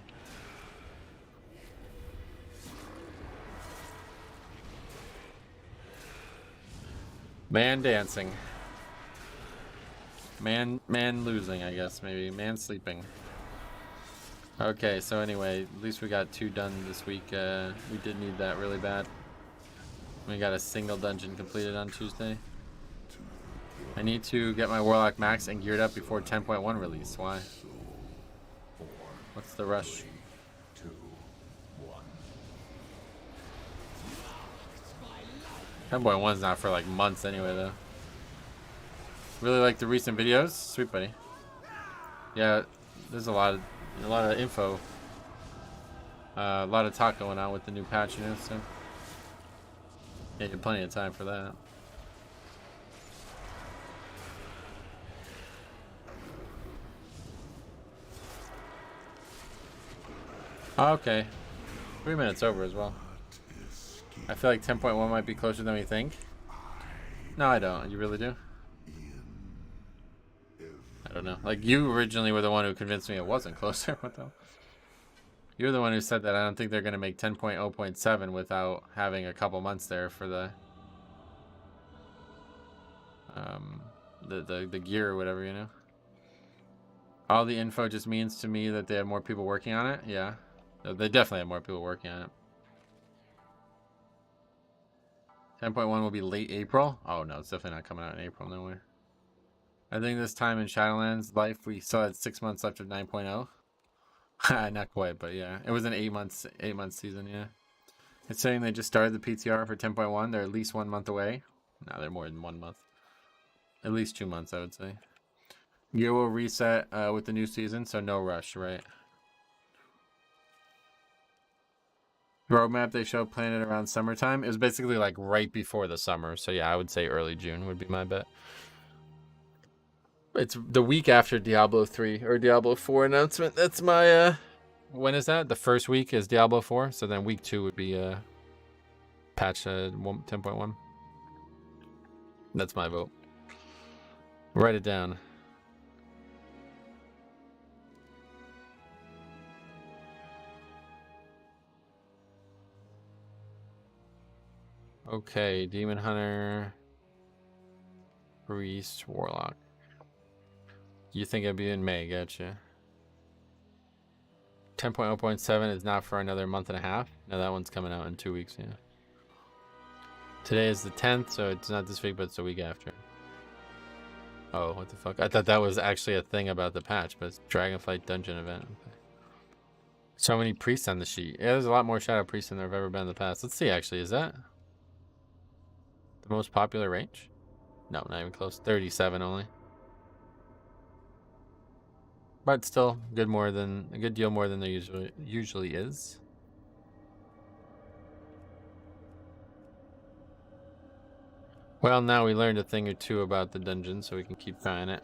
Man dancing. Man losing, I guess, maybe. Man sleeping. Okay, so anyway, at least we got 2 done this week. We did need that really bad. We got a single dungeon completed on Tuesday. I need to get my Warlock max and geared up before 10.1 release. Why? What's the rush? 10.1 is not for like months anyway, though. Really like the recent videos. Sweet, buddy. Yeah, there's a lot of info. A lot of talk going on with the new patch, you know, so yeah, you have plenty of time for that. Okay, 3 minutes over as well. I feel like 10.1 might be closer than we think. No, I don't. You really do? I don't know. Like, you originally were the one who convinced me it wasn't closer. What the hell? You're the one who said that. I don't think they're going to make 10.0.7 without having a couple months there for the gear or whatever, you know? All the info just means to me that they have more people working on it. Yeah. They definitely have more people working on it. 10.1 will be late April. Oh no, it's definitely not coming out in April, no way. I think this time in Shadowlands life we still had 6 months left of 9.0. Not quite, but yeah. It was an 8 month season, yeah. It's saying they just started the PTR for 10.1. They're at least 1 month away. No, they're more than 1 month. At least 2 months, I would say. Gear will reset with the new season, so no rush, right? Roadmap they showed planned around summertime. It was basically like right before the summer, so yeah, I would say early June would be my bet. It's the week after Diablo 3 or Diablo 4 announcement. That's my when is that? The first week is Diablo 4, so then week 2 would be patch 10.1. That's my vote. Write it down. Okay, Demon Hunter, Priest, Warlock. You think it'd be in May, gotcha. 10.0.7 is not for another month and a half. No, that one's coming out in 2 weeks, yeah. Today is the 10th, so it's not this week, but it's the week after. Oh, what the fuck? I thought that was actually a thing about the patch, but it's Dragonflight Dungeon event. Okay. So many priests on the sheet. Yeah, there's a lot more Shadow Priests than there have ever been in the past. Let's see, actually. Is that the most popular range? No, not even close. 37 only. But still, a good deal more than there usually is. Well, now we learned a thing or two about the dungeon, so we can keep trying it.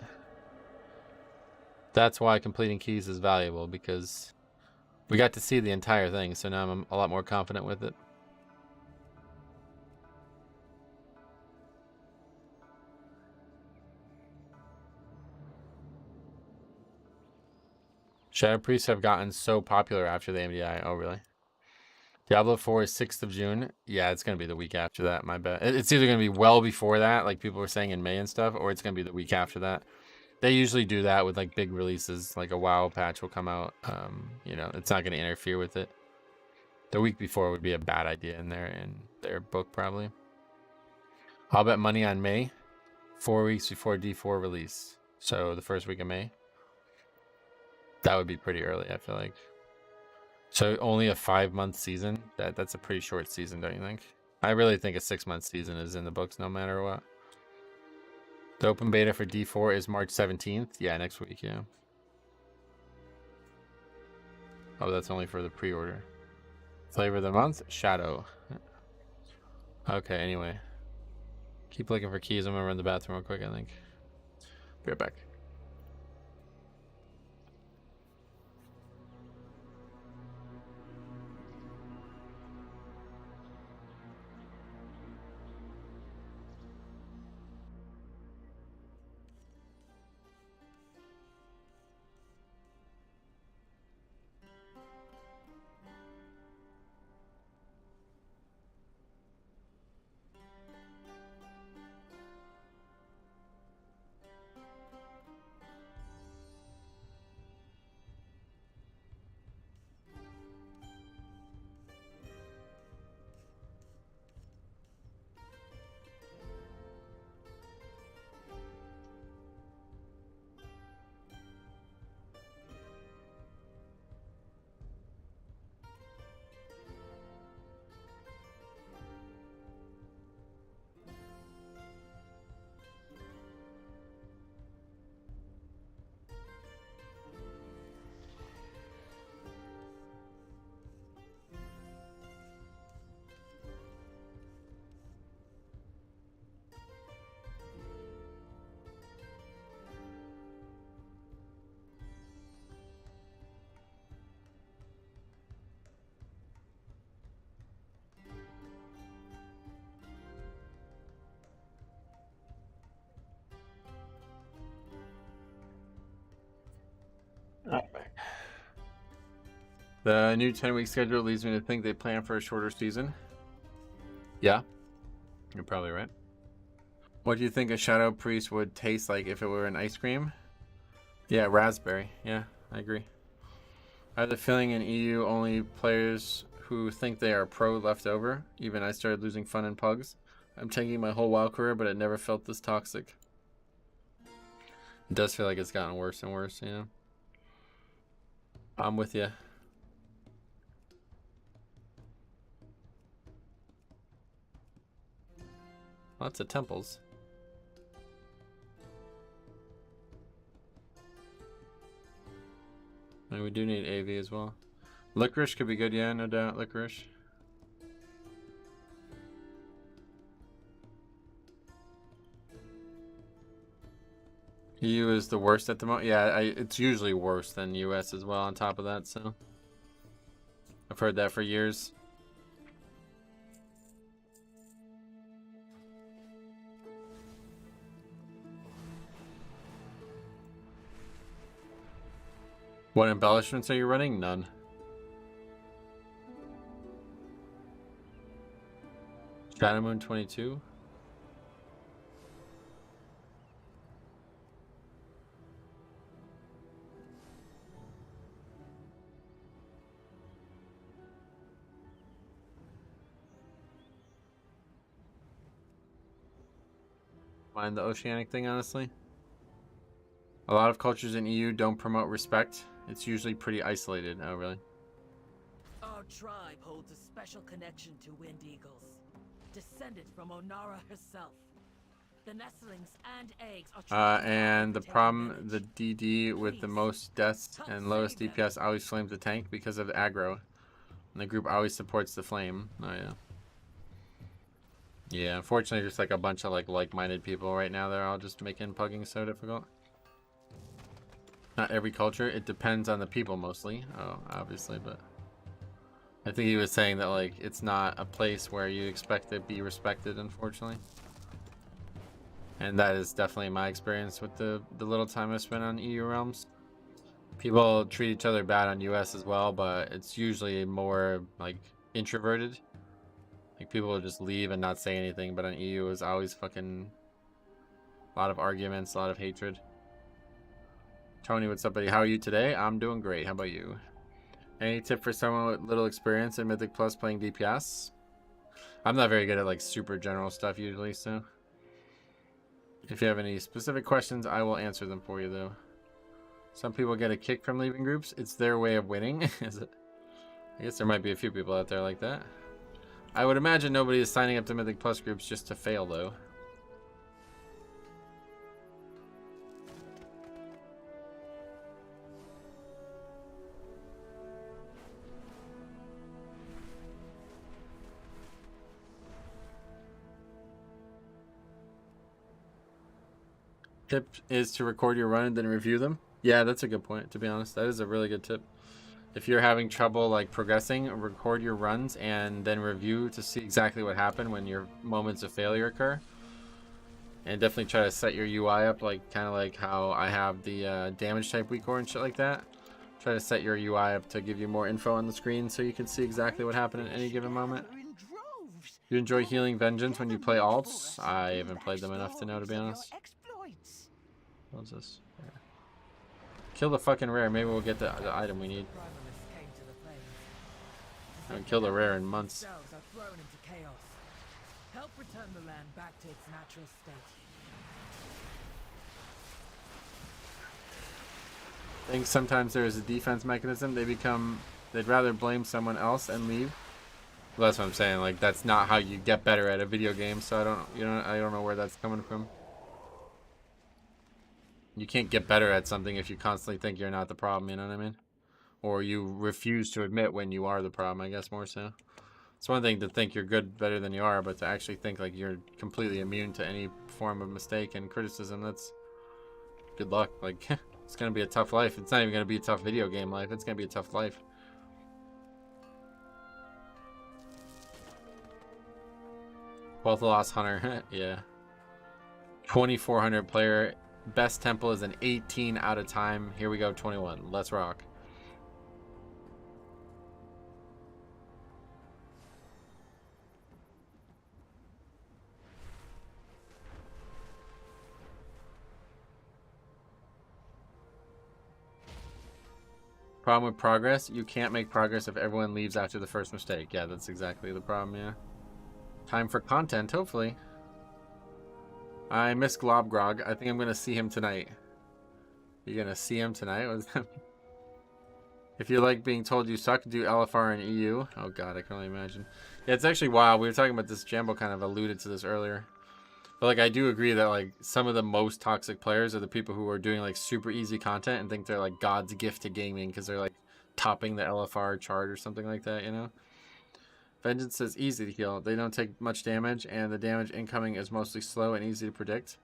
That's why completing keys is valuable, because we got to see the entire thing, so now I'm a lot more confident with it. Shadow Priests have gotten so popular after the MDI. Oh, really? Diablo 4 is 6th of June. Yeah, it's going to be the week after that, my bet. It's either going to be well before that, like people were saying in May and stuff, or it's going to be the week after that. They usually do that with like big releases, like a WoW patch will come out. You know, it's not going to interfere with it. The week before would be a bad idea in their book, probably. I'll bet money on May, 4 weeks before D4 release. So the first week of May. That would be pretty early, I feel like. So only a 5-month season? That's a pretty short season, don't you think? I really think a 6-month season is in the books no matter what. The open beta for D4 is March 17th. Yeah, next week, yeah. Oh, that's only for the pre-order. Flavor of the month? Shadow. Okay, anyway. Keep looking for keys. I'm gonna run the bathroom real quick, I think. Be right back. The new 10-week schedule leads me to think they plan for a shorter season. Yeah, you're probably right. What do you think a Shadow Priest would taste like if it were an ice cream? Yeah, raspberry. Yeah, I agree. I have the feeling in EU only players who think they are pro left over. Even I started losing fun in pugs. I'm tanking my whole WoW career, but it never felt this toxic. It does feel like it's gotten worse and worse, you know? I'm with you. Lots of temples. And we do need AV as well. Licorice could be good, yeah, no doubt. Licorice. EU is the worst at the moment. Yeah, it's usually worse than US as well on top of that, so. I've heard that for years. What embellishments are you running? None. Shadow Moon 22? mind the Oceanic thing, honestly. A lot of cultures in EU don't promote respect. It's usually pretty isolated. Oh, really? Our tribe holds a special connection to Wind Eagles, descended from Onara herself. The nestlings and eggs are and the problem, the DD with the most deaths and lowest DPS always flames the tank because of the aggro. And the group always supports the flame. Oh, yeah. Yeah, unfortunately, just like a bunch of like-minded people right now. They're all just making pugging so difficult. Not every culture. It depends on the people mostly. Oh, obviously, but I think he was saying that like it's not a place where you expect to be respected, unfortunately. And that is definitely my experience with the little time I spent on EU realms. People treat each other bad on US as well, but it's usually more like introverted. Like people will just leave and not say anything, but on EU is always fucking a lot of arguments, a lot of hatred. Tony, what's up, buddy? How are you today? I'm doing great. How about you? Any tip for someone with little experience in Mythic Plus playing DPS? I'm not very good at like super general stuff usually, so if you have any specific questions, I will answer them for you, though. Some people get a kick from leaving groups. It's their way of winning. Is it? I guess there might be a few people out there like that. I would imagine nobody is signing up to Mythic Plus groups just to fail, though. Tip is to record your run and then review them. Yeah, that's a good point, to be honest. That is a really good tip. If you're having trouble like progressing, record your runs and then review to see exactly what happened when your moments of failure occur. And definitely try to set your UI up like kind of like how I have the damage type weak core and shit like that. Try to set your UI up to give you more info on the screen so you can see exactly what happened at any given moment. You enjoy healing vengeance when you play alts? I haven't played them enough to know, to be honest. What's this? Yeah. Kill the fucking rare. Maybe we'll get the item we need. I haven't killed a rare in months. Help return the land back to its natural state. I think sometimes there is a defense mechanism. They'd rather blame someone else and leave. Well, that's what I'm saying. Like that's not how you get better at a video game. So I don't know where that's coming from. You can't get better at something if you constantly think you're not the problem, you know what I mean? Or you refuse to admit when you are the problem, I guess more so. It's one thing to think you're good better than you are, but to actually think like you're completely immune to any form of mistake and criticism, that's good luck. Like, it's going to be a tough life. It's not even going to be a tough video game life. It's going to be a tough life. Wealth Loss Hunter, yeah. 2400 player. Best temple is an 18 out of time. Here we go, 21. Let's rock. Problem with progress, you can't make progress if everyone leaves after the first mistake. Yeah, that's exactly the problem, yeah. Time for content, hopefully. I miss Globgrog. I think I'm going to see him tonight. You're going to see him tonight? What does that mean? If you like being told you suck, do LFR in EU. Oh god, I can only imagine. Yeah, it's actually wild. We were talking about this. Jambo kind of alluded to this earlier. But like, I do agree that like some of the most toxic players are the people who are doing like super easy content and think they're like God's gift to gaming because they're like topping the LFR chart or something like that, you know? Vengeance is easy to heal. They don't take much damage, and the damage incoming is mostly slow and easy to predict.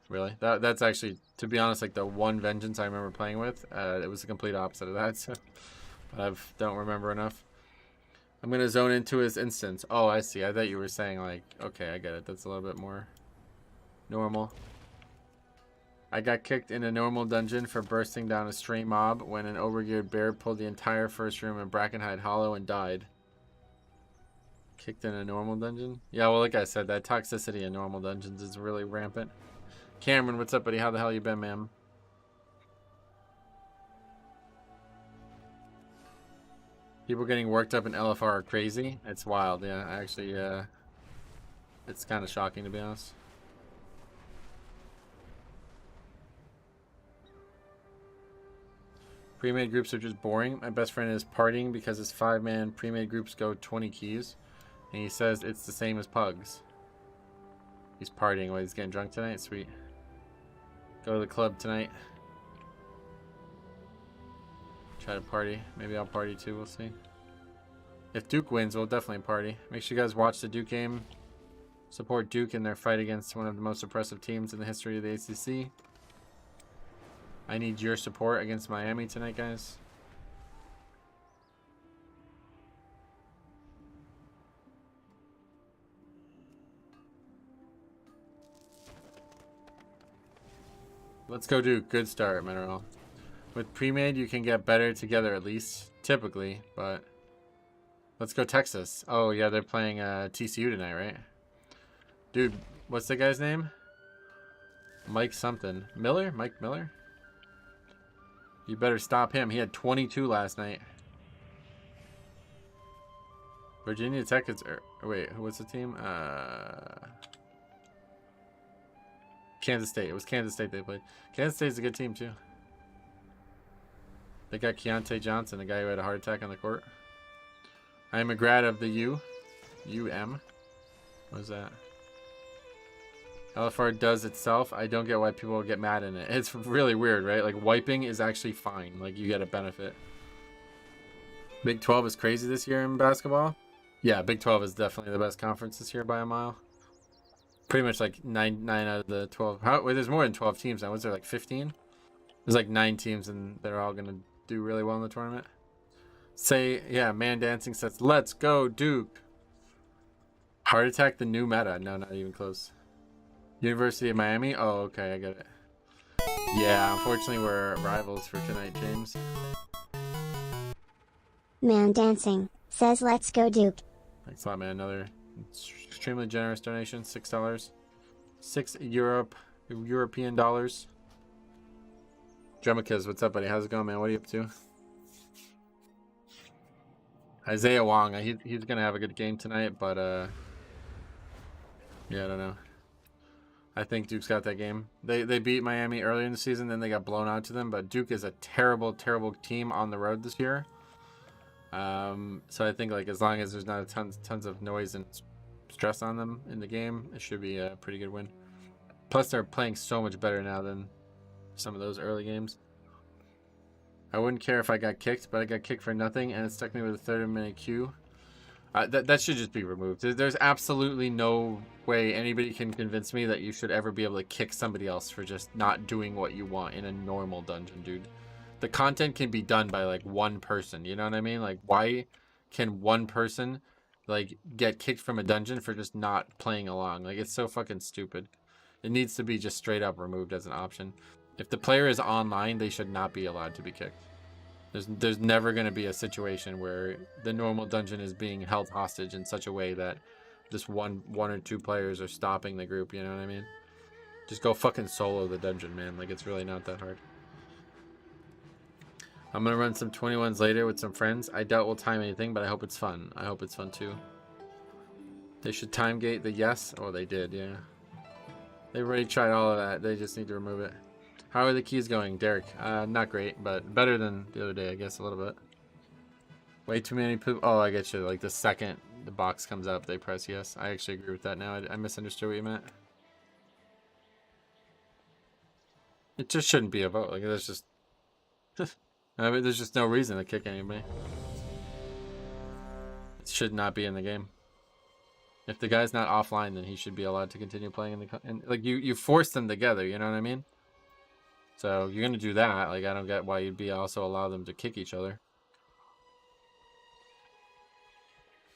Really? That's actually, to be honest, like the one Vengeance I remember playing with, it was the complete opposite of that, so but I don't remember enough. I'm going to zone into his instance. Oh, I see. I thought you were saying, like, okay, I get it. That's a little bit more normal. I got kicked in a normal dungeon for bursting down a stray mob when an overgeared bear pulled the entire first room in Brackenhide Hollow and died. Kicked in a normal dungeon? Yeah, well, like I said, that toxicity in normal dungeons is really rampant. Cameron, what's up, buddy? How the hell you been, ma'am? People getting worked up in LFR are crazy. It's wild, yeah. Actually, it's kind of shocking, to be honest. Pre-made groups are just boring. My best friend is partying because his 5-man pre-made groups go 20 keys. And he says it's the same as pugs. He's partying. Wait, he's getting drunk tonight? Sweet. Go to the club tonight. Try to party. Maybe I'll party too. We'll see. If Duke wins, we'll definitely party. Make sure you guys watch the Duke game. Support Duke in their fight against one of the most oppressive teams in the history of the ACC. I need your support against Miami tonight, guys. Let's go Duke. Good start, Mineral. With pre-made, you can get better together at least, typically, but let's go Texas. Oh, yeah, they're playing TCU tonight, right? Dude, what's the guy's name? Mike something. Miller? Mike Miller? You better stop him. He had 22 last night. Virginia Tech is... wait, what's the team? Kansas State. It was Kansas State they played. Kansas State's a good team, too. They got Keontae Johnson, the guy who had a heart attack on the court. I am a grad of the U. UM. What is that? LFR does itself. I don't get why people get mad in it. It's really weird, right? Like, wiping is actually fine. Like, you get a benefit. Big 12 is crazy this year in basketball. Yeah, Big 12 is definitely the best conference this year by a mile. Pretty much like 9 out of the 12. Wait, there's more than 12 teams now. Was there like 15? There's like 9 teams, and they're all going to do really well in the tournament. Say, yeah, Man Dancing says, let's go, Duke. Heart attack, the new meta. No, not even close. University of Miami? Oh, okay, I get it. Yeah, unfortunately, we're rivals for tonight, James. Man Dancing says let's go Duke. Thanks a lot, man. Another extremely generous donation. $6. 6 European dollars. Drumicas, what's up, buddy? How's it going, man? What are you up to? Isaiah Wong, he's gonna have a good game tonight, but yeah, I don't know. I think Duke's got that game. They beat Miami earlier in the season, then they got blown out to them, but Duke is a terrible, terrible team on the road this year. So I think, like, as long as there's not tons of noise and stress on them in the game, it should be a pretty good win. Plus, they're playing so much better now than some of those early games. I wouldn't care if I got kicked, but I got kicked for nothing, and it stuck me with a 30-minute queue. That should just be removed. There's absolutely no way anybody can convince me that you should ever be able to kick somebody else for just not doing what you want in a normal dungeon, dude. The content can be done by, like, one person, you know what I mean? Like, why can one person, like, get kicked from a dungeon for just not playing along? Like, it's so fucking stupid. It needs to be just straight up removed as an option. If the player is online, they should not be allowed to be kicked. There's never going to be a situation where the normal dungeon is being held hostage in such a way that just one or two players are stopping the group, you know what I mean? Just go fucking solo the dungeon, man. Like, it's really not that hard. I'm going to run some 21s later with some friends. I doubt we'll time anything, but I hope it's fun. I hope it's fun too. They should time gate the yes. Oh, they did, yeah. They've already tried all of that. They just need to remove it. How are the keys going, Derek? Not great, but better than the other day, I guess, a little bit. Way too many people. Oh, I get you. Like, the second the box comes up, they press yes. I actually agree with that now. I misunderstood what you meant. It just shouldn't be a vote. Like, there's just... I mean, there's just no reason to kick anybody. It should not be in the game. If the guy's not offline, then he should be allowed to continue playing in the... like, you force them together, you know what I mean? So you're gonna do that. Like, I don't get why you'd be also allow them to kick each other.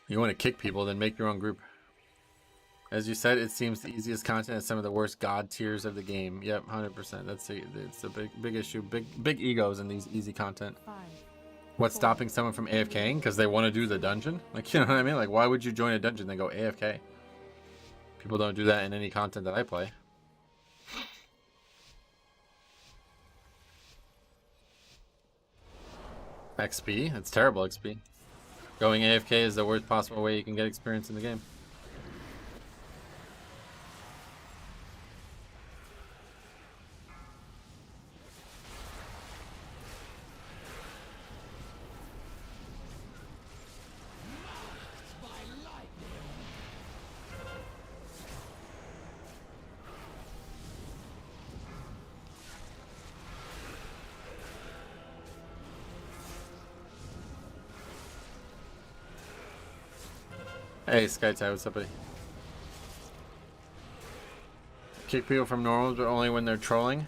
You want to kick people, then make your own group. As you said, it seems the easiest content is some of the worst god tiers of the game. Yep, 100%. It's a big issue. Big egos in these easy content. What's stopping someone from AFKing? Because they want to do the dungeon? Like, you know what I mean? Like, why would you join a dungeon and then go AFK? People don't do that in any content that I play. XP? That's terrible XP. Going AFK is the worst possible way you can get experience in the game. Hey, SkyTie, what's up, buddy? Kick people from normals, but only when they're trolling.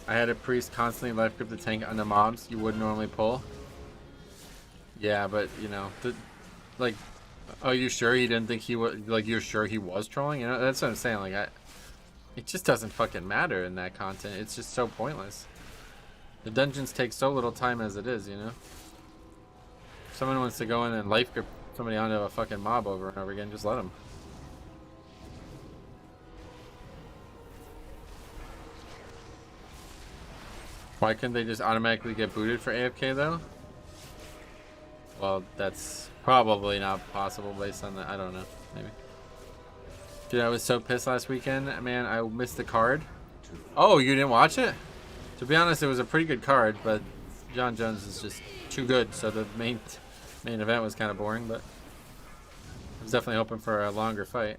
I had a priest constantly life grip the tank on the mobs you would normally pull. Yeah, but you know, like, oh, you sure he didn't think he was, like, you're sure he was trolling? You know, that's what I'm saying. Like, it just doesn't fucking matter in that content. It's just so pointless. The dungeons take so little time as it is, you know? If someone wants to go in and life grip somebody onto a fucking mob over and over again, just let them. Why couldn't they just automatically get booted for AFK though? Well, that's probably not possible based on that. I don't know. Maybe. Dude, I was so pissed last weekend. Man, I missed the card. Oh, you didn't watch it? To be honest, it was a pretty good card, but John Jones is just too good. So the main event was kind of boring, but I was definitely hoping for a longer fight.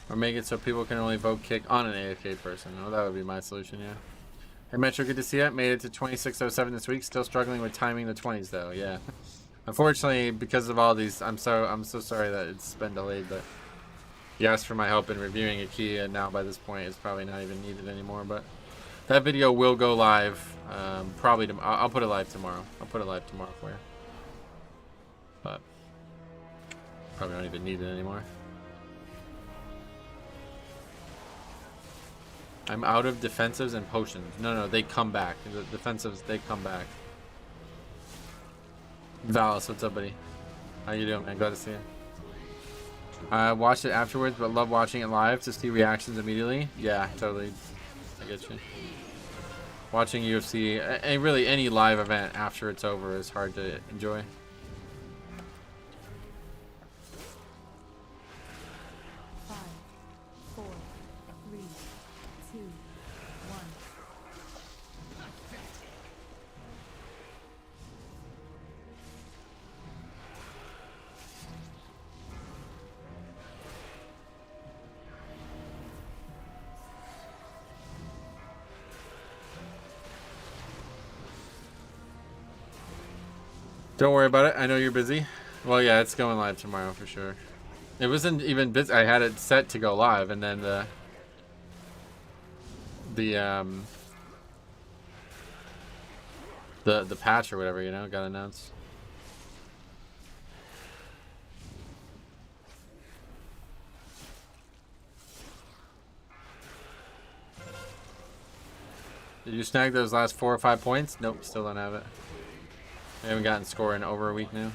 Or make it so people can only vote kick on an AFK person. Oh, that would be my solution, yeah. Hey Metro, good to see you. Made it to 2607 this week. Still struggling with timing the 20s though, yeah. Unfortunately, because of all these, I'm so sorry that it's been delayed, but you asked for my help in reviewing a key, and now by this point it's probably not even needed anymore. But that video will go live probably I'll put it live tomorrow. I'll put it live tomorrow for you. But probably don't even need it anymore. I'm out of defensives and potions. No, they come back. The defensives, they come back. Valis, what's up, buddy? How you doing, man? Glad to see you. I watched it afterwards, but love watching it live to see reactions immediately. Yeah, totally. I get you. Watching UFC, and really any live event after it's over is hard to enjoy. Don't worry about it. I know you're busy. Well, yeah, it's going live tomorrow for sure. It wasn't even busy. I had it set to go live, and then the patch or whatever, you know, got announced. Did you snag those last 4 or 5 points? Nope, still don't have it. I haven't gotten score in over a week now.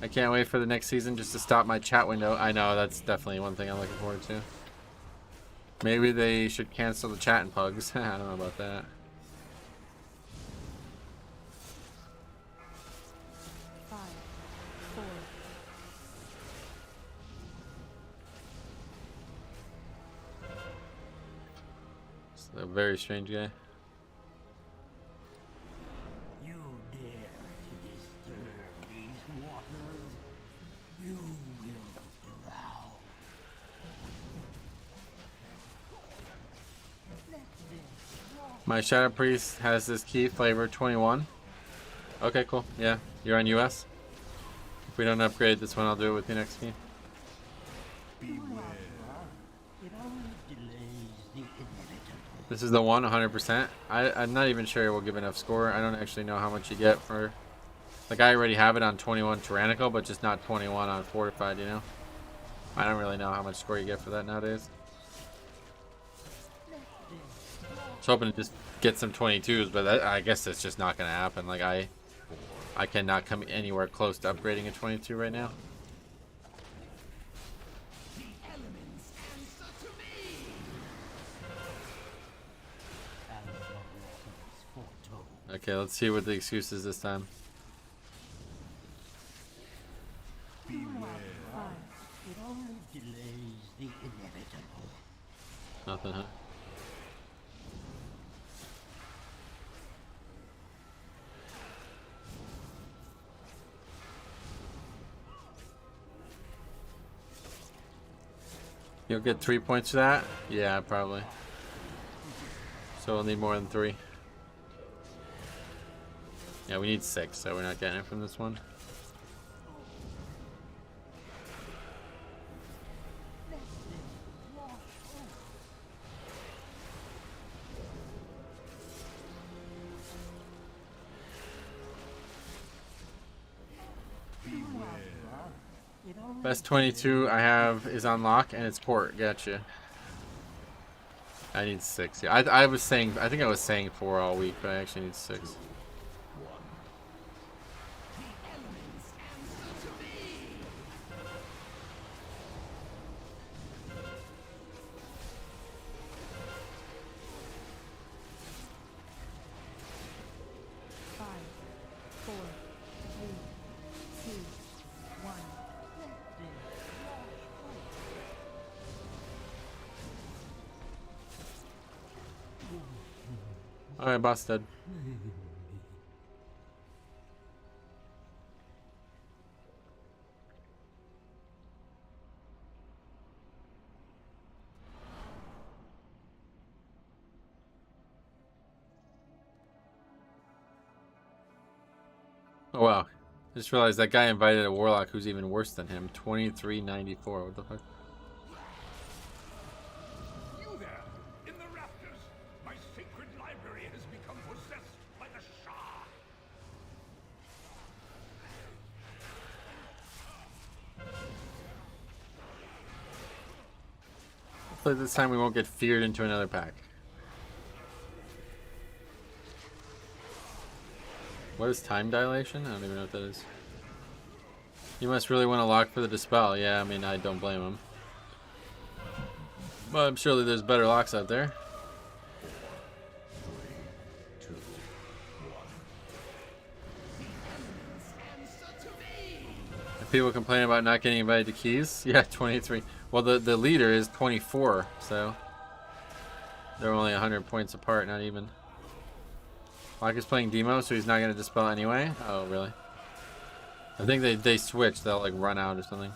I can't wait for the next season just to stop my chat window. I know, that's definitely one thing I'm looking forward to. Maybe they should cancel the chat and pugs. I don't know about that. It's a very strange guy. My Shadow Priest has this key, flavor 21. Okay, cool. Yeah, you're on US. If we don't upgrade this one, I'll do it with the next key. This is the one, 100%. I'm not even sure we'll give enough score. I don't actually know how much you get for... Like, I already have it on 21 Tyrannical, but just not 21 on Fortified, you know? I don't really know how much score you get for that nowadays. I was hoping to just get some 22s, but I guess that's just not going to happen. Like, I cannot come anywhere close to upgrading a 22 right now. Okay, let's see what the excuse is this time. Nothing, huh? You'll get 3 points for that? Yeah, probably. So we'll need more than 3. Yeah, we need 6, so we're not getting it from this one. Best 22 I have is on lock and it's port. Gotcha. I need 6. Yeah, I was saying, I think I was saying 4 all week, but I actually need 6. Alright, boss dead. Oh wow. Just realized that guy invited a warlock who's even worse than him. 2394. What the fuck? You there, in the rafters! My sacred library has become possessed by the Shah! Hopefully this time we won't get feared into another pack. What is time dilation? I don't even know what that is. You must really want to lock for the dispel. Yeah, I mean, I don't blame him. Well, I'm surely there's better locks out there. If people complain about not getting invited to keys, yeah, 23. Well, the leader is 24, so they're only 100 points apart, not even. Lock is playing demo, so he's not going to dispel anyway. Oh, really? I think they switch. They'll like run out or something.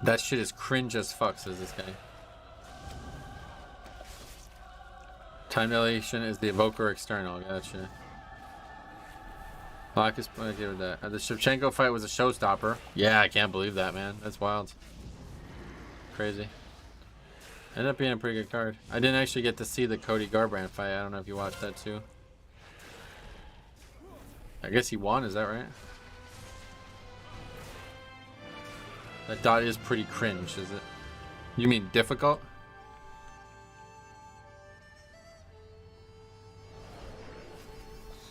That shit is cringe as fuck, says this guy. Time dilation is the evoker external. Gotcha. Lock is playing. Give it that. The Shevchenko fight was a showstopper. Yeah, I can't believe that, man. That's wild. Crazy. Ended up being a pretty good card. I didn't actually get to see the Cody Garbrandt fight. I don't know if you watched that too. I guess he won, is that right? That dot is pretty cringe, is it? You mean difficult?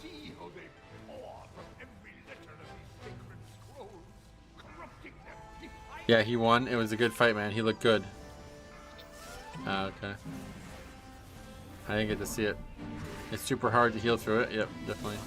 See how they pour from every letter of these sacred scrolls, corrupting them, defiling. Yeah, he won. It was a good fight, man. He looked good. Ah, okay. I didn't get to see it. It's super hard to heal through it. Yep, definitely.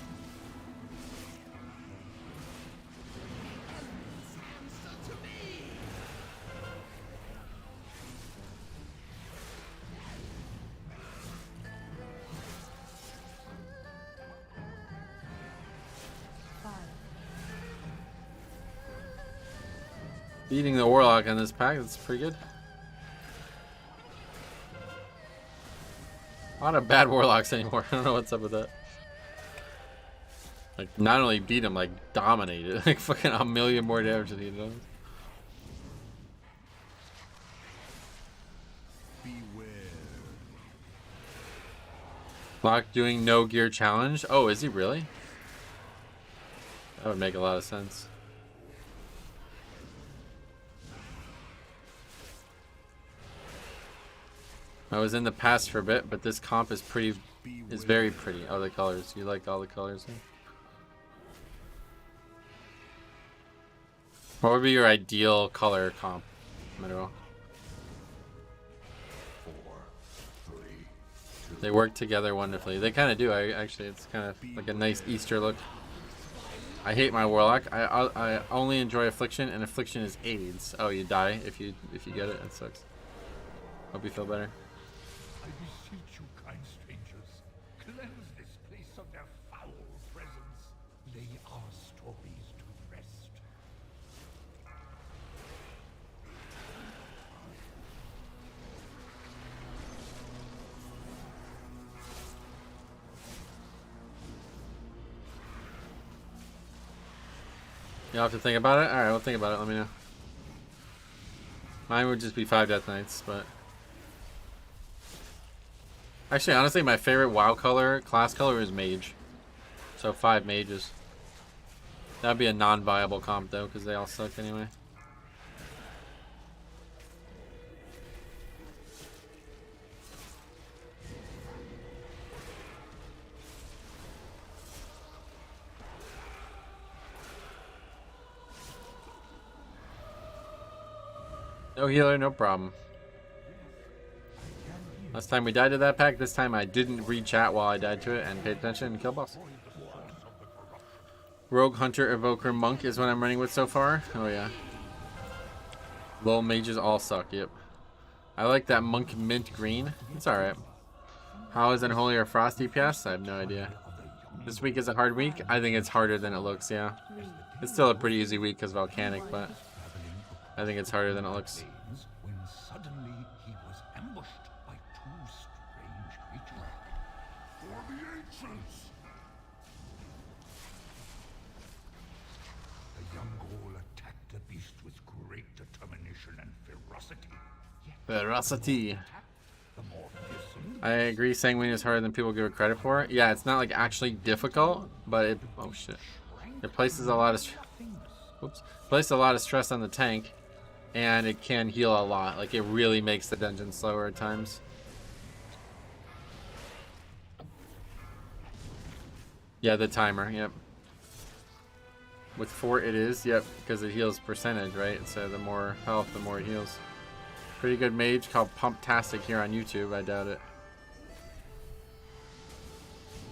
Beating the warlock on this pack, that's pretty good. A lot of bad warlocks anymore. I don't know what's up with that. Like, not only beat him, like, dominated. Like, fucking a million more damage than he does. Beware. Lock doing no gear challenge. Oh, is he really? That would make a lot of sense. I was in the past for a bit, but this comp is very pretty. Oh, the colors. You like all the colors here? What would be your ideal color comp, Mineral? 4, 3, 2. They work together wonderfully. They kind of do. Actually, it's kind of like a nice Easter look. I hate my warlock. I only enjoy affliction, and affliction is AIDS. Oh, you die if you get it. That sucks. Hope you feel better. I beseech you, kind strangers, cleanse this place of their foul presence. Lay our stories to rest. You'll have to think about it? Alright, we'll think about it. Let me know. Mine would just be 5 Death Knights, but... Actually, honestly, my favorite WoW color, class color, is Mage. So 5 Mages. That'd be a non-viable comp, though, because they all suck anyway. No healer, no problem. Last time we died to that pack, this time I didn't read chat while I died to it and paid attention and kill boss. Rogue, Hunter, Evoker, Monk is what I'm running with so far. Oh yeah. Lol, mages all suck, yep. I like that Monk mint green. It's alright. How is Unholy or Frost DPS? I have no idea. This week is a hard week? I think it's harder than it looks, yeah. It's still a pretty easy week because Volcanic, but I think it's harder than it looks. When suddenly he was ambushed by two strange creatures. For the ancients! The young Gaul attacked the beast with great determination and ferocity. Yet Ferocity. the more fearsome I agree, Sanguine is harder than people give it credit for. Yeah, it's not like actually difficult, but it... Oh shit. It places a lot of... Oops. Places a lot of stress on the tank. And it can heal a lot. Like, it really makes the dungeon slower at times. Yeah, the timer, yep. With 4 it is, yep, because it heals percentage, right? So the more health, the more it heals. Pretty good mage called Pumptastic here on YouTube, I doubt it.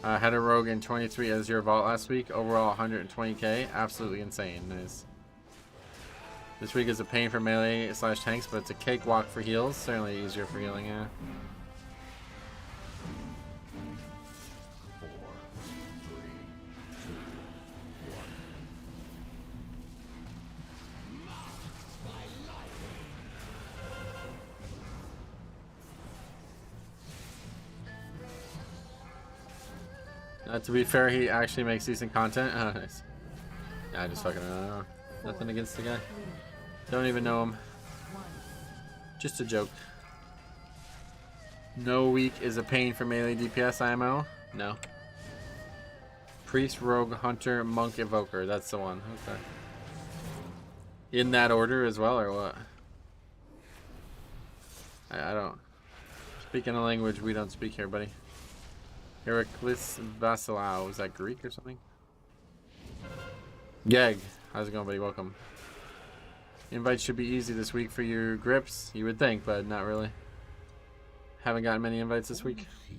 Had a rogue in 23 as your vault last week. Overall 120k. Absolutely insane. Nice. This week is a pain for melee / tanks, but it's a cakewalk for heals. Certainly easier for healing, yeah. To be fair, he actually makes decent content. Oh, nice. Yeah, I just fucking don't know. Nothing against the guy. Don't even know him. Just a joke. No week is a pain for melee DPS IMO? No. Priest, Rogue, Hunter, Monk, Evoker. That's the one. Okay. In that order as well, or what? I don't. Speaking a language we don't speak here, buddy. Heracles Vasilau. Is that Greek or something? Yeg. How's it going, buddy? Welcome. Invites should be easy this week for your grips. You would think, but not really. Haven't gotten many invites this week. see,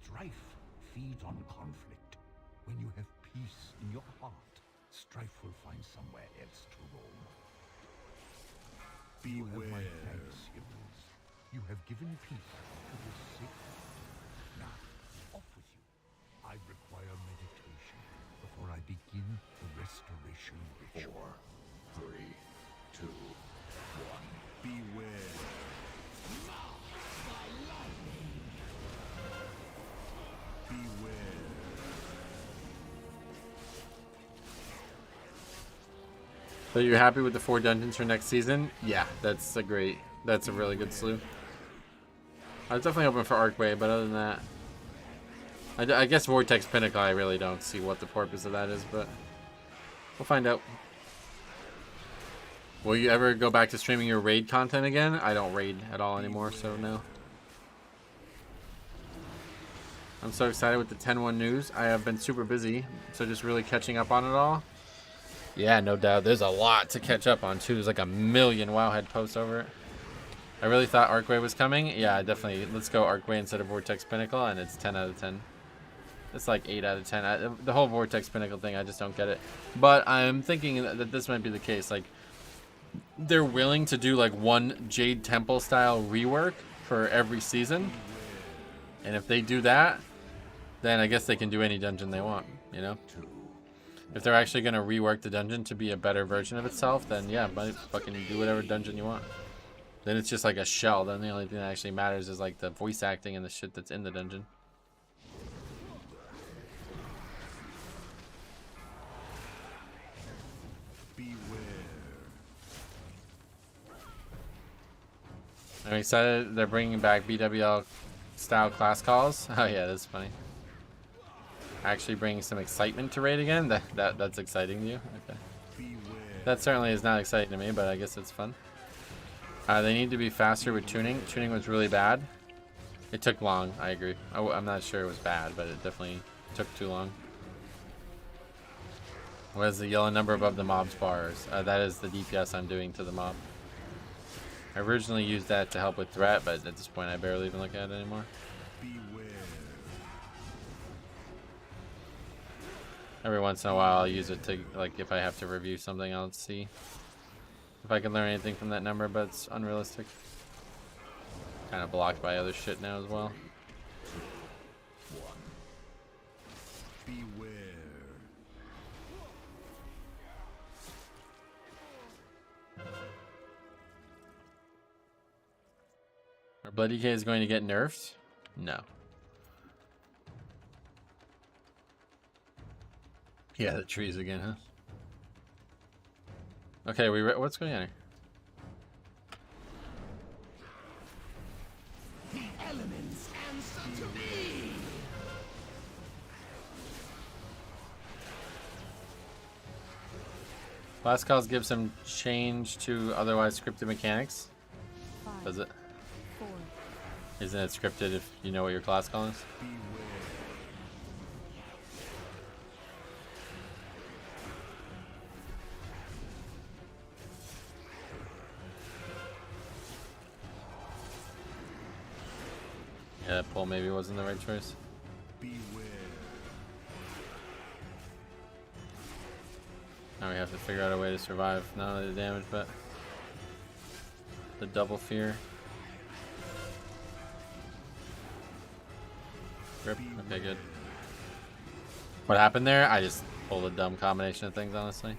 strife feeds on conflict. When you have peace in your heart, strife will find somewhere else to roam. You have my thanks, heroes. You have given peace to the sick. Now, off with you. I require meditation before I begin the restoration ritual. 4, 3, 2, 1. Beware. Beware. So you're happy with the 4 dungeons for next season? Yeah, that's a really good slew. I was definitely hoping for Archway, but other than that, I guess Vortex Pinnacle, I really don't see what the purpose of that is, but we'll find out. Will you ever go back to streaming your raid content again? I don't raid at all anymore, so no. I'm so excited with the 10-1 news. I have been super busy, so just really catching up on it all. Yeah, no doubt. There's a lot to catch up on, too. There's like a million Wowhead posts over it. I really thought Archway was coming. Yeah, definitely. Let's go Archway instead of Vortex Pinnacle, and it's 10 out of 10. It's like 8 out of 10. The whole Vortex Pinnacle thing, I just don't get it. But I'm thinking that this might be the case. Like, they're willing to do like one Jade Temple style rework for every season. And if they do that, then I guess they can do any dungeon they want, you know? If they're actually going to rework the dungeon to be a better version of itself, then yeah, fucking do whatever dungeon you want. Then it's just like a shell. Then the only thing that actually matters is like the voice acting and the shit that's in the dungeon. I'm excited they're bringing back BWL style class calls. Oh yeah, that's funny. Actually bringing some excitement to raid again. That's exciting to you. Okay. That certainly is not exciting to me, but I guess it's fun. They need to be faster with tuning. Tuning was really bad. It took long. I agree. I'm not sure it was bad, but it definitely took too long. What is the yellow number above the mob's bars? That is the DPS I'm doing to the mob. I originally used that to help with threat, but at this point I barely even look at it anymore. Every once in a while I'll use it to, like, if I have to review something, I'll see if I can learn anything from that number, but it's unrealistic. Kind of blocked by other shit now as well. Beware. Our Bloody K is going to get nerfed? No. Yeah, the trees again, huh? Okay, what's going on here? The elements answer to me. Last calls give some change to otherwise scripted mechanics. 5, Does it? 4, Isn't it scripted if you know what your class call is? Yeah, that pull maybe wasn't the right choice. Now we have to figure out a way to survive not only the damage, but the double fear. Rip. Okay, good. What happened there? I just pulled a dumb combination of things, honestly.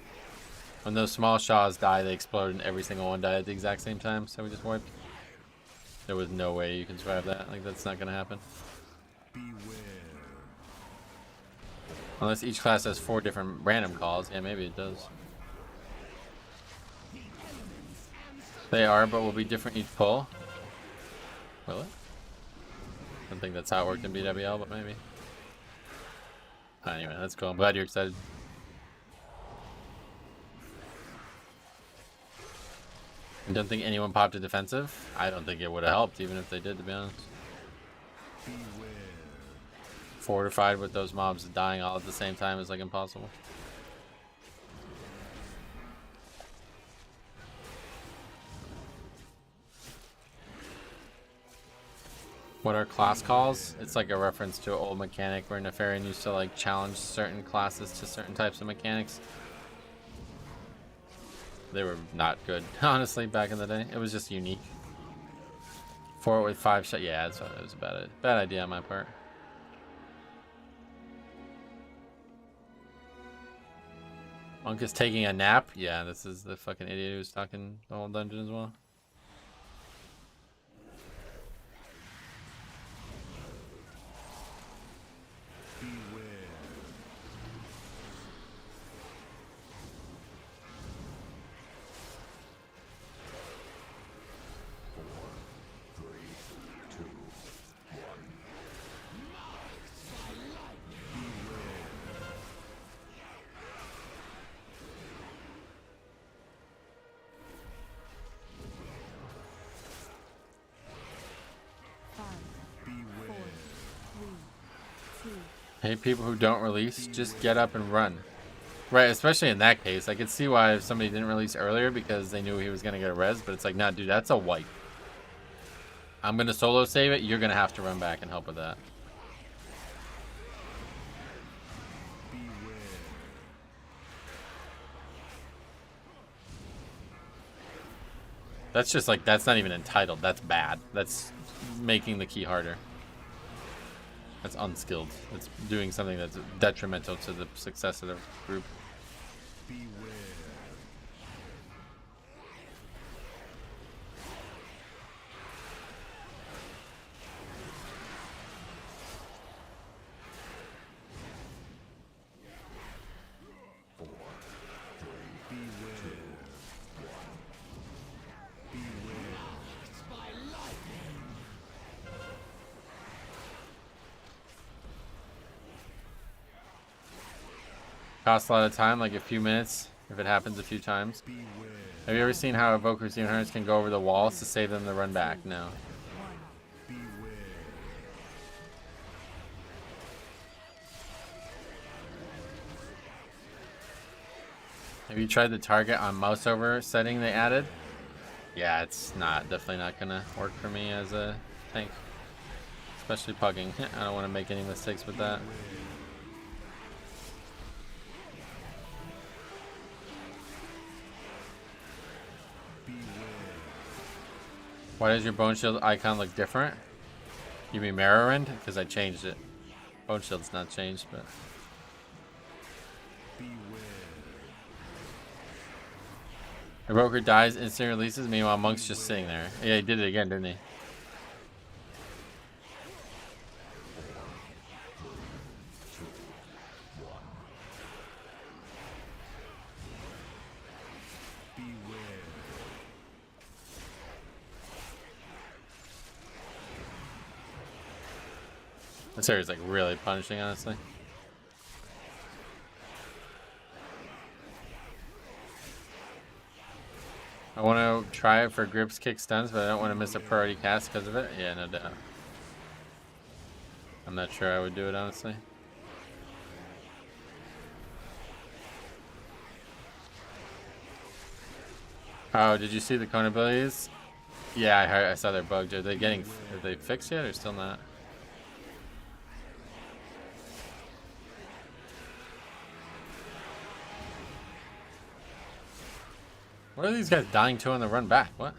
When those small Shaws die, they explode and every single one died at the exact same time, so we just wiped. There was no way you can survive that. Like, that's not gonna happen. Unless each class has 4 different random calls. Yeah, maybe it does. They are, but will be different each pull. Will it? I don't think that's how it worked in BWL, but maybe. Anyway, let's go. I'm glad you're excited. I don't think anyone popped a defensive. I don't think it would have helped, even if they did, to be honest. Fortified with those mobs dying all at the same time is like impossible. What are class calls? It's like a reference to an old mechanic where Nefarian used to like challenge certain classes to certain types of mechanics. They were not good, honestly, back in the day. It was just unique. 4 with 5 shot. Yeah, it was a bad idea on my part. Monk is taking a nap. Yeah, this is the fucking idiot who's talking the whole dungeon as well. Hey, people who don't release, just get up and run. Right, especially in that case. I could see why if somebody didn't release earlier because they knew he was going to get a res, but it's like, nah, dude, that's a wipe. I'm going to solo save it. You're going to have to run back and help with that. That's just like, that's not even entitled. That's bad. That's making the key harder. That's unskilled. It's doing something that's detrimental to the success of the group. Costs a lot of time, like a few minutes, if it happens a few times. Have you ever seen how Evokers Demon Hunters can go over the walls to save them to run back? No. Have you tried the target on mouse over setting they added? Yeah, it's definitely not gonna work for me as a tank. Especially pugging. I don't want to make any mistakes with that. Why does your Bone Shield icon look different? You mean Mirrorend? Because I changed it. Bone Shield's not changed, but... Evoker dies, instant releases, meanwhile Monk's just sitting there. Yeah, he did it again, didn't he? This area's like really punishing, honestly. I want to try it for grips, kick, stuns, but I don't want to miss a priority cast because of it. Yeah, no doubt. I'm not sure I would do it, honestly. Oh, did you see the cone abilities? Yeah, I saw they're bugged. Are they fixed yet or still not? What are these guys dying to on the run back? What?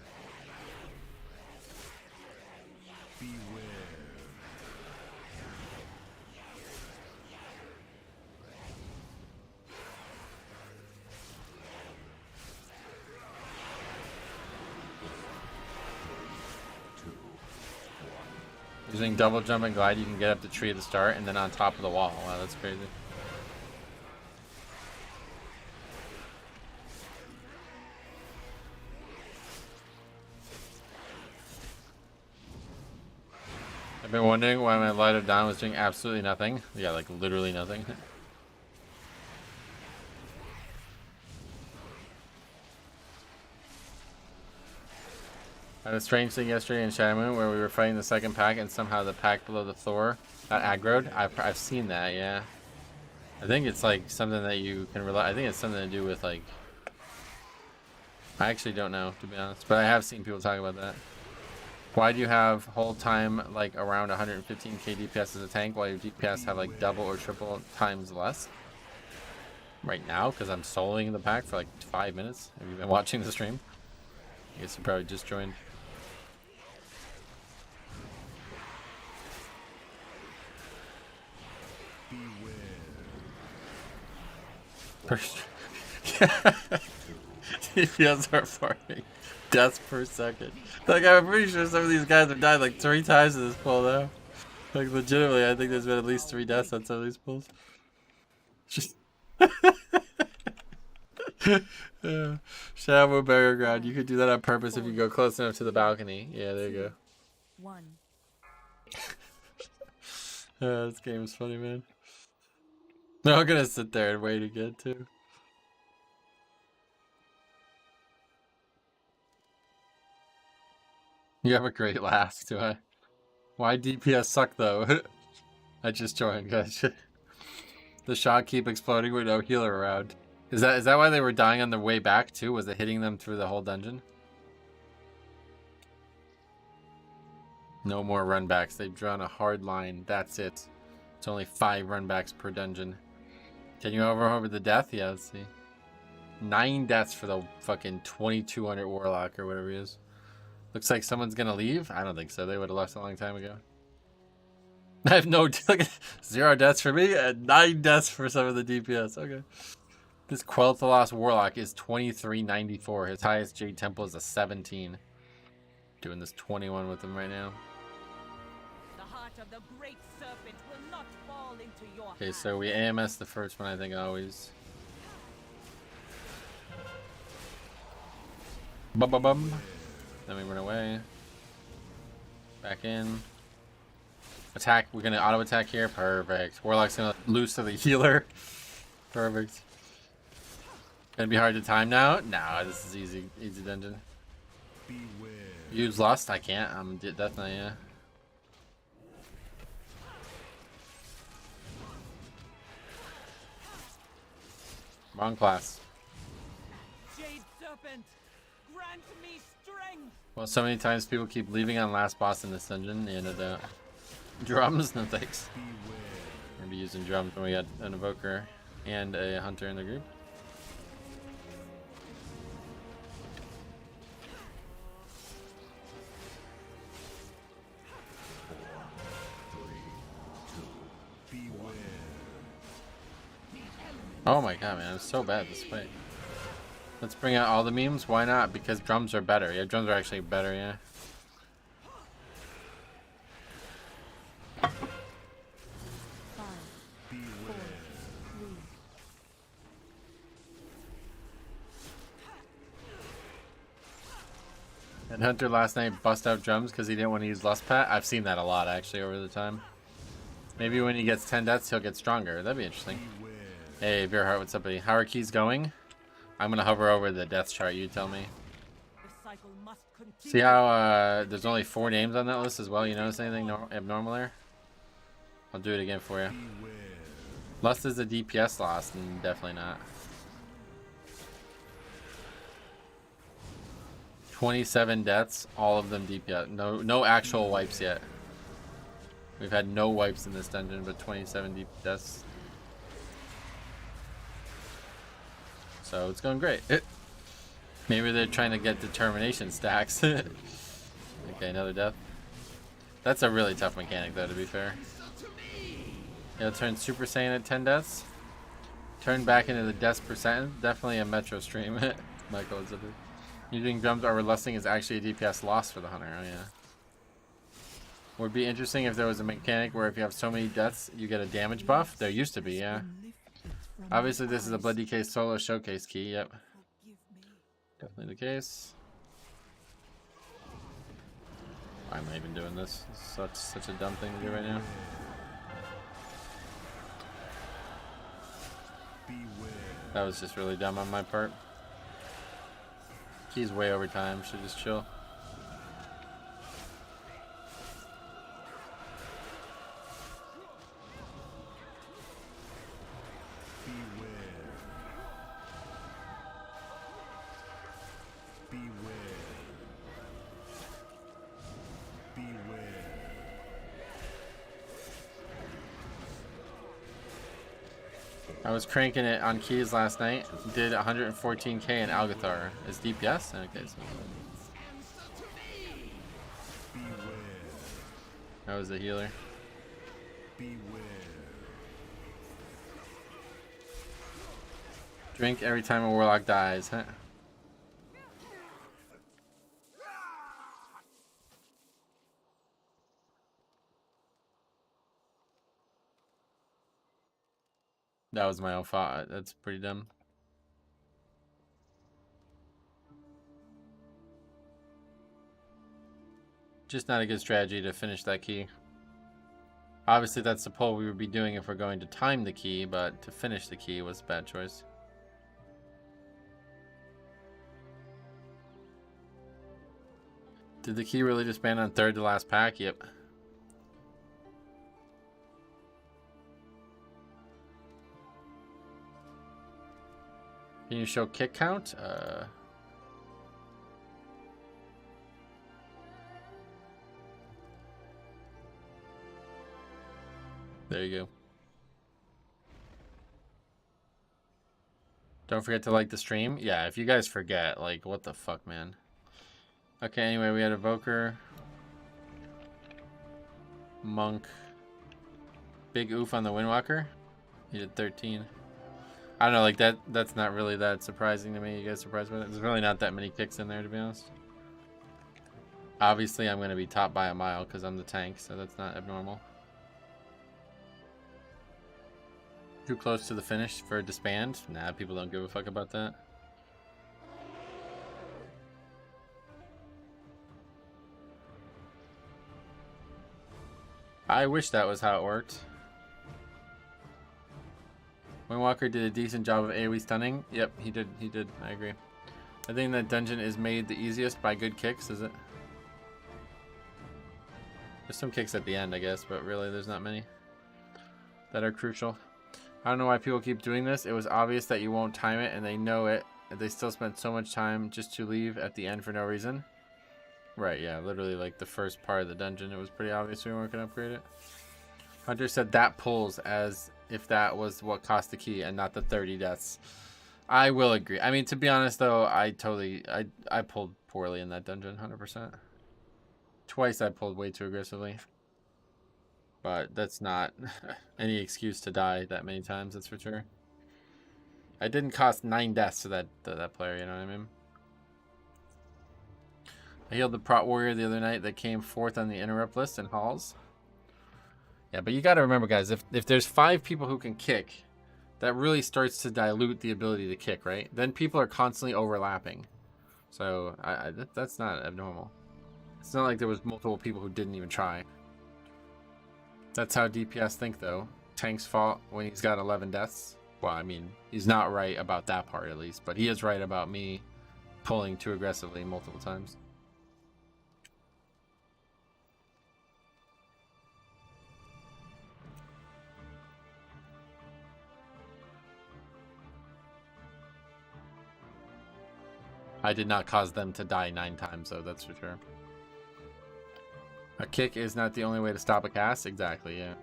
Using double jump and glide, you can get up the tree at the start and then on top of the wall. Wow, that's crazy. I've been wondering why my Light of Dawn was doing absolutely nothing. Yeah, like literally nothing. I had a strange thing yesterday in Shadow Moon where we were fighting the second pack and somehow the pack below the floor got aggroed. I've seen that, yeah. I think it's like something that you can rely. I think it's something to do with like. I actually don't know, to be honest, but I have seen people talk about that. Why do you have hold time like around 115k DPS as a tank while your DPS have like double or triple times less? Right now, because I'm soloing the pack for like 5 minutes. Have you been watching the stream? I guess you probably just joined. DPS are farming deaths per second. Like, I'm pretty sure some of these guys have died like 3 times in this pull now. Like, legitimately, I think there's been at least 3 deaths on some of these pulls. Just. Yeah. Shadow Barrier Ground. You could do that on purpose if you go close enough to the balcony. Yeah, there you go. 1. Yeah, this game is funny, man. I'm gonna sit there and wait again, too. You have a great laugh, do I? Why DPS suck, though? I just joined, guys. The shot keep exploding with no healer around. Is that why they were dying on their way back, too? Was it hitting them through the whole dungeon? No more runbacks. They've drawn a hard line. That's it. It's only 5 runbacks per dungeon. Can you over the death? Yeah, let's see. 9 deaths for the fucking 2200 Warlock or whatever he is. Looks like someone's gonna leave? I don't think so. They would have left a long time ago. I have no... 0 deaths for me and 9 deaths for some of the DPS. Okay. This Quell the Lost Warlock is 2394. His highest Jade Temple is a 17. Doing this 21 with him right now. The heart of the great serpent will not fall into your Okay, so we AMS the first one, I think, always. Bum bum bum. Then we run away. Back in. Attack. We're gonna auto attack here. Perfect. Warlock's gonna lose to the healer. Perfect. Gonna be hard to time now? No, this is easy dungeon. Beware. Use Lust? I can't. I'm definitely, yeah. Wrong class. Jade Serpent, grant me strength. Well, so many times people keep leaving on last boss in this dungeon, and drums, no thanks. We're gonna be using drums when we got an evoker and a hunter in the group. Oh my god, man, I'm so bad this fight. Let's bring out all the memes. Why not? Because drums are better. Yeah, drums are actually better, yeah. And Hunter last night bust out drums because he didn't want to use Lust Pat. I've seen that a lot actually over the time. Maybe when he gets 10 deaths, he'll get stronger. That'd be interesting. Hey, Beerheart, what's up, buddy? How are keys going? I'm gonna hover over the death chart. You tell me. See how there's only 4 names on that list as well? You notice anything abnormal there? I'll do it again for you. Lust is a DPS loss, and definitely not. 27 deaths, all of them DPS. No actual wipes yet. We've had no wipes in this dungeon, but 27 deep deaths. So it's going great. Maybe they're trying to get determination stacks. Okay, another death. That's a really tough mechanic, though, to be fair. It'll turn Super Saiyan at 10 deaths. Turn back into the deaths percent. Definitely a Metro stream. Michael is up here. Using drums over lusting is actually a DPS loss for the hunter. Oh, yeah. Would be interesting if there was a mechanic where if you have so many deaths, you get a damage buff. There used to be, yeah. Obviously, this is a Blood DK solo showcase key. Yep. Definitely the case. Why am I even doing this? It's such a dumb thing to do right now. That was just really dumb on my part. Key's way over time. Should just chill. I was cranking it on keys last night. Did 114k in Algathar. Is DPS? Okay, so that was the healer. Drink every time a warlock dies, huh? That was my own fault. That's pretty dumb. Just not a good strategy to finish that key. Obviously, that's the pull we would be doing if we're going to time the key, but to finish the key was a bad choice. Did the key really disband on third to last pack? Yep. Can you show kick count? There you go. Don't forget to like the stream. Yeah, if you guys forget, like, what the fuck, man. Okay, anyway, we had Evoker. Monk. Big oof on the Windwalker. He did 13. I don't know, like that's not really that surprising to me. You guys surprised by that? There's really not that many kicks in there, to be honest. Obviously, I'm going to be top by a mile because I'm the tank, so that's not abnormal. Too close to the finish for a disband? Nah, people don't give a fuck about that. I wish that was how it worked. Windwalker did a decent job of AoE stunning. Yep, he did. He did. I agree. I think that dungeon is made the easiest by good kicks, is it? There's some kicks at the end, I guess, but really there's not many that are crucial. I don't know why people keep doing this. It was obvious that you won't time it, and they know it. And they still spent so much time just to leave at the end for no reason. Right, yeah, literally like the first part of the dungeon. It was pretty obvious we weren't going to upgrade it. Hunter said that pulls as if that was what cost the key and not the 30 deaths. I will agree. I mean, to be honest, though, I pulled poorly in that dungeon, 100%. Twice I pulled way too aggressively. But that's not any excuse to die that many times, that's for sure. I didn't cost 9 deaths to that player, you know what I mean? I healed the Prot Warrior the other night that came 4th on the interrupt list in Halls. Yeah, but you got to remember, guys, if there's 5 people who can kick, that really starts to dilute the ability to kick, right? Then people are constantly overlapping. So that's not abnormal. It's not like there was multiple people who didn't even try. That's how DPS think, though. Tank's fault when he's got 11 deaths. Well, I mean, he's not right about that part, at least. But he is right about me pulling too aggressively multiple times. I did not cause them to die 9 times, though, that's for sure. A kick is not the only way to stop a cast. Exactly, yeah.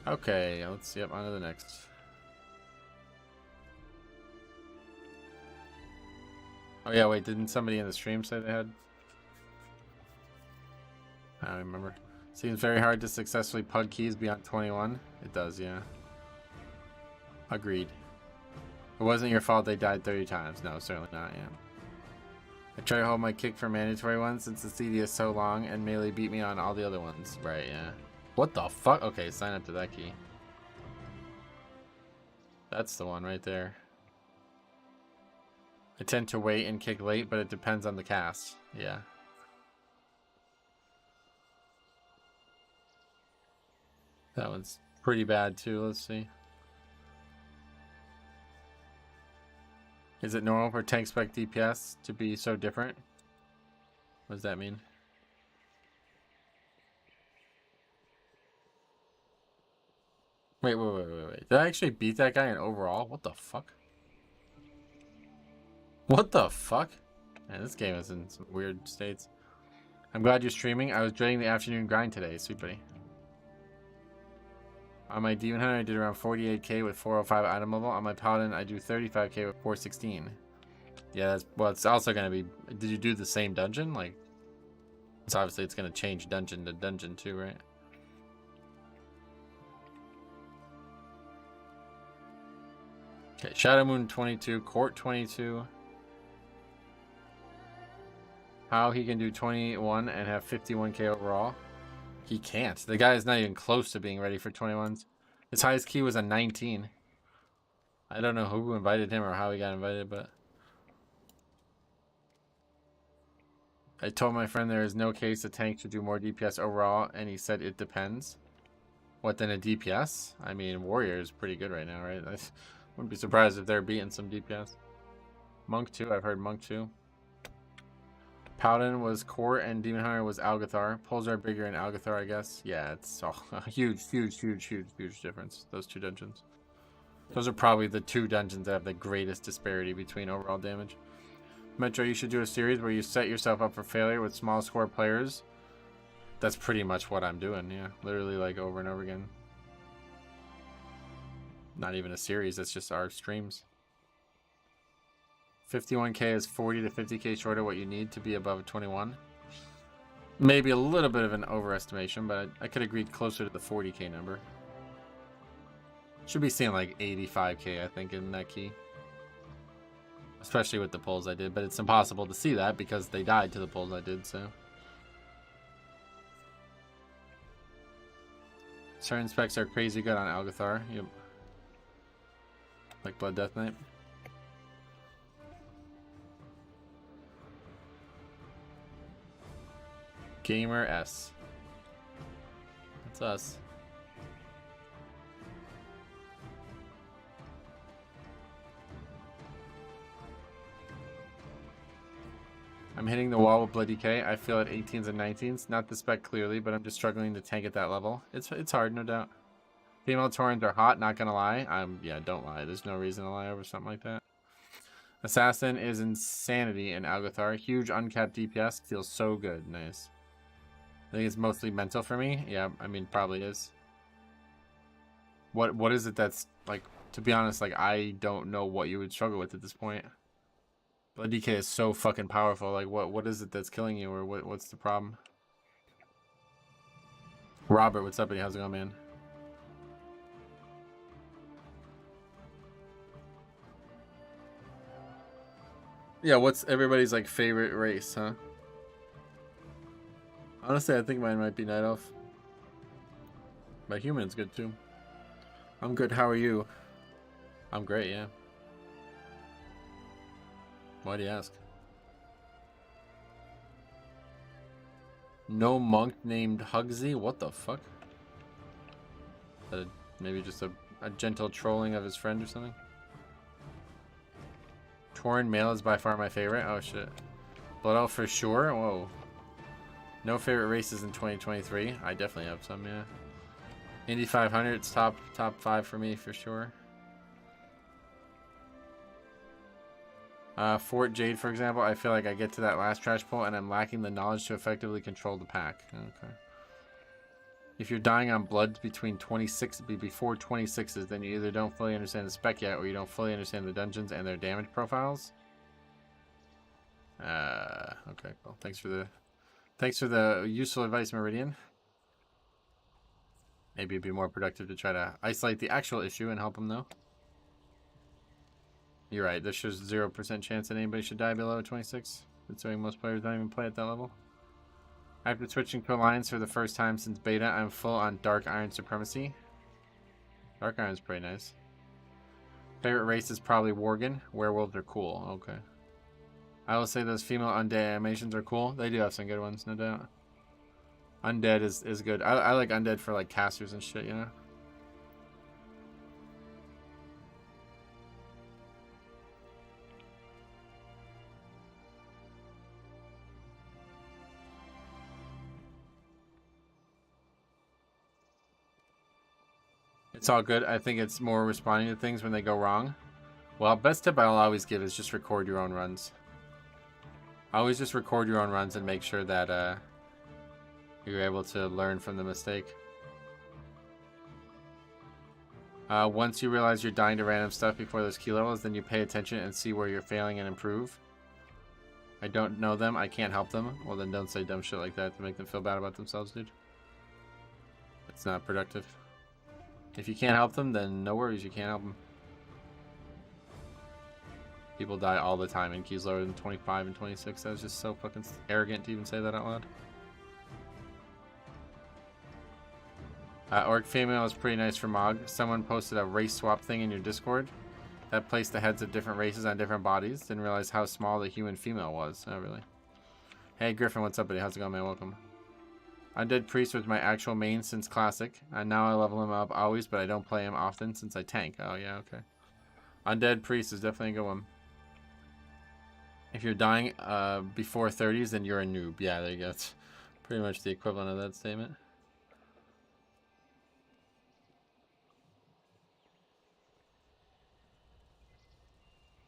Okay, let's see. Yep, on to the next. Oh, yeah, wait. Didn't somebody in the stream say they had? I don't remember. Seems very hard to successfully pug keys beyond 21. It does, yeah. Agreed. It wasn't your fault they died 30 times. No, certainly not, yeah. I try to hold my kick for mandatory ones since the CD is so long and melee beat me on all the other ones. Right, yeah. What the fuck? Okay, sign up to that key. That's the one right there. I tend to wait and kick late, but it depends on the cast. Yeah. That one's pretty bad too. Let's see. Is it normal for tank spec DPS to be so different? What does that mean? Wait. Did I actually beat that guy in overall? What the fuck? What the fuck? Man, this game is in some weird states. I'm glad you're streaming. I was dreading the afternoon grind today. Sweet buddy. On my Demon Hunter, I did around 48k with 405 item level. On my Paladin, I do 35k with 416. Yeah, that's, well, it's also going to be... Did you do the same dungeon? Like, it's obviously it's going to change dungeon to dungeon too, right? Okay, Shadow Moon 22, Court 22. How he can do 21 and have 51k overall? He can't. The guy is not even close to being ready for 21s. His highest key was a 19. I don't know who invited him or how he got invited, but... I told my friend there is no case a tank should do more DPS overall, and he said it depends. What, then a DPS? I mean, Warrior is pretty good right now, right? I wouldn't be surprised if they're beating some DPS. Monk 2, I've heard Monk 2. Paladin was Court and Demon Hunter was Algathar. Pulls are bigger in Algathar, I guess. Yeah, it's a huge difference, those two dungeons. Those are probably the two dungeons that have the greatest disparity between overall damage. Metro, you should do a series where you set yourself up for failure with small score players. That's pretty much what I'm doing, yeah. Literally like over and over again. Not even a series, that's just our streams. 51k is 40 to 50k short of what you need to be above 21. Maybe a little bit of an overestimation, but I could agree closer to the 40k number. Should be seeing like 85k, I think, in that key. Especially with the pulls I did, but it's impossible to see that because they died to the pulls I did, so. Certain specs are crazy good on Algathar. Yep. Like Blood Death Knight. Gamer S. That's us. I'm hitting the wall with Blood DK. I feel at 18s and 19s. Not the spec clearly, but I'm just struggling to tank at that level. It's hard, no doubt. Female Taurens are hot, not gonna lie. Yeah, don't lie. There's no reason to lie over something like that. Assassin is insanity in Algothar. Huge uncapped DPS. Feels so good. Nice. I think it's mostly mental for me. Yeah, I mean, probably is. What is it that's, like, to be honest, like, I don't know what you would struggle with at this point. Blood DK is so fucking powerful. Like, what is it that's killing you, or what's the problem? Robert, what's up, buddy? How's it going, man? Yeah, what's everybody's, like, favorite race, huh? Honestly, I think mine might be Night Elf. But Human's good, too. I'm good, how are you? I'm great, yeah. Why do you ask? No monk named Hugsy? What the fuck? Maybe just a gentle trolling of his friend or something? Tauren male is by far my favorite. Oh shit. Blood Elf for sure? Whoa. No favorite races in 2023. I definitely have some, yeah. Indy 500, it's top 5 for me for sure. Fort Jade, for example, I feel like I get to that last trash pull and I'm lacking the knowledge to effectively control the pack. Okay. If you're dying on blood before 26s, then you either don't fully understand the spec yet, or you don't fully understand the dungeons and their damage profiles. Okay, cool. Thanks for the useful advice, Meridian. Maybe it'd be more productive to try to isolate the actual issue and help them, though. You're right. This shows 0% chance that anybody should die below 26, considering most players don't even play at that level. After switching to Alliance for the first time since beta, I'm full on Dark Iron Supremacy. Dark Iron's pretty nice. Favorite race is probably Worgen. Werewolves are cool. Okay. I will say those female undead animations are cool. They do have some good ones, no doubt. Undead is good. I like undead for like casters and shit, you know? It's all good. I think it's more responding to things when they go wrong. Well, best tip I'll always give is just record your own runs. Always just record your own runs and make sure that you're able to learn from the mistake. Once you realize you're dying to random stuff before those key levels, then you pay attention and see where you're failing and improve. I don't know them. I can't help them. Well, then don't say dumb shit like that to make them feel bad about themselves, dude. It's not productive. If you can't help them, then no worries, you can't help them. People die all the time in keys lower than 25 and 26. That was just so fucking arrogant to even say that out loud. Orc female is pretty nice for Mog. Someone posted a race swap thing in your Discord that placed the heads of different races on different bodies. Didn't realize how small the human female was. Oh, really? Hey, Griffin, what's up, buddy? How's it going, man? Welcome. Undead Priest was my actual main since Classic, and now I level him up always, but I don't play him often since I tank. Oh, yeah, okay. Undead Priest is definitely a good one. If you're dying before 30s, then you're a noob. Yeah, there you go. It's pretty much the equivalent of that statement.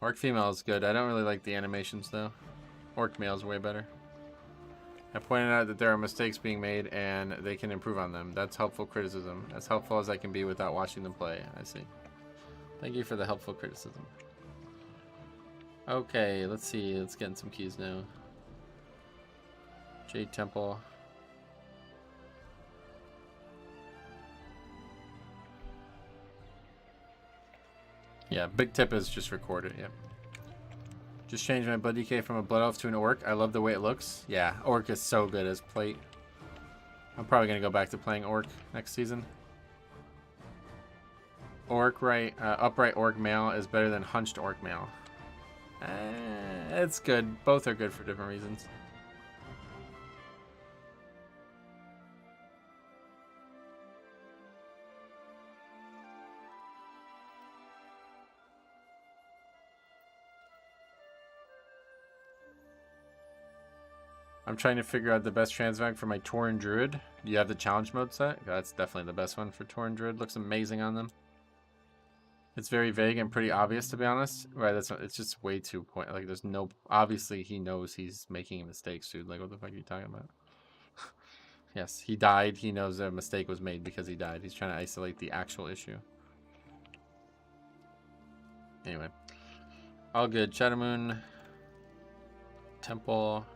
Orc female is good. I don't really like the animations, though. Orc male is way better. I pointed out that there are mistakes being made and they can improve on them. That's helpful criticism. As helpful as I can be without watching them play. I see. Thank you for the helpful criticism. Okay, let's see. Let's get in some keys now. Jade Temple. Yeah, big tip is just record it, yep. Just changed my Blood DK from a Blood Elf to an Orc. I love the way it looks. Yeah, Orc is so good as plate. I'm probably going to go back to playing Orc next season. Upright Orc male is better than hunched Orc male. It's good. Both are good for different reasons. I'm trying to figure out the best transmog for my Tauren Druid. Do you have the challenge mode set? That's definitely the best one for Tauren Druid. Looks amazing on them. It's very vague and pretty obvious, to be honest. Right, it's just way too point. Like, there's no... Obviously, he knows he's making mistakes, dude. Like, what the fuck are you talking about? Yes, he died. He knows a mistake was made because he died. He's trying to isolate the actual issue. Anyway. All good. Shadow Moon. Temple.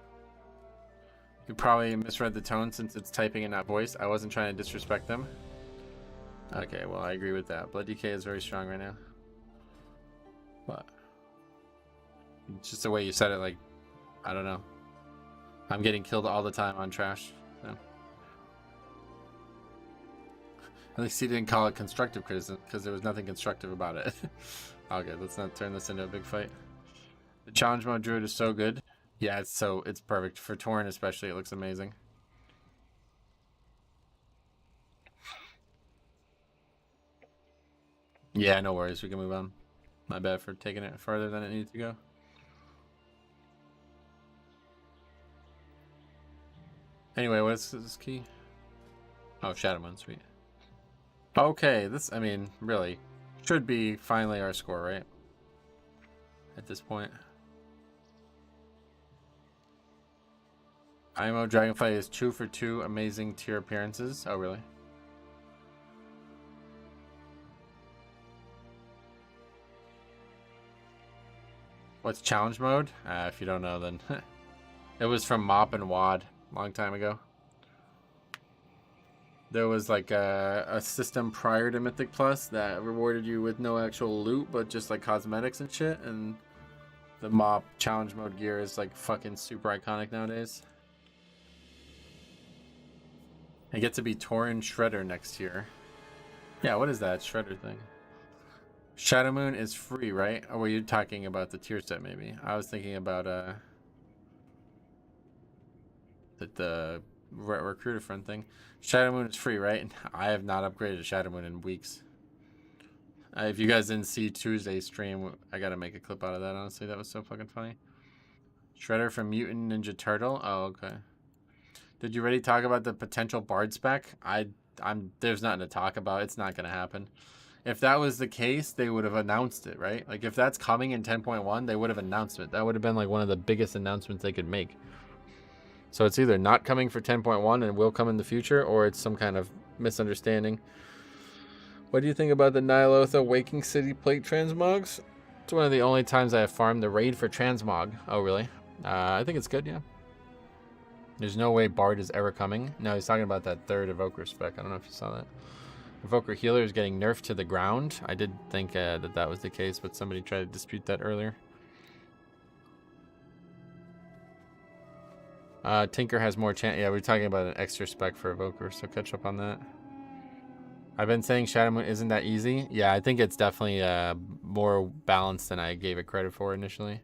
You probably misread the tone since it's typing in that voice. I wasn't trying to disrespect them. Okay, well, I agree with that. Blood DK is very strong right now. But it's just the way you said it, like, I don't know. I'm getting killed all the time on trash. So. At least he didn't call it constructive criticism because there was nothing constructive about it. Okay, let's not turn this into a big fight. The challenge mode druid is so good. Yeah, it's perfect. For Tauren especially, it looks amazing. Yeah, no worries. We can move on. My bad for taking it farther than it needed to go. Anyway, what's this key? Oh, Shadow Moon, sweet. Okay, this, I mean, really, should be finally our score, right? At this point. IMO Dragonflight is 2 for 2 amazing tier appearances. Oh, really? What's challenge mode? If you don't know, then it was from Mop and Wad a long time ago. There was like a system prior to Mythic Plus that rewarded you with no actual loot, but just like cosmetics and shit. And the Mop challenge mode gear is like fucking super iconic nowadays. I get to be Tauren Shredder next year. Yeah, what is that Shredder thing? Shadow Moon is free, right? Or were you talking about the tier set maybe? I was thinking about the recruiter friend thing. Shadow Moon is free, right? I have not upgraded to Shadow Moon in weeks. If you guys didn't see Tuesday's stream, I gotta make a clip out of that, honestly. That was so fucking funny. Shredder from Mutant Ninja Turtle. Oh, okay. Did you already talk about the potential Bard spec? There's nothing to talk about. It's not gonna happen. If that was the case, they would have announced it, right? Like, if that's coming in 10.1, they would have announced it. That would have been, like, one of the biggest announcements they could make. So it's either not coming for 10.1 and will come in the future, or it's some kind of misunderstanding. What do you think about the Nihilotha Waking City plate transmogs? It's one of the only times I have farmed the raid for transmog. Oh, really? I think it's good, yeah. There's no way Bard is ever coming. No, he's talking about that third Evoker spec. I don't know if you saw that. Evoker Healer is getting nerfed to the ground. I did think that was the case, but somebody tried to dispute that earlier. Tinker has more chance. Yeah, we're talking about an extra spec for Evoker, so catch up on that. I've been saying Shadow Moon isn't that easy. Yeah, I think it's definitely more balanced than I gave it credit for initially.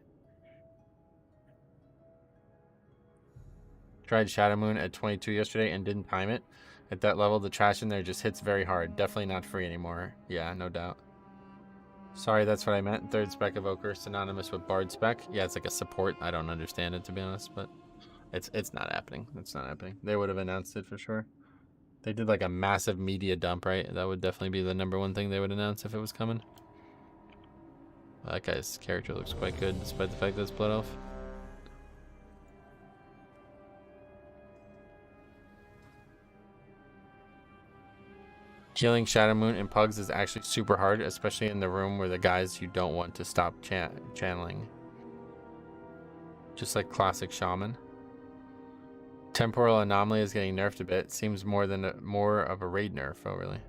Tried Shadow Moon at 22 yesterday and didn't time it. At that level, the trash in there just hits very hard. Definitely not free anymore. Yeah, no doubt. Sorry, that's what I meant. Third spec Evoker, synonymous with Bard spec. Yeah, it's like a support. I don't understand it, to be honest, but it's not happening. It's not happening. They would have announced it for sure. They did like a massive media dump, right? That would definitely be the #1 thing they would announce if it was coming. That guy's character looks quite good, despite the fact that it's Blood Elf. Healing Shadow Moon in Pugs is actually super hard, especially in the room where the guys you don't want to stop channeling. Just like classic Shaman. Temporal Anomaly is getting nerfed a bit. Seems more of a raid nerf. Oh, really?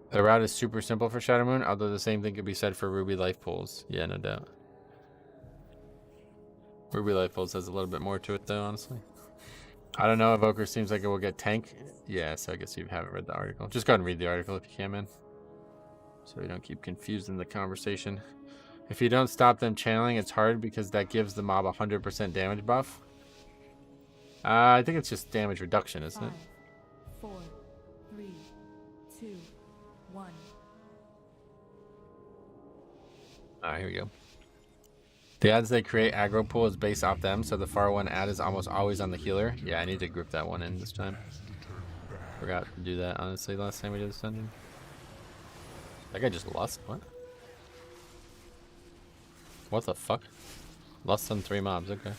The route is super simple for Shadow Moon, although the same thing could be said for Ruby Life Pools. Yeah, no doubt. Ruby Life Pools has a little bit more to it, though, honestly. I don't know. Evoker seems like it will get tank. Yeah, so I guess you haven't read the article. Just go ahead and read the article if you can, man. So we don't keep confusing the conversation. If you don't stop them channeling, it's hard because that gives the mob 100% damage buff. I think it's just damage reduction, isn't it? 5, 4, 3, 2, 1. Alright, here we go. The odds they create aggro pool is based off them, so the far one ad is almost always on the healer. Yeah, I need to group that one in this time. Forgot to do that, honestly, last time we did this dungeon. That guy just lost? What? What the fuck? Lost on 3 mobs, okay.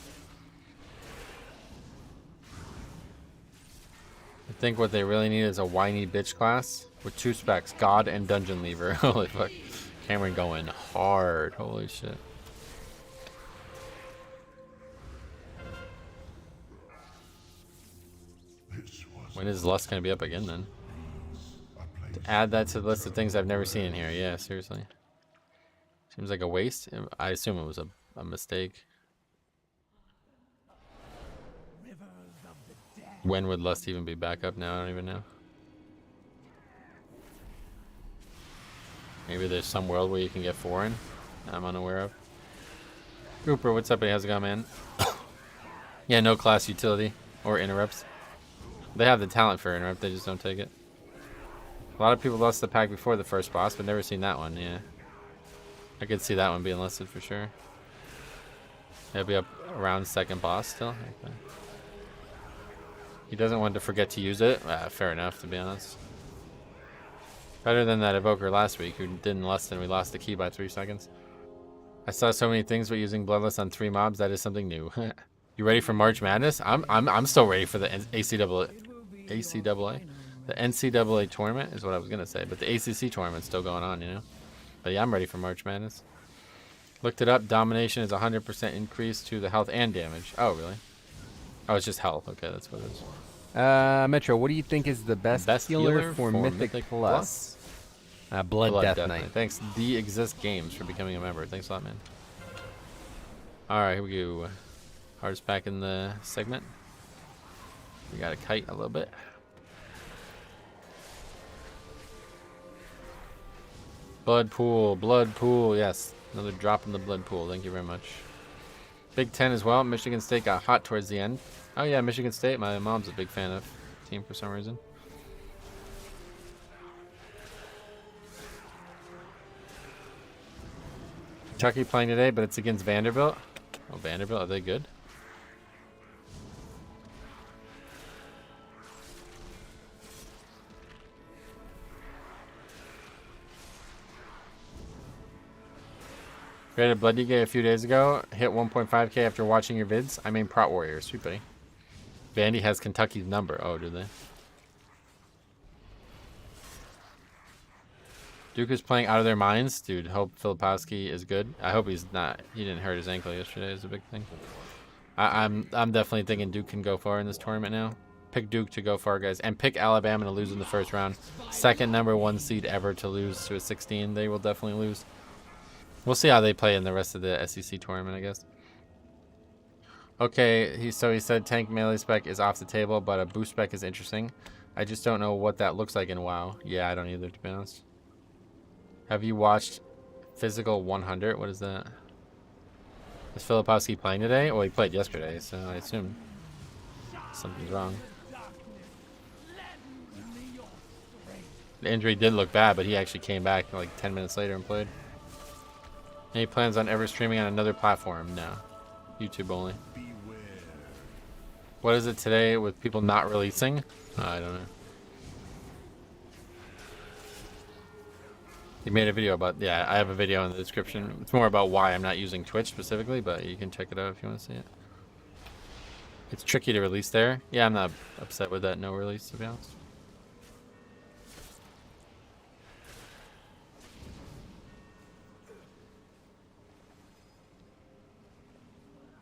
I think what they really need is a whiny bitch class with 2 specs, God and Dungeon Lever. Holy fuck. Cameron going hard. Holy shit. When is Lust going to be up again then? To add that to the list of things I've never seen in here. Yeah, seriously. Seems like a waste. I assume it was a mistake. When would Lust even be back up now? I don't even know. Maybe there's some world where you can get foreign I'm unaware of. Cooper, what's up? How's it going, man? Yeah, no class utility or interrupts. They have the talent for interrupt, they just don't take it. A lot of people lost the pack before the first boss, but never seen that one, yeah. I could see that one being listed for sure. It'll be up around second boss still. Okay. He doesn't want to forget to use it. Fair enough, to be honest. Better than that evoker last week who didn't lust and we lost the key by 3 seconds. I saw so many things, but using Bloodlust on 3 mobs, that is something new. You ready for March Madness? I'm still ready for the ACAA. The NCAA tournament is what I was gonna say, but the ACC tournament's still going on, you know. But yeah, I'm ready for March Madness. Looked it up. Domination is 100% increase to the health and damage. Oh, really? Oh, it's just health. Okay, that's what it is. Metro, what do you think is the best healer for Mythic Plus? Blood Death Knight. Thanks, The Exist Games, for becoming a member. Thanks a lot, man. Alright, here we go. Hardest pack in the segment. We got a kite a little bit. Blood pool, yes. Another drop in the blood pool. Thank you very much. Big Ten as well. Michigan State got hot towards the end. Oh yeah, Michigan State. My mom's a big fan of the team for some reason. Kentucky playing today, but it's against Vanderbilt. Oh, Vanderbilt, are they good? Created Blood DK a few days ago. Hit 1.5k after watching your vids. I mean Prot Warrior. Sweet buddy. Vandy has Kentucky's number. Oh, do they? Duke is playing out of their minds. Dude, hope Filipowski is good. I hope he's not. He didn't hurt his ankle yesterday is a big thing. I'm definitely thinking Duke can go far in this tournament now. Pick Duke to go far, guys. And pick Alabama to lose in the first round. Second #1 seed ever to lose to a 16. They will definitely lose. We'll see how they play in the rest of the SEC tournament, I guess. Okay, he said tank melee spec is off the table, but a boost spec is interesting. I just don't know what that looks like in WoW. Yeah, I don't either, to be honest. Have you watched Physical 100? What is that? Is Filipowski playing today? Well, he played yesterday, so I assume something's wrong. The injury did look bad, but he actually came back like 10 minutes later and played. Any plans on ever streaming on another platform? No. YouTube only. What is it today with people not releasing? I don't know. You made a video about... Yeah, I have a video in the description. It's more about why I'm not using Twitch specifically, but you can check it out if you want to see it. It's tricky to release there. Yeah, I'm not upset with that no release, to be honest.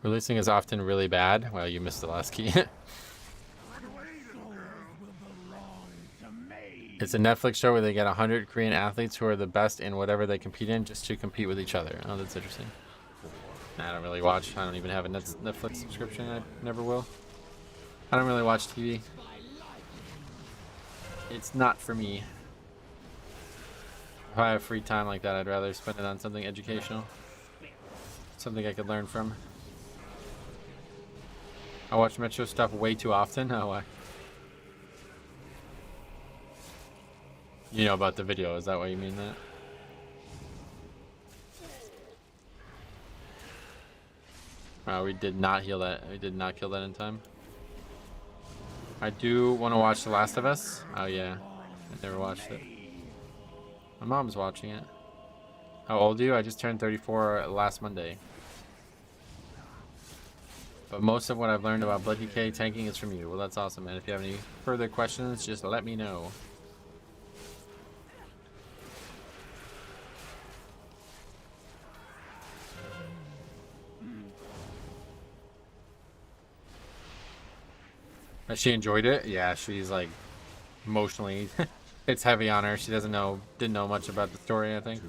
Releasing is often really bad. Well, you missed the last key. It's a Netflix show where they get 100 Korean athletes who are the best in whatever they compete in just to compete with each other. Oh, that's interesting. I don't really watch. I don't even have a Netflix subscription. I never will. I don't really watch TV. It's not for me. If I have free time like that, I'd rather spend it on something educational. Something I could learn from. I watch Metro stuff way too often. Oh, why? You know about the video, is that why you mean that? Wow, we did not heal that. We did not kill that in time. I do want to watch The Last of Us. Oh yeah, I never watched it. My mom's watching it. How old are you? I just turned 34 last Monday. But most of what I've learned about Blood DK tanking is from you. Well, that's awesome, man. If you have any further questions, just let me know. Has she enjoyed it? Yeah, she's like emotionally it's heavy on her. She didn't know much about the story, I think.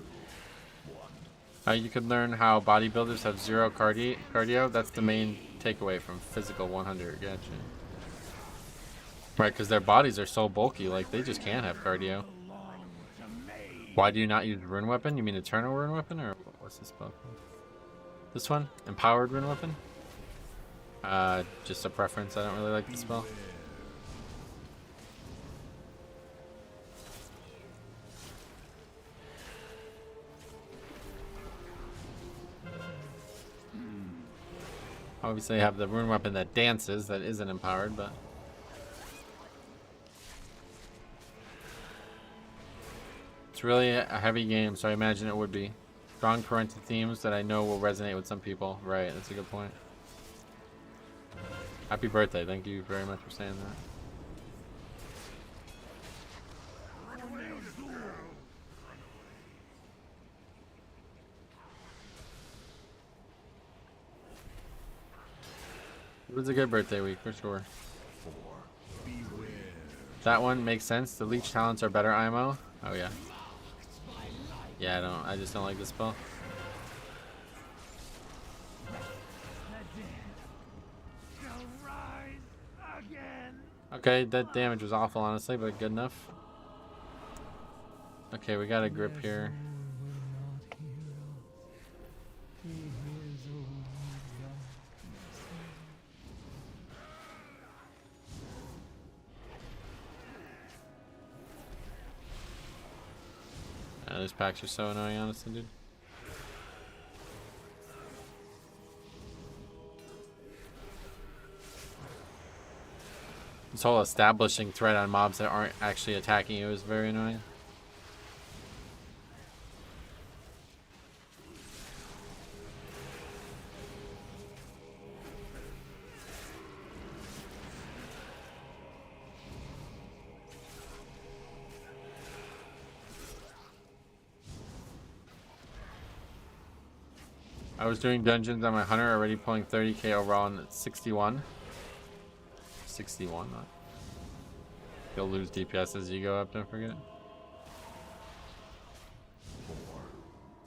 You could learn how bodybuilders have zero cardio. That's the main takeaway from Physical 100. Gotcha. Right, because their bodies are so bulky, like they just can't have cardio. Why do you not use Rune Weapon? You mean Eternal Rune Weapon, or what's this spell called? This one? Empowered Rune Weapon? Just a preference. I don't really like the spell. Obviously, I have the Rune Weapon that dances, that isn't empowered, but... It's really a heavy game, so I imagine it would be. Strong parental themes that I know will resonate with some people. Right, that's a good point. Happy birthday. Thank you very much for saying that. It was a good birthday week for sure. That one makes sense. The leech talents are better IMO. Oh yeah. Yeah, I just don't like this spell. Okay, that damage was awful, honestly, but good enough. Okay, we got a grip here. Those packs are so annoying, honestly, dude. This whole establishing threat on mobs that aren't actually attacking you is very annoying. I was doing dungeons on my hunter, already pulling 30k overall on 61. 61, not. You'll lose DPS as you go up, don't forget. 4,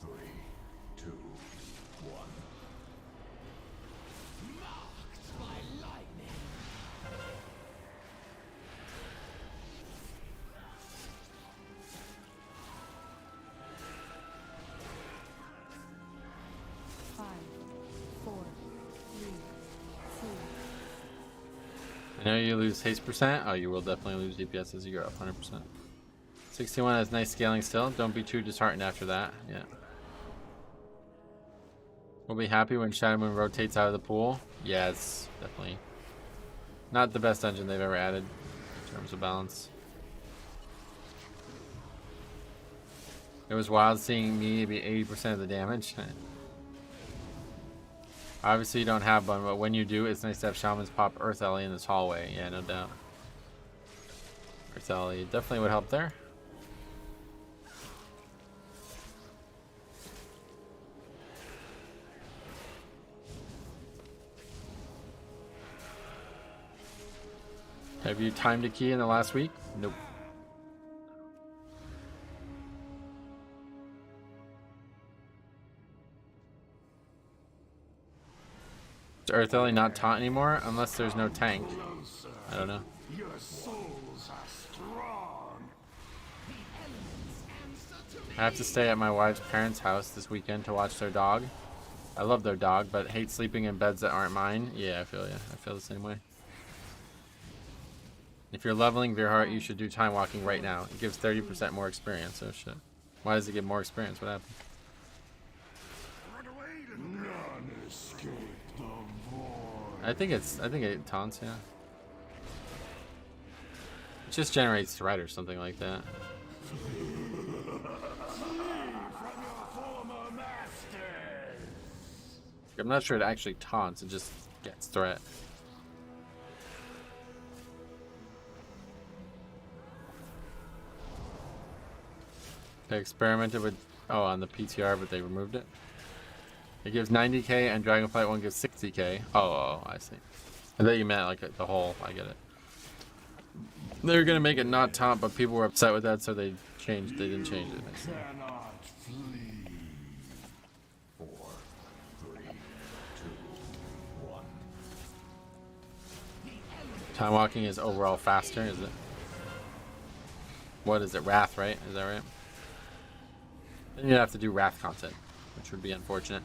3, 2, 1. 5, 4, 3, 2. I know you lose haste percent. Oh, you will definitely lose DPS as you go up 100%. 61 has nice scaling still. Don't be too disheartened after that. Yeah. We'll be happy when Shadow Moon rotates out of the pool. Yeah, it's definitely not the best dungeon they've ever added in terms of balance. It was wild seeing me be 80% of the damage. Obviously you don't have one, but when you do, it's nice to have Shamans pop Earth Ellie in this hallway. Yeah, no doubt. Earth Ellie definitely would help there. Have you timed a key in the last week? Nope. Is Earth Ellie not taunt anymore? Unless there's no tank. I don't know. Your souls are strong. I have to stay at my wife's parents' house this weekend to watch their dog. I love their dog, but hate sleeping in beds that aren't mine. Yeah, I feel you. I feel the same way. If you're leveling Veerheart, you should do time walking right now. It gives 30% more experience. Oh shit. Why does it give more experience? What happened? None escape the I think it taunts, yeah. It just generates threat or something like that. I'm not sure it actually taunts, it just gets threat. They experimented with, oh, on the PTR, but they removed it. It gives 90k and Dragonflight 1 gives 60k. Oh, I see. I thought you meant like the whole, I get it. They were gonna make it not taunt, but people were upset with that, so they didn't change it. Time walking is overall faster, is it? What is it? Wrath, right? Is that right? Then you'd have to do Wrath content, which would be unfortunate.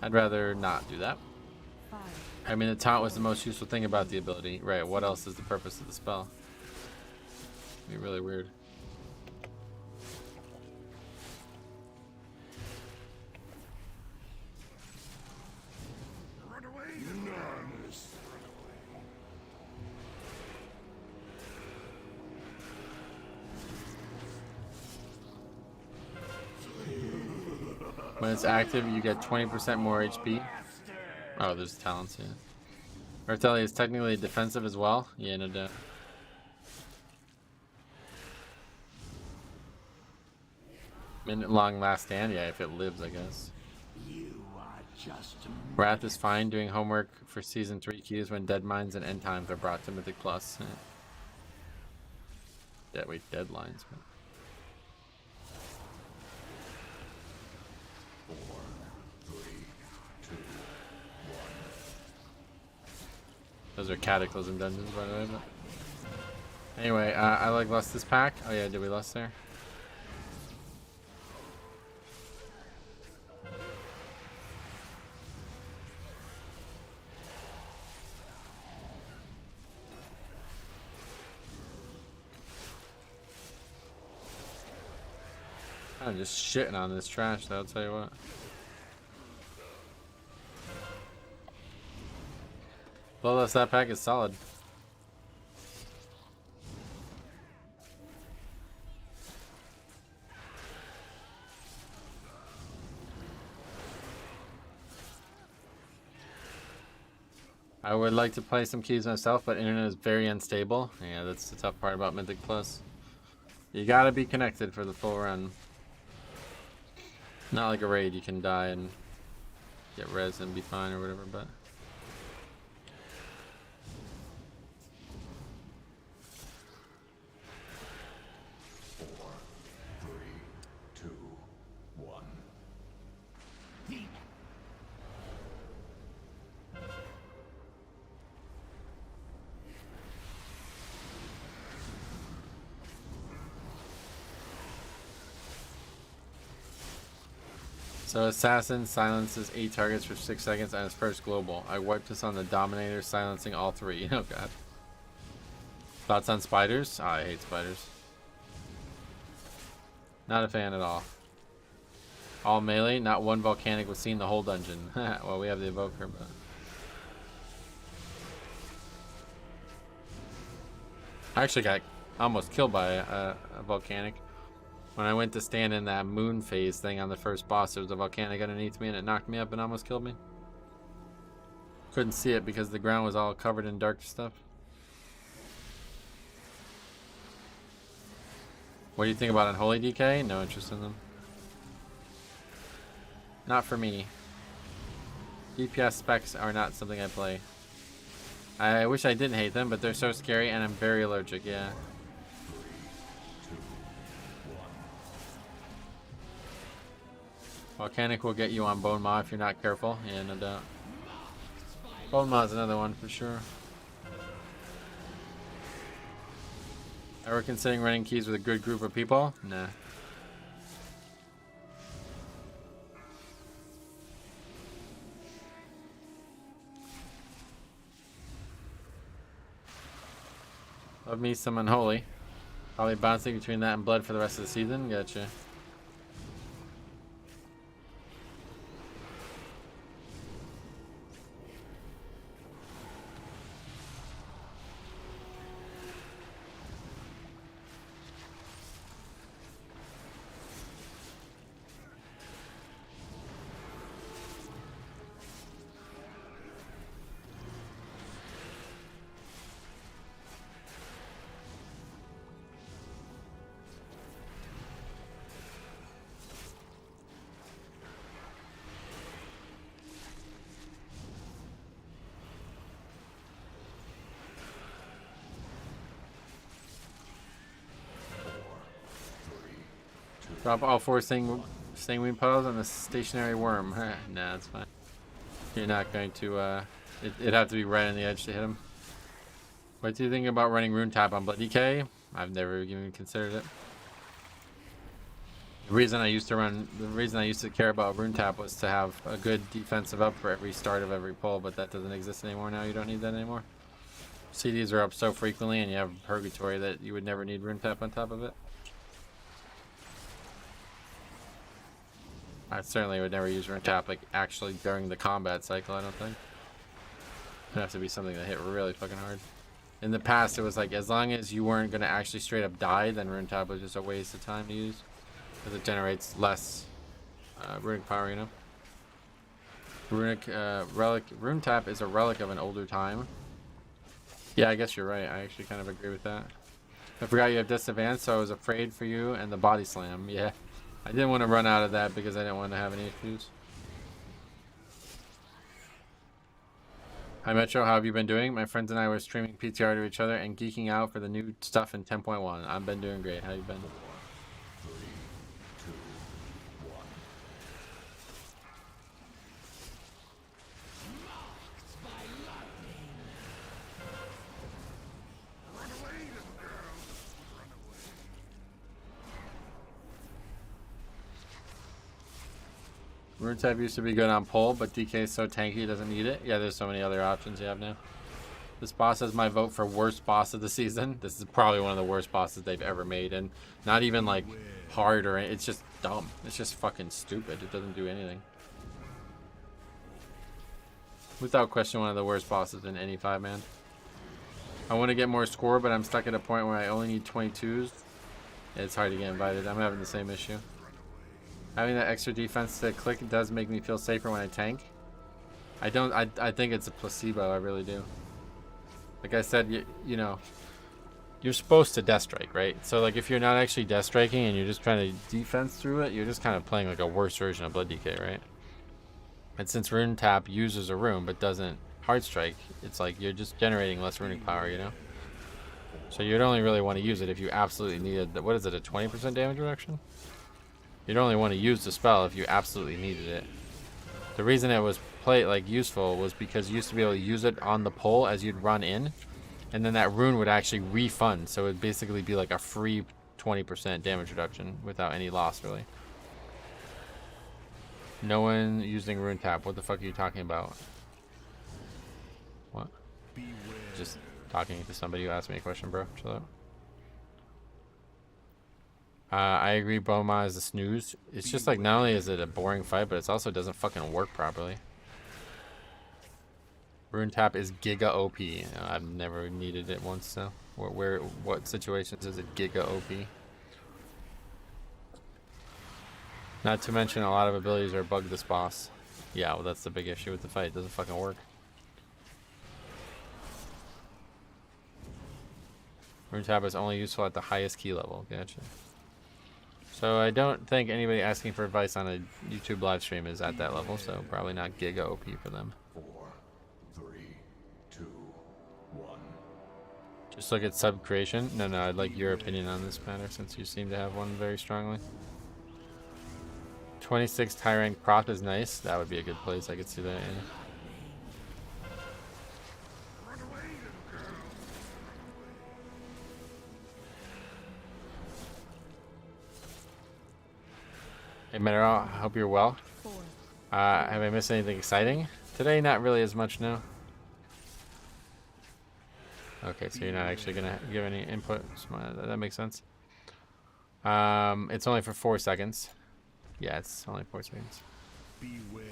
I'd rather not do that. I mean, the taunt was the most useful thing about the ability. Right, what else is the purpose of the spell? It'd be really weird. Run away! Nonsense. When it's active, you get 20% more HP. Oh, there's talents, yeah. Martelli is technically defensive as well. Yeah, no doubt. Minute long last stand, yeah, if it lives, I guess. Wrath is fine. Doing homework for season 3 keys when deadlines and end times are brought to Mythic Plus. Yeah, wait, deadlines. Those are Cataclysm dungeons, by the way. But anyway, I like lust this pack. Oh yeah, did we lust there? I'm just shitting on this trash, though, I'll tell you what. Bloodlust, that pack is solid. I would like to play some keys myself, but internet is very unstable. Yeah, that's the tough part about Mythic Plus. You gotta be connected for the full run. Not like a raid, you can die and get res and be fine or whatever, but... So Assassin silences 8 targets for 6 seconds on his first global. I wiped this on the Dominator, silencing all 3. Oh god. Thoughts on spiders? Oh, I hate spiders. Not a fan at all. All melee, not one volcanic was seen the whole dungeon. Well, we have the evoker, but... I actually got almost killed by a volcanic. When I went to stand in that moon phase thing on the first boss, there was a volcanic underneath me and it knocked me up and almost killed me. Couldn't see it because the ground was all covered in dark stuff. What do you think about Unholy DK? No interest in them. Not for me. DPS specs are not something I play. I wish I didn't hate them, but they're so scary and I'm very allergic, yeah. Volcanic will get you on Bone Maw if you're not careful. Yeah, no doubt. Bone Maw is another one for sure. Ever considering running keys with a good group of people? Nah. Love me some Unholy. Probably bouncing between that and Blood for the rest of the season. Gotcha. Drop all 4 stingwing puddles on the stationary worm. Nah, that's fine. You're not going to, it'd have to be right on the edge to hit him. What do you think about running Rune Tap on Blood DK? I've never even considered it. The reason I used to care about Rune Tap was to have a good defensive up for every start of every pull, but that doesn't exist anymore now. You don't need that anymore. CDs are up so frequently, and you have Purgatory that you would never need Rune Tap on top of it. I certainly would never use Rune Tap like actually during the combat cycle, I don't think. It'd have to be something that hit really fucking hard. In the past, it was like, as long as you weren't going to actually straight up die, then Rune Tap was just a waste of time to use. Because it generates less runic power, you know? Rune Tap is a relic of an older time. Yeah, I guess you're right. I actually kind of agree with that. I forgot you have disadvantage, so I was afraid for you and the body slam. Yeah. I didn't want to run out of that because I didn't want to have any issues. Hi Metro, how have you been doing? My friends and I were streaming PTR to each other and geeking out for the new stuff in 10.1. I've been doing great. How you been? Rune Type used to be good on pull, but DK is so tanky it doesn't need it. Yeah, there's so many other options you have now. This boss has my vote for worst boss of the season. This is probably one of the worst bosses they've ever made, and not even like hard or it's just dumb. It's just fucking stupid. It doesn't do anything. Without question, one of the worst bosses in any 5-man. I want to get more score, but I'm stuck at a point where I only need 22s. It's hard to get invited. I'm having the same issue. Having that extra defense to click does make me feel safer when I tank. I think it's a placebo, I really do. Like I said, you know, you're supposed to death strike, right? So like if you're not actually death striking and you're just trying to defense through it, you're just kind of playing like a worse version of Blood DK, right? And since Rune Tap uses a rune but doesn't hard strike, it's like you're just generating less runic power, you know? So you'd only really want to use it if you absolutely needed, what is it, a 20% damage reduction? You'd only want to use the spell if you absolutely needed it. The reason it was useful was because you used to be able to use it on the pull as you'd run in, and then that rune would actually refund, so it'd basically be like a free 20% damage reduction without any loss, really. No one using Rune Tap. What the fuck are you talking about? What? Just talking to somebody who asked me a question, bro. Chill out. I agree, Boma is a snooze. It's just like, not only is it a boring fight, but it also doesn't fucking work properly. Rune Tap is giga OP. I've never needed it once, so what situations is it giga OP? Not to mention a lot of abilities are bug this boss. Yeah, well that's the big issue with the fight. It doesn't fucking work. Rune Tap is only useful at the highest key level. Gotcha. So I don't think anybody asking for advice on a YouTube live stream is at that level, so probably not giga OP for them. 4, 3, 2, 1. Just look at sub creation. No, I'd like your opinion on this matter since you seem to have one very strongly. 26 high rank prop is nice. That would be a good place. I could see that. Yeah. Hey Metro, I hope you're well. Have I missed anything exciting today? Not really as much, no. Okay, so you're not actually gonna give any input. That makes sense. It's only for 4 seconds. Yeah, it's only 4 seconds. Beware.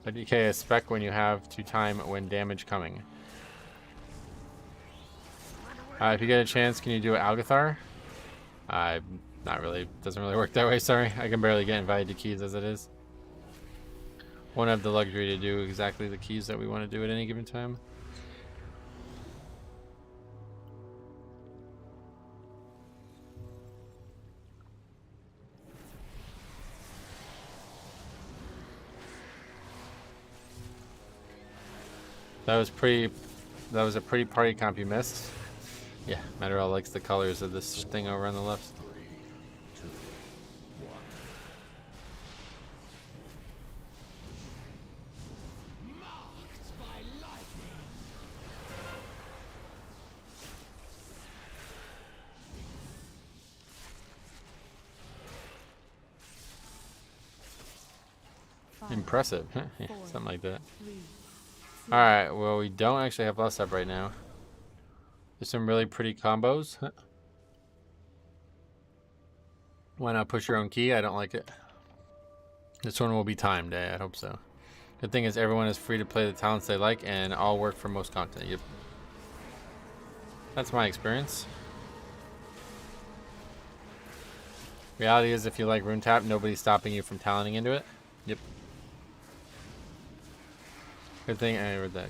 So DK is spec when you have to time when damage coming. If you get a chance, can you do Algathar? Not really. Doesn't really work that way, sorry. I can barely get invited to keys as it is. Won't have the luxury to do exactly the keys that we want to do at any given time. That was pretty That was a pretty party comp you missed. Yeah, Matterall likes the colors of this thing over on the left. Impressive. Yeah, something like that. Alright, well, we don't actually have less up right now. There's some really pretty combos. Why not push your own key? I don't like it. This one will be timed, I hope so. Good thing is everyone is free to play the talents they like and all work for most content. Yep. That's my experience. Reality is if you like Rune Tap, nobody's stopping you from talenting into it. Yep. Good thing I read that.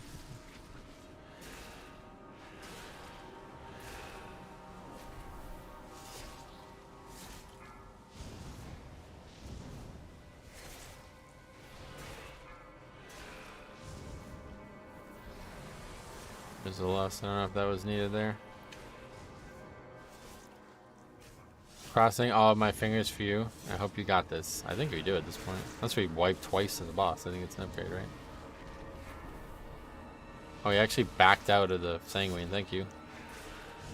There's a loss. I don't know if that was needed there. Crossing all of my fingers for you. I hope you got this. I think we do at this point. Unless we wipe twice to the boss. I think it's an upgrade, right? Oh, he actually backed out of the Sanguine. Thank you.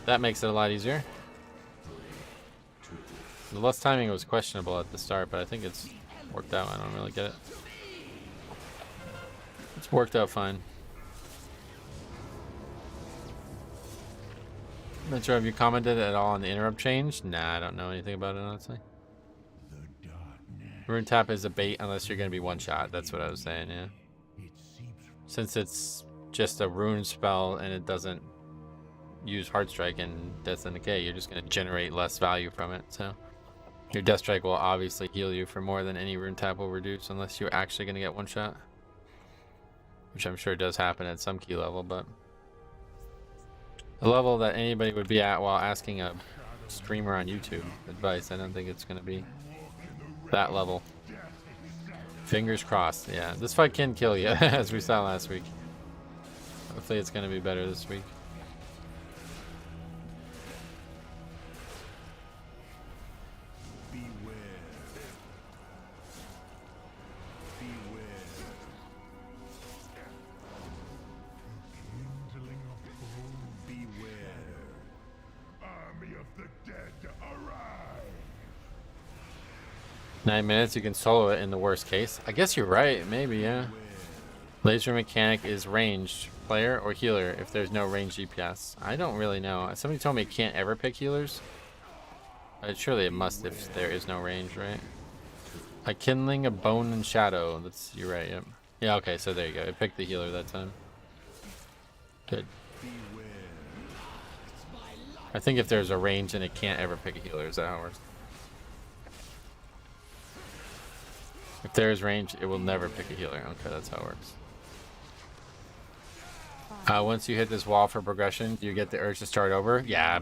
That makes it a lot easier. The less timing was questionable at the start, but I think it's worked out. I don't really get it. It's worked out fine. Not sure if you commented at all on the interrupt change. Nah, I don't know anything about it, honestly. Rune Tap is a bait unless you're going to be one shot. That's what I was saying, yeah. Since it's just a rune spell and it doesn't use Heart Strike and Death and Decay, you're just going to generate less value from it. So your Death Strike will obviously heal you for more than any Rune Tap will reduce unless you're actually going to get one shot. Which I'm sure does happen at some key level, but the level that anybody would be at while asking a streamer on YouTube advice, I don't think it's going to be that level. Fingers crossed. Yeah, this fight can kill you, as we saw last week. Hopefully it's going to be better this week. Army of the dead, arrive! 9 minutes, you can solo it in the worst case. I guess you're right, maybe, yeah. Laser mechanic is ranged, player or healer if there's no ranged DPS. I don't really know. Somebody told me it can't ever pick healers. Surely it must if there is no range, right? A kindling, a bone, and shadow. That's, you're right, yep. Yeah, okay, so there you go. It picked the healer that time. Good. I think if there's a range and it can't ever pick a healer, is that how it works? If there's range, it will never pick a healer. Okay, that's how it works. Once you hit this wall for progression, do you get the urge to start over? Yeah,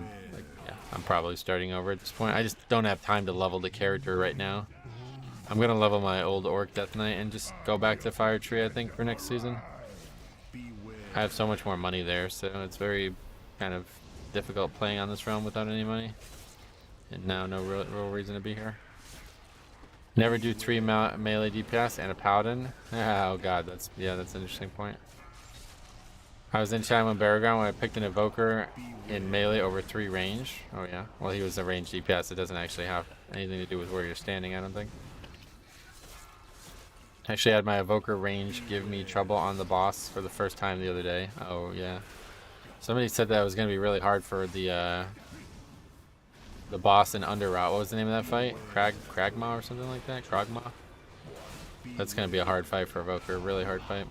I'm probably starting over at this point. I just don't have time to level the character right now. I'm going to level my old Orc Death Knight and just go back to Fire Tree, I think, for next season. I have so much more money there, so it's very kind of difficult playing on this realm without any money. And now no real reason to be here. Never do 3 melee DPS and a paladin. Oh god, that's an interesting point. I was in chat with Baragon when I picked an evoker in melee over 3 range. Oh yeah, well he was a range DPS. It doesn't actually have anything to do with where you're standing, I don't think. Actually had my evoker range give me trouble on the boss for the first time the other day. Oh yeah. Somebody said that it was going to be really hard for the boss in Underroute. What was the name of that fight? Kragma or something like that? Kragma? That's going to be a hard fight for evoker. Really hard fight.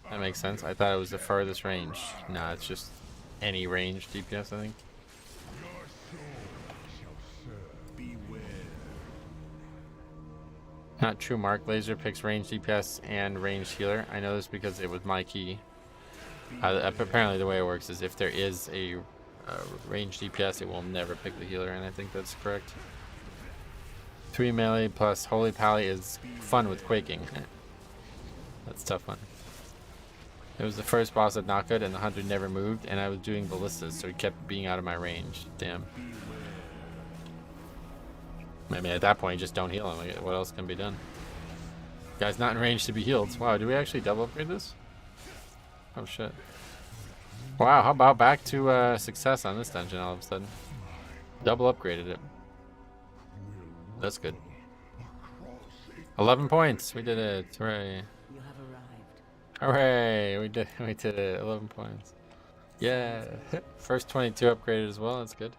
That makes sense. I thought it was the furthest range. Nah, it's just any range DPS, I think. Not true, Mark. Laser picks range DPS and range healer. I know this because it was my key. Apparently the way it works is if there is a range DPS, it will never pick the healer, and I think that's correct. 3 melee plus Holy Pally is fun with quaking. That's a tough one. It was the first boss at knockout and the hunter never moved and I was doing ballistas, so he kept being out of my range. Damn. I mean, at that point, just don't heal him. Like, what else can be done? Guy's not in range to be healed. Wow, do we actually double upgrade this? Oh shit. Wow, how about back to success on this dungeon all of a sudden? Double upgraded it. That's good. 11 points. We did it. Hooray. You have arrived. Hooray. We did it. 11 points. Yeah. First 22 upgraded as well. That's good.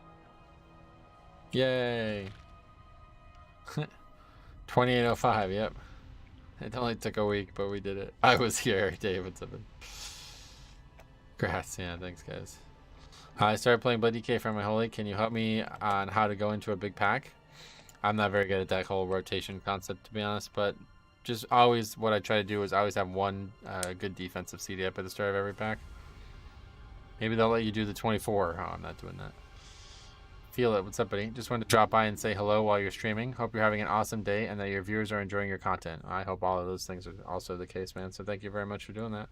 Yay. 2805. Yep. It only took a week, but we did it. I was here. David said. Grass. Yeah, thanks, guys. I started playing Blood DK from my holy. Can you help me on how to go into a big pack? I'm not very good at that whole rotation concept, to be honest, but just always what I try to do is always have one good defensive CD up at the start of every pack. Maybe they'll let you do the 24. Oh, I'm not doing that. Feel it. What's up, buddy? Just wanted to drop by and say hello while you're streaming. Hope you're having an awesome day and that your viewers are enjoying your content. I hope all of those things are also the case, man. So thank you very much for doing that.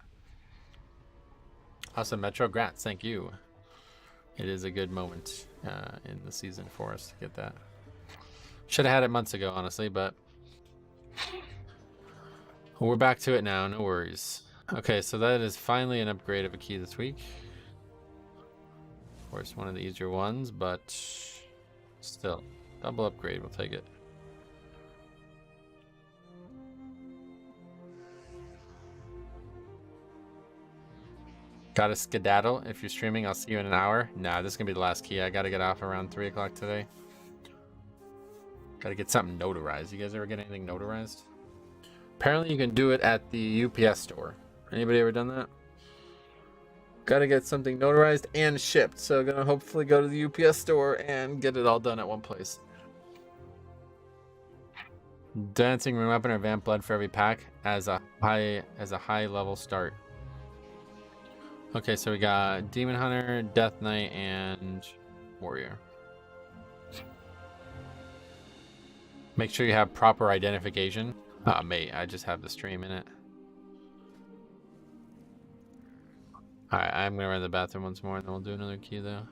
Awesome, Metro. Grats. Thank you. It is a good moment in the season for us to get that. Should have had it months ago, honestly, but we're back to it now. No worries. Okay, so that is finally an upgrade of a key this week. Of course, one of the easier ones, but still, double upgrade. We'll take it. Gotta skedaddle. If you're streaming, I'll see you in an hour. Nah, this is gonna be the last key. I gotta get off around 3 o'clock today. Gotta get something notarized. You guys ever get anything notarized? Apparently you can do it at the UPS store. Anybody ever done that? Gotta get something notarized and shipped. So gonna hopefully go to the UPS store and get it all done at one place. Dancing room weapon or vamp blood for every pack as a high level start. Okay, so we got Demon Hunter, Death Knight, and Warrior. Make sure you have proper identification. Mate, I just have the stream in it. Alright, I'm gonna run to the bathroom once more and then we'll do another key though.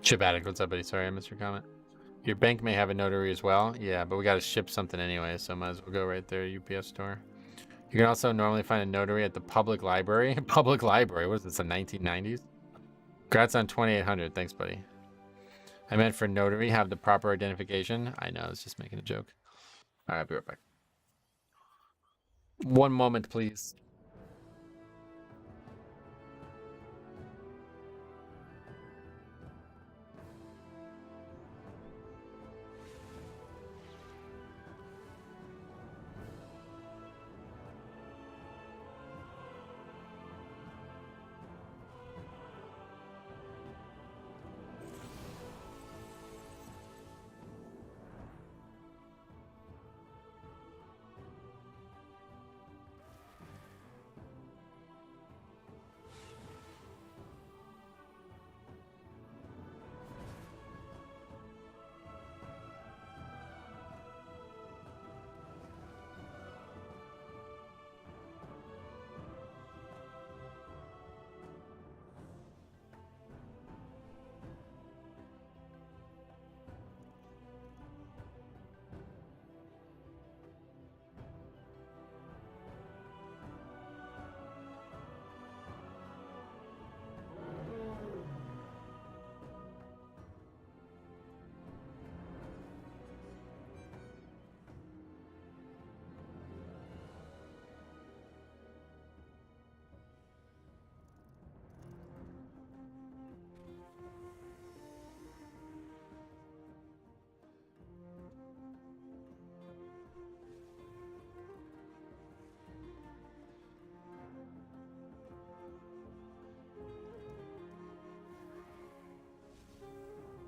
Chip Addict, what's up, buddy? Sorry, I missed your comment. Your bank may have a notary as well. Yeah, but we gotta ship something anyway, so might as well go right there, UPS store. You can also normally find a notary at the public library. Public library? What is this, the 1990s? Congrats on 2800. Thanks, buddy. I meant for notary, have the proper identification. I know, I was just making a joke. All right, I'll be right back. One moment, please.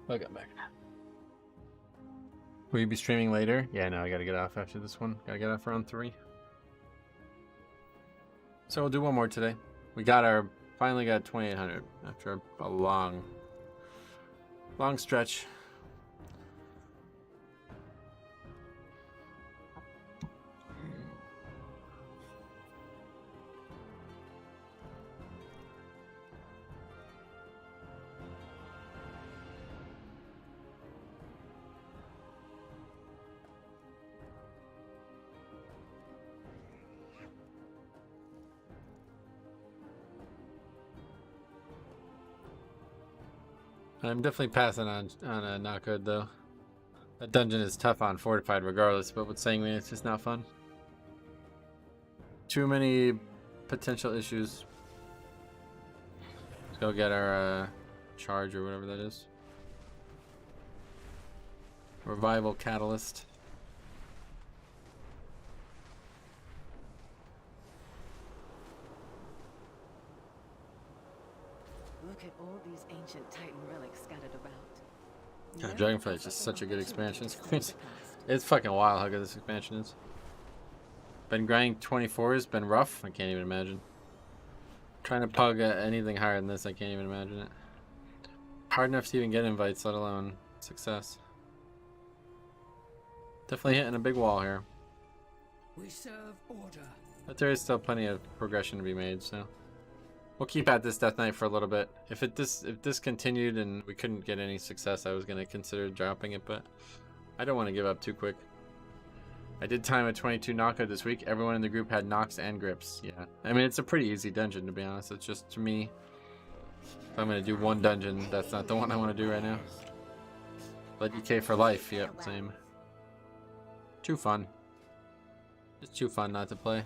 Welcome back. Will you be streaming later? Yeah, no, I gotta get off after this one. Gotta get off around 3. So we'll do one more today. We got finally got 2800 after a long Long stretch. I'm definitely passing on a not good though. That dungeon is tough on fortified regardless, but with sanguine it's just not fun. Too many potential issues. Let's go get our charge or whatever that is. Revival catalyst. Look at all these ancient Titan relics scattered about. God, Dragonflight is just such a good expansion. It's fucking wild how good this expansion is. Been grinding 24 has been rough. I can't even imagine. Trying to pug anything higher than this, I can't even imagine it. Hard enough to even get invites, let alone success. Definitely hitting a big wall here. We serve order. But there is still plenty of progression to be made, so we'll keep at this Death Knight for a little bit. If this continued and we couldn't get any success, I was gonna consider dropping it, but I don't want to give up too quick. I did time a 22 knockout this week. Everyone in the group had knocks and grips. Yeah, I mean it's a pretty easy dungeon to be honest. It's just to me, if I'm gonna do one dungeon, that's not the one I want to do right now. Blood DK for life. Yep, same. Too fun. It's too fun not to play.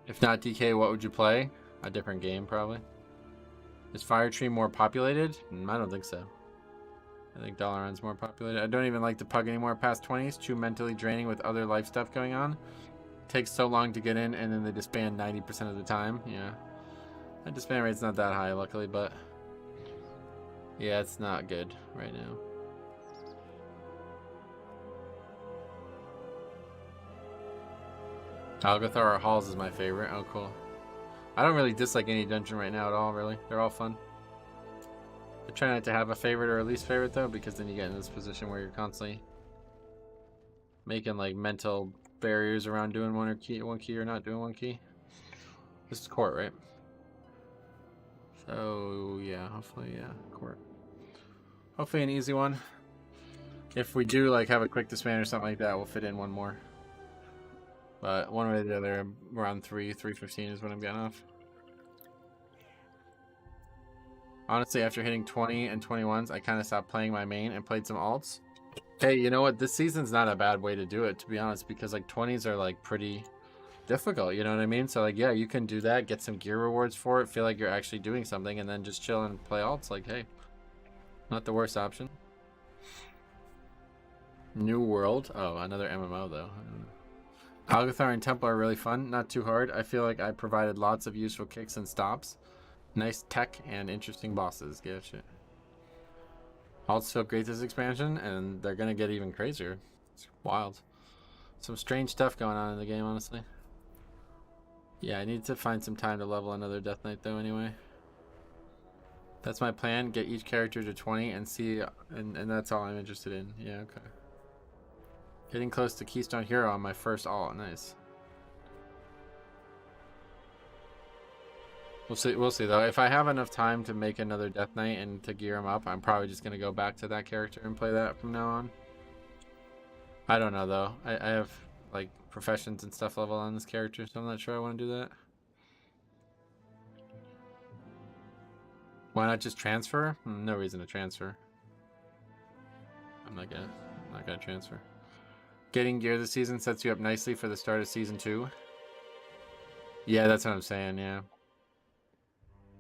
If not DK, what would you play? A different game, probably. Is Fire Tree more populated? I don't think so. I think Dalaran's more populated. I don't even like to pug anymore past 20s. Too mentally draining with other life stuff going on. Takes so long to get in, and then they disband 90% of the time. Yeah. That disband rate's not that high, luckily, but yeah, it's not good right now. Algathar or Halls is my favorite. Oh, cool. I don't really dislike any dungeon right now at all, really. They're all fun. I try not to have a favorite or a least favorite, though, because then you get in this position where you're constantly making, like, mental barriers around doing one key or not doing one key. This is court, right? So, yeah, hopefully, yeah, court. Hopefully an easy one. If we do, like, have a quick disband or something like that, we'll fit in one more. But one way or the other, around 3:15 is when I'm getting off. Honestly, after hitting 20 and 21s, I kind of stopped playing my main and played some alts. Hey, you know what? This season's not a bad way to do it, to be honest, because like 20s are like pretty difficult, you know what I mean? So like, yeah, you can do that, get some gear rewards for it, feel like you're actually doing something, and then just chill and play alts. Like, hey, not the worst option. New World. Oh, another MMO though. Algathar and Temple are really fun, not too hard. I feel like I provided lots of useful kicks and stops. Nice tech and interesting bosses. Yeah, shit. Alts feel great this expansion, and they're gonna get even crazier. It's wild. Some strange stuff going on in the game, honestly. Yeah, I need to find some time to level another Death Knight though anyway. That's my plan, get each character to 20 and see, and that's all I'm interested in. Yeah, okay. Getting close to Keystone Hero on my first alt. Nice. We'll see though. If I have enough time to make another Death Knight and to gear him up, I'm probably just gonna go back to that character and play that from now on. I don't know though. I have like professions and stuff level on this character, so I'm not sure I want to do that. Why not just transfer? No reason to transfer. I'm not gonna transfer. Getting gear this season sets you up nicely for the start of season 2. Yeah, that's what I'm saying, yeah.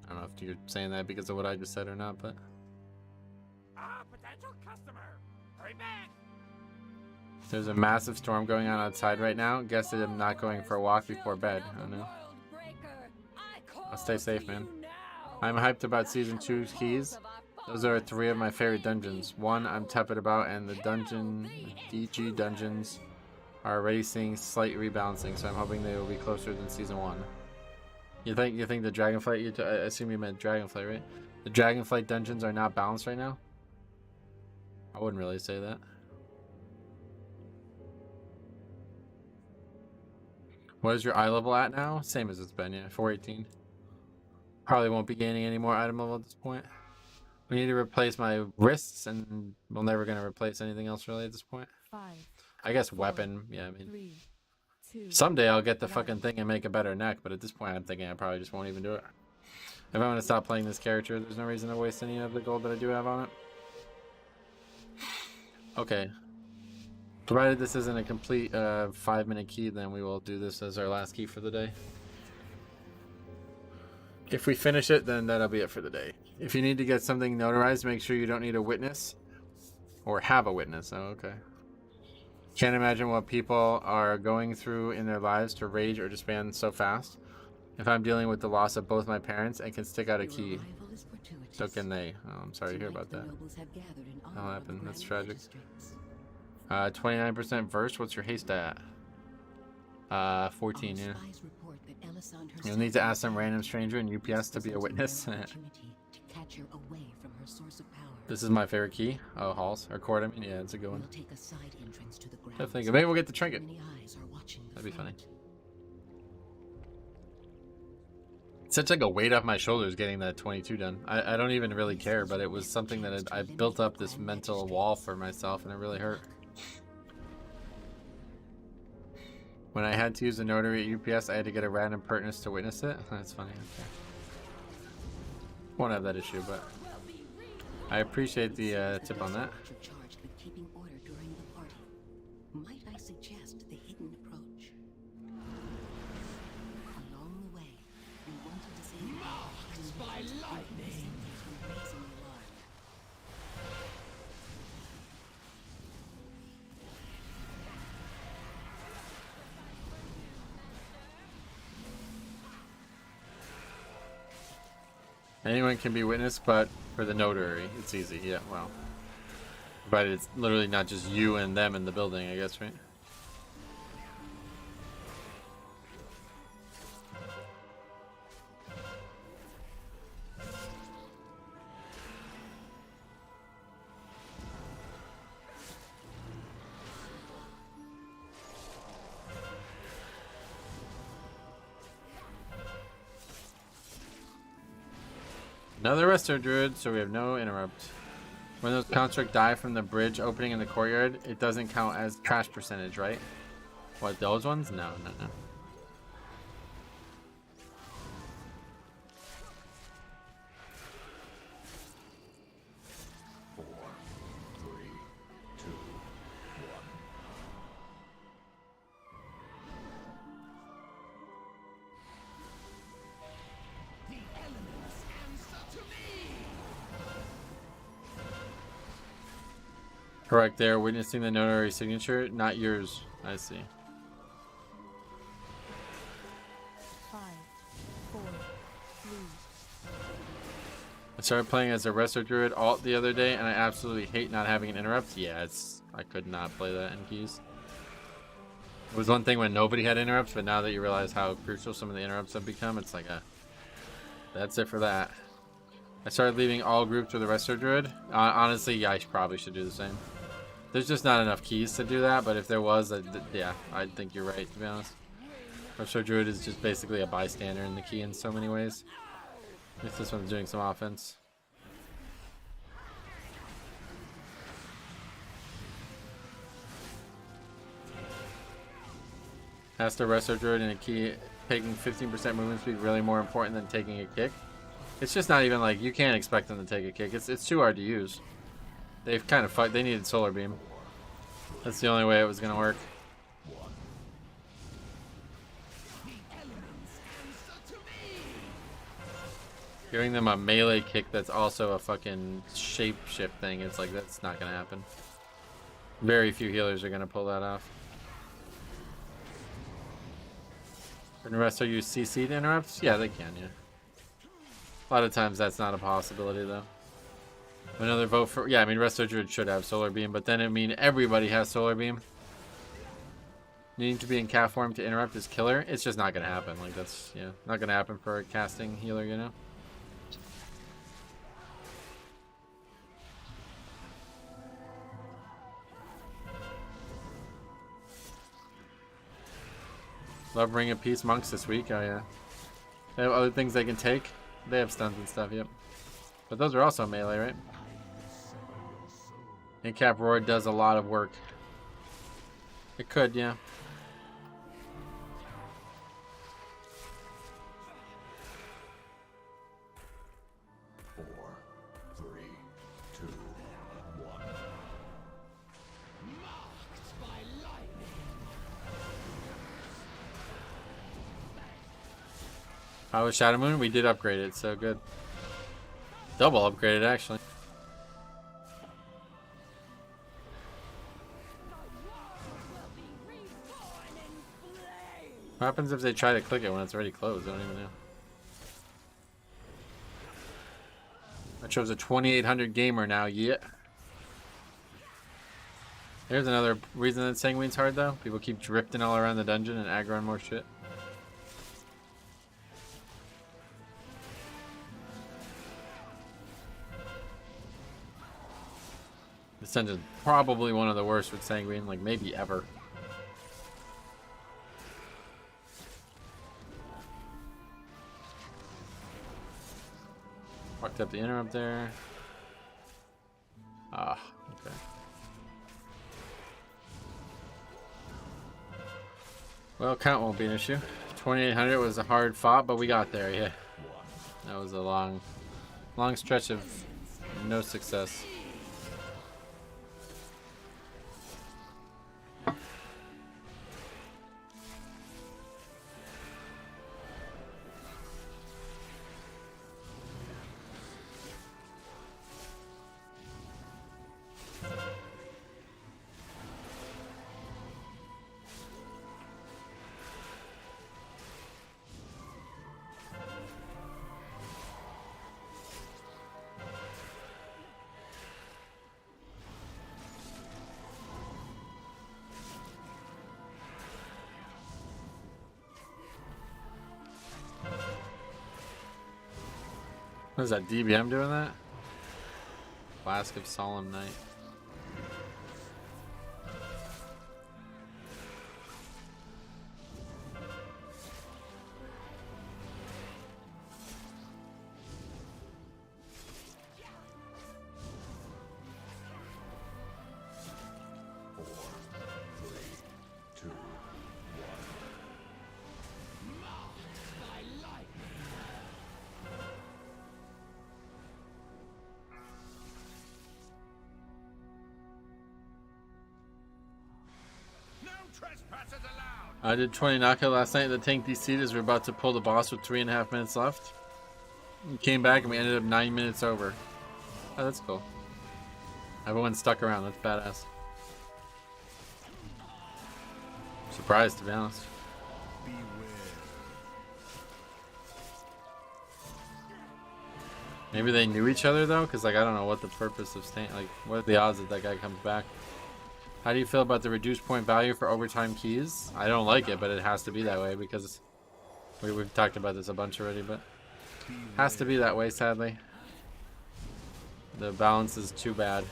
I don't know if you're saying that because of what I just said or not, but Potential customer, hurry back! there's a massive storm going on outside right now. Guess that I'm not going for a walk before bed. I don't know. I'll stay safe, man. I'm hyped about season 2's keys. Those are 3 of my favorite dungeons. 1 I'm tepid about, and the DG dungeons are already seeing slight rebalancing, so I'm hoping they will be closer than season 1. You think the Dragonflight? I assume you meant Dragonflight, right? The Dragonflight dungeons are not balanced right now. I wouldn't really say that. What is your eye level at now? Same as it's been, yeah, 418. Probably won't be gaining any more item level at this point. We need to replace my wrists, and we're never gonna replace anything else really at this point. 5. I guess 4, weapon, yeah. I mean, 3, 2, someday I'll get the 1. fucking thing and make a better neck, but at this point I'm thinking I probably just won't even do it. If I want to stop playing this character, there's no reason to waste any of the gold that I do have on it. Okay. Provided this isn't a complete 5-minute key, then we will do this as our last key for the day. If we finish it, then that'll be it for the day. If you need to get something notarized, make sure you don't need a witness. Or have a witness. Oh, okay. Can't imagine what people are going through in their lives to rage or disband so fast. If I'm dealing with the loss of both my parents and can stick out a key, so can they. Oh, I'm sorry to hear about that. That'll happen. That's tragic. 29% verse. What's your haste at? 14, yeah. You'll need to ask some random stranger in UPS to be a witness. This is my favorite key. Oh, halls or court. I mean, yeah, it's a good one. Definitely good. Maybe we'll get the trinket. That'd be funny. It's such like a weight off my shoulders getting that 22 done. I don't even really care, but it was something that I built up this mental wall for myself, and it really hurt. When I had to use a notary at UPS, I had to get a random pertinence to witness it. That's funny. Okay. Won't have that issue, but I appreciate the tip on that. Might I suggest the hidden approach? Along the way, we want to disable marked by lightning. Anyone can be witness, but for the notary, it's easy. Yeah, well. But it's literally not just you and them in the building, I guess, right? Another resto druid, so we have no interrupt. When those construct die from the bridge opening in the courtyard, it doesn't count as trash percentage, right? What, those ones? No, no, no. Correct, they're witnessing the notary signature, not yours. I see. 5, 4, 3. I started playing as a resto druid alt the other day, and I absolutely hate not having an interrupt. Yeah, I could not play that in keys. It was one thing when nobody had interrupts, but now that you realize how crucial some of the interrupts have become, it's like that's it for that. I started leaving all groups with a resto druid. Honestly, yeah, I probably should do the same. There's just not enough keys to do that, but if there was, yeah, I think you're right, to be honest. Resto druid is just basically a bystander in the key in so many ways. At least this one's doing some offense. Ask the resto druid in a key, taking 15% movement speed really more important than taking a kick. It's just not even like, you can't expect them to take a kick. It's too hard to use. They've kind of fucked. They needed solar beam. That's the only way it was gonna work. Giving them a melee kick that's also a fucking shape shift thing, it's like, that's not gonna happen. Very few healers are gonna pull that off. And the rest are use CC to interrupts? Yeah, they can, yeah. A lot of times that's not a possibility though. Another vote for, yeah, I mean resto druid should have solar beam, but then I mean everybody has solar beam. Needing to be in cat form to interrupt is killer. It's just not gonna happen. Like that's not gonna happen for a casting healer, you know. Love Ring of Peace monks this week. Oh yeah. They have other things they can take. They have stuns and stuff. Yep. But those are also melee, right? And Cap Roar does a lot of work. It could, yeah. How was Shadow Moon? We did upgrade it, so good. Double upgraded, actually. What happens if they try to click it when it's already closed? I don't even know. Metro's a 2800 gamer now, yeah. Here's another reason that Sanguine's hard, though. People keep drifting all around the dungeon and aggro on more shit. This dungeon's probably one of the worst with Sanguine, like maybe ever. Fucked up the interrupt there. Ah, okay. Well, count won't be an issue. 2800 was a hard fought, but we got there, yeah. That was a long stretch of no success. What is that, DBM doing that? Flask of Solemn Night. I did 20 knockout last night. The tank DC'd as we're about to pull the boss with 3.5 minutes left. We came back and we ended up 9 minutes over. Oh, that's cool. Everyone stuck around. That's badass. Surprised, to be honest. Maybe they knew each other though, because like I don't know what the purpose of staying. Like, what are the odds that that guy comes back? How do you feel about the reduced point value for overtime keys? I don't like it, but it has to be that way because we've talked about this a bunch already, but it has to be that way, sadly. The balance is too bad.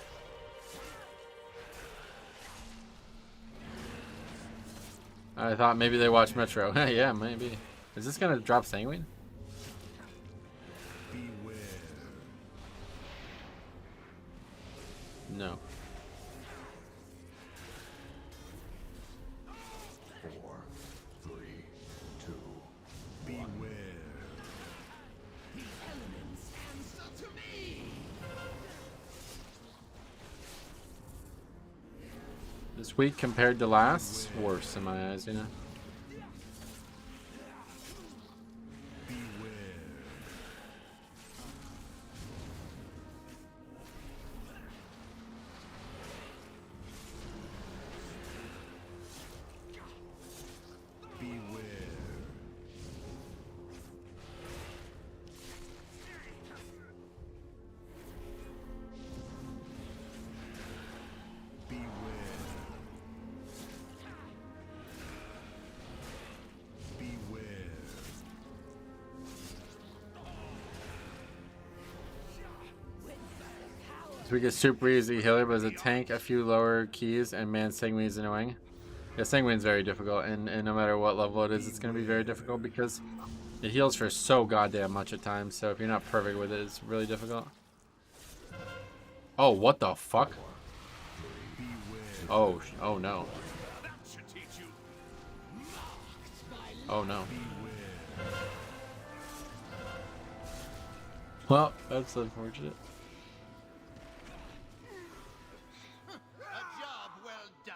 I thought maybe they watched Metro. Yeah, maybe. Is this gonna drop Sanguine? No. 4, 3, 2, beware. The elements answer to me. This week compared to last, worse in my eyes, you know. We get super easy healer, but as a tank, a few lower keys, and man, Sanguine is annoying. Yeah, Sanguine's very difficult, and no matter what level it is, it's going to be very difficult because it heals for so goddamn much at times, so if you're not perfect with it, it's really difficult. Oh, what the fuck? Oh, oh no. Oh no. Well, that's unfortunate. A job well done.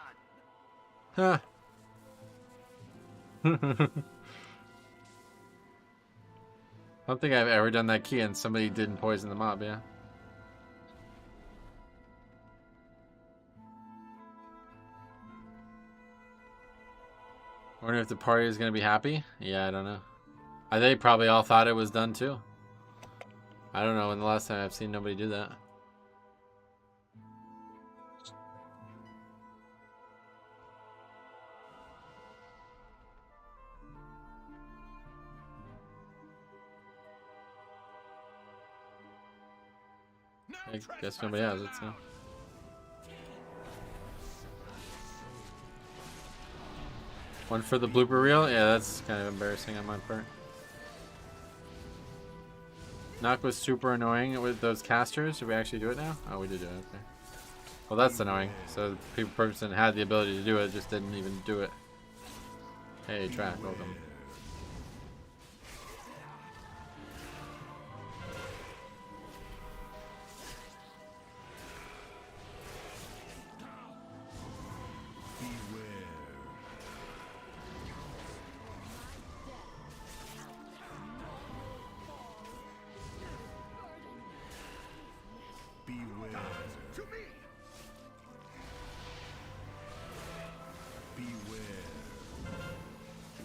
Huh. I don't think I've ever done that key and somebody didn't poison the mob, yeah. Wonder if the party is going to be happy? Yeah, I don't know. They probably all thought it was done too. I don't know when the last time I've seen nobody do that. I guess nobody has it, so. One for the blooper reel? Yeah, that's kind of embarrassing on my part. Knock was super annoying with those casters. Did we actually do it now? Oh, we did do it, okay. Well, that's annoying. So the person had the ability to do it, just didn't even do it. Hey, Track, welcome.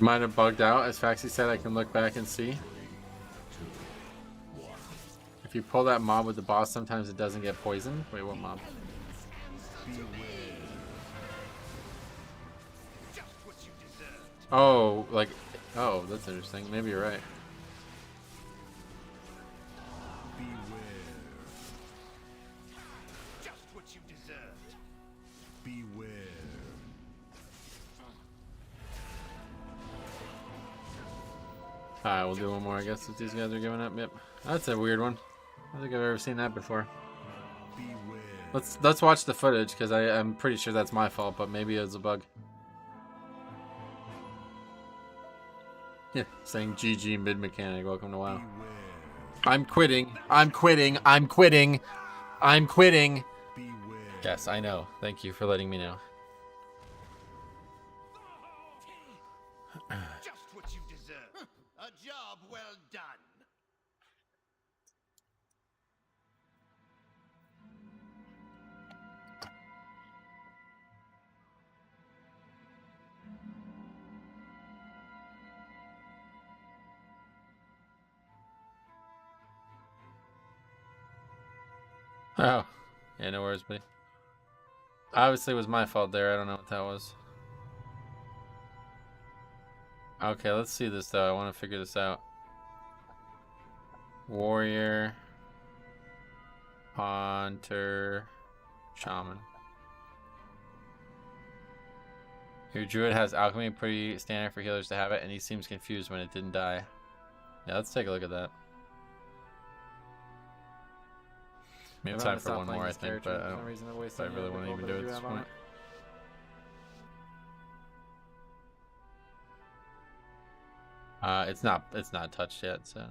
Might have bugged out. As Faxi said, I can look back and see. If you pull that mob with the boss, sometimes it doesn't get poisoned. Wait, what mob? Oh, like, oh, that's interesting. Maybe you're right. Alright, we'll do one more, I guess, if these guys are giving up. Yep. That's a weird one. I don't think I've ever seen that before. Let's watch the footage, because I'm pretty sure that's my fault, but maybe it's a bug. Yeah, saying GG mid-mechanic, welcome to WoW. I'm quitting, I'm quitting, I'm quitting, I'm quitting. Yes, I know. Thank you for letting me know. Just what you deserve. A job well done. Oh, yeah, no worries, buddy. Obviously, it was my fault there. I don't know what that was. Okay, let's see this, though. I want to figure this out. Warrior, Hunter, Shaman. Your druid has alchemy, pretty standard for healers to have it, and he seems confused when it didn't die. Yeah, let's take a look at that. We have time for one more, I think, but I don't I really want to even do it at this point. It's not touched yet, so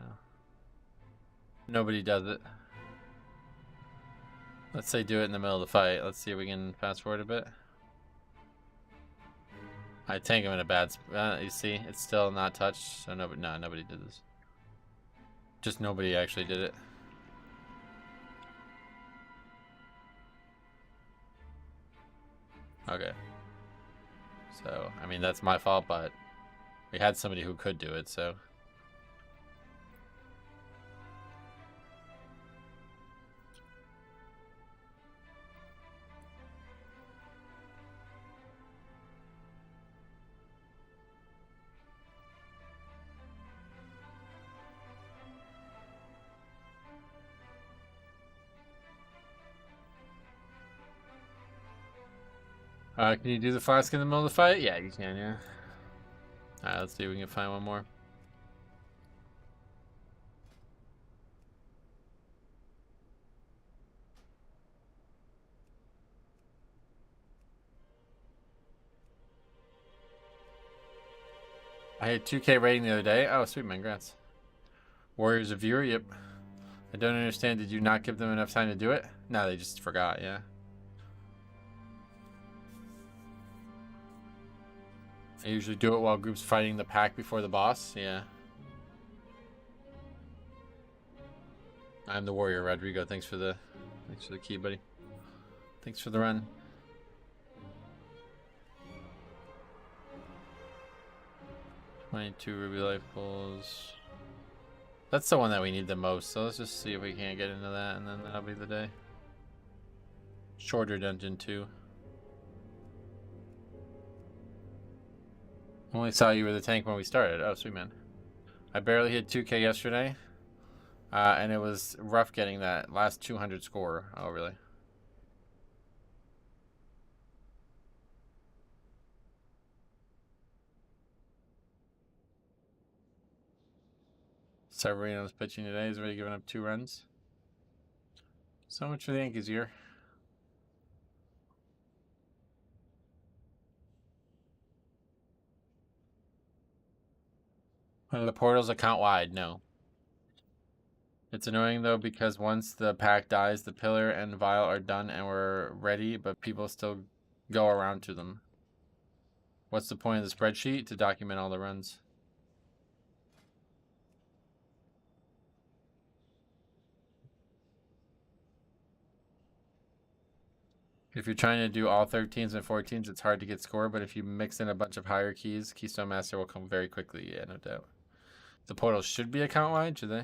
nobody does it. Let's say do it in the middle of the fight. Let's see if we can fast forward a bit. I tank him in a bad spot. You see, it's still not touched, so nobody did this. Just nobody actually did it. Okay. So, I mean, that's my fault, but we had somebody who could do it, so. Can you do the flask in the middle of the fight? Yeah, you can, yeah. Alright, let's see if we can find one more. I had 2K rating the other day. Oh, sweet, man, congrats. Warriors of viewer, yep. I don't understand. Did you not give them enough time to do it? No, they just forgot, yeah. I usually do it while groups fighting the pack before the boss, yeah. I'm the warrior, Rodrigo. Thanks for the key, buddy. Thanks for the run. $22 ruby life pulls. That's the one that we need the most, so let's just see if we can't get into that, and then that'll be the day. Shorter dungeon too. Only saw you were the tank when we started. Oh, sweet man. I barely hit 2K yesterday, and it was rough getting that last 200 score. Oh, really? Severino's pitching today. He's already given up 2 runs. So much for the Yankees year. Are the portals account wide? No. It's annoying though because once the pack dies, the pillar and vial are done and we're ready, but people still go around to them. What's the point of the spreadsheet? To document all the runs. If you're trying to do all 13s and 14s, it's hard to get score, but if you mix in a bunch of higher keys, Keystone Master will come very quickly. Yeah, no doubt. The portals should be account wide, should they?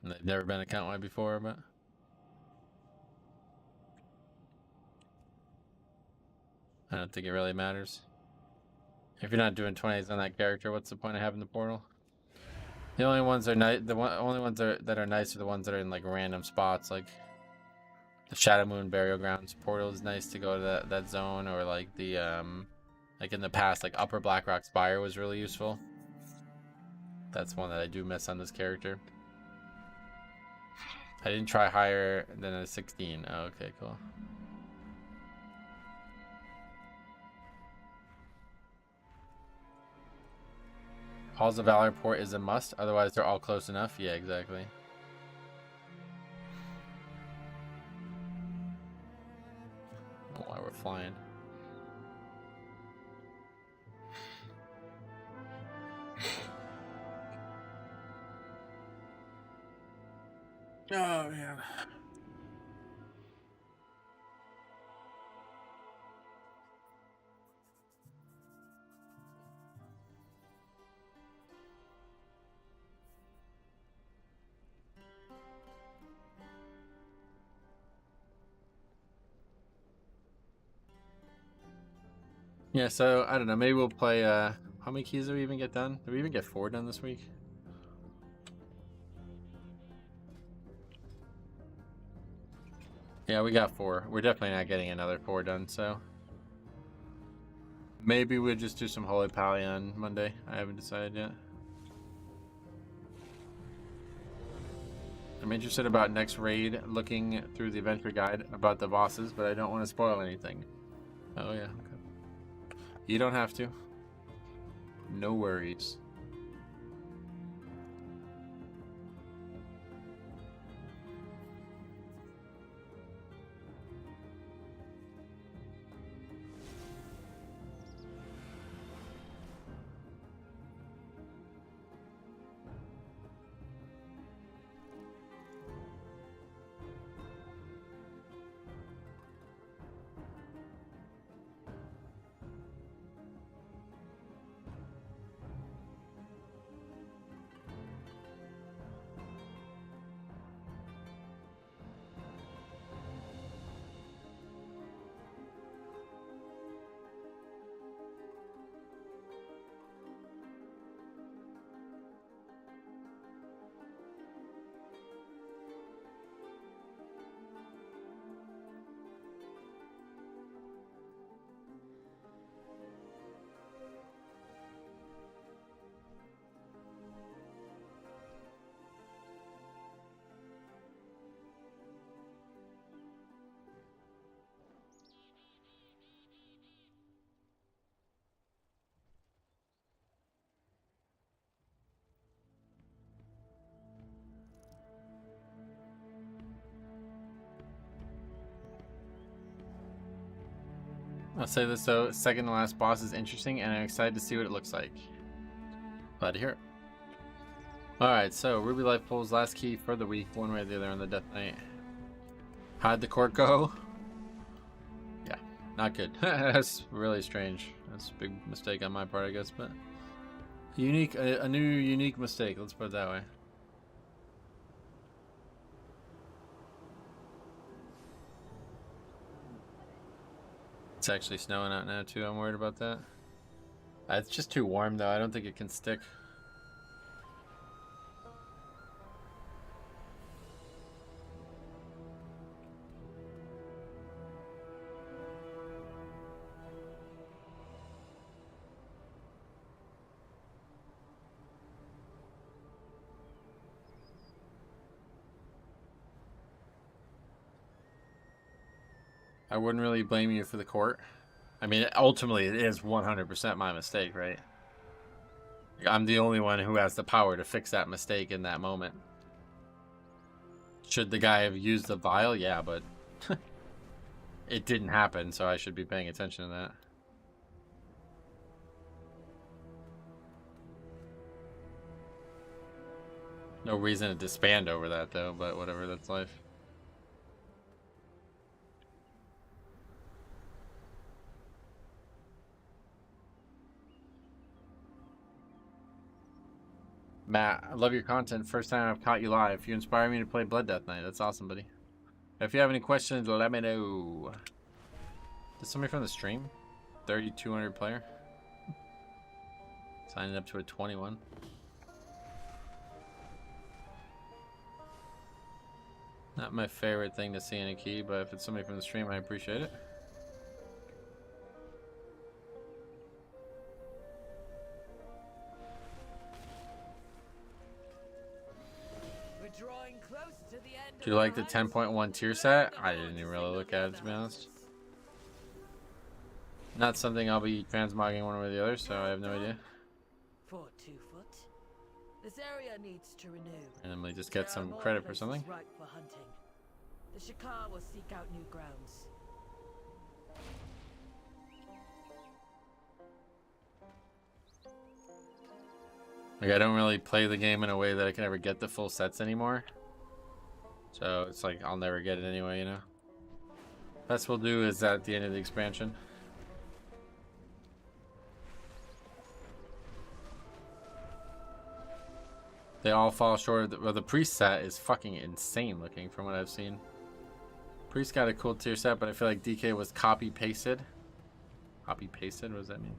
And they've never been account wide before, but I don't think it really matters. If you're not doing 20s on that character, what's the point of having the portal? The only ones that are nice. Only ones that are nice are the ones that are in like random spots, like the Shadow Moon Burial Grounds portal is nice to go to that zone, or like the like in the past, like Upper Blackrock Spire was really useful. That's one that I do miss on this character. I didn't try higher than a 16. Oh, okay, cool. Halls of Valor port is a must, otherwise they're all close enough. Yeah, exactly. Oh, why we're flying. Oh, man. Yeah, so I don't know. Maybe we'll play. How many keys did we even get done? Did we even get 4 done this week? Yeah, we got 4. We're definitely not getting another 4 done, so maybe we'll just do some Holy Pally on Monday. I haven't decided yet. I'm interested about next raid, looking through the adventure guide about the bosses, but I don't want to spoil anything. Oh yeah, okay. You don't have to. No worries. I'll say this though, second to last boss is interesting and I'm excited to see what it looks like. Glad to hear it. Alright, so Ruby Life Pool's last key for the week, one way or the other on the Death Knight. How'd the court go? Yeah, not good. That's really strange. That's a big mistake on my part, I guess, but a new unique mistake, let's put it that way. It's actually snowing out now too, I'm worried about that. It's just too warm though, I don't think it can stick. I wouldn't really blame you for the court. I mean, ultimately, it is 100% my mistake, right? I'm the only one who has the power to fix that mistake in that moment. Should the guy have used the vial? Yeah, but it didn't happen, so I should be paying attention to that. No reason to disband over that, though, but whatever, that's life. Matt, I love your content. First time I've caught you live. You inspire me to play Blood Death Knight. That's awesome, buddy. If you have any questions, let me know. Did somebody from the stream? 3,200 player. Signing up to a 21. Not my favorite thing to see in a key, but if it's somebody from the stream, I appreciate it. Do you like the 10.1 tier set? I didn't even really look at it, to be honest. Not something I'll be transmogging one way or the other, so I have no idea. For 2 foot, this area needs to renew. Randomly just get some credit for something. Right for hunting. The Shakar will seek out new grounds. Like, I don't really play the game in a way that I can ever get the full sets anymore. So it's like I'll never get it anyway, you know. Best we'll do is at the end of the expansion. They all fall short of the, well, the priest set is fucking insane looking from what I've seen. Priest got a cool tier set, but I feel like DK was copy pasted. Copy pasted? What does that mean?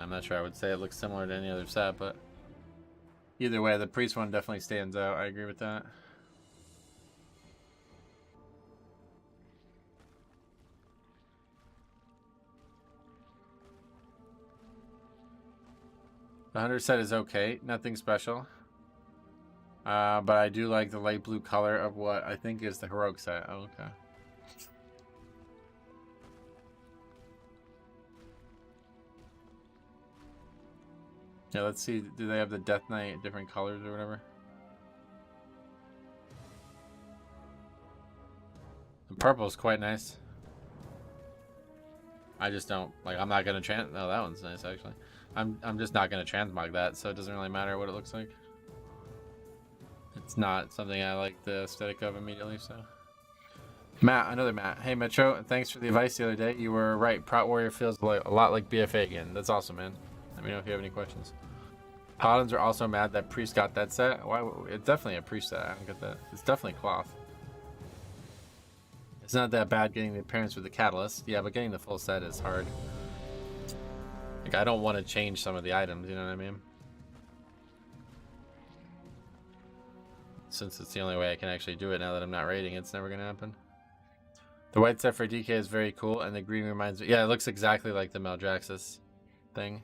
I'm not sure I would say it looks similar to any other set, but either way, the priest one definitely stands out. I agree with that. The hunter set is okay, nothing special. But I do like the light blue color of what I think is the heroic set. Oh, okay. Yeah, let's see. Do they have the Death Knight different colors or whatever? The purple is quite nice. I just don't like. I'm not gonna no, that one's nice actually. I'm just not gonna transmog that, so it doesn't really matter what it looks like. It's not something I like the aesthetic of immediately. So, Matt, another Matt. Hey Metro, thanks for the advice the other day. You were right. Prot Warrior feels like a lot like BFA again. That's awesome, man. Let me know if you have any questions. Paladins are also mad that Priest got that set. Why? It's definitely a Priest set. I don't get that. It's definitely cloth. It's not that bad getting the appearance with the Catalyst. Yeah, but getting the full set is hard. Like, I don't want to change some of the items, you know what I mean? Since it's the only way I can actually do it now that I'm not raiding, it's never going to happen. The white set for DK is very cool, and the green reminds me... Yeah, it looks exactly like the Maldraxxus thing.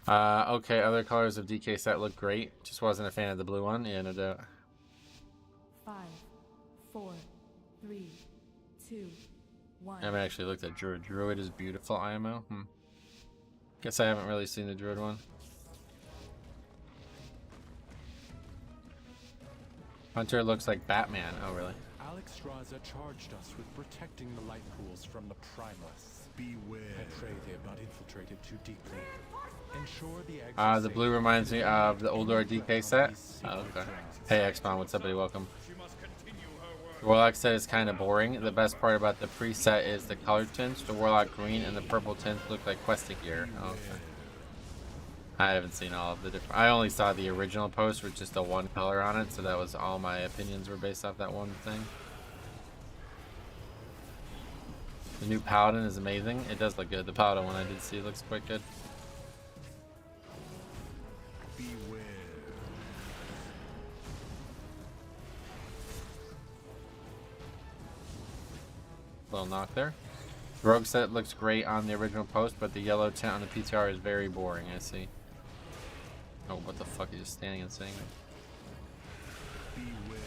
Okay, other colors of DK set look great. Just wasn't a fan of the blue one. Yeah, no doubt. 5, 4, 3, 2, 1. I haven't actually looked at Druid. Druid is beautiful, IMO. Guess I haven't really seen the Druid one. Hunter looks like Batman. Oh, really? Alex Raza charged us with protecting the light pools from the primalists. Beware. I pray they have not infiltrated too deeply. Ensure the eggs The blue reminds me of the older DK set. Oh, okay. Hey, X-Mon, what's up, buddy? Welcome. The Warlock set is kind of boring. The best part about the preset is the color tints. The Warlock green and the purple tints look like questing gear. Oh, okay. I haven't seen all of the different. I only saw the original post with just the one color on it, so that was all my opinions were based off that one thing. The new Paladin is amazing. It does look good. The Paladin one I did see looks quite good. Beware. Little knock there. Rogue set looks great on the original post, but the yellow tint on the PTR is very boring. I see. Oh, what the fuck? He's just standing and saying it. Beware.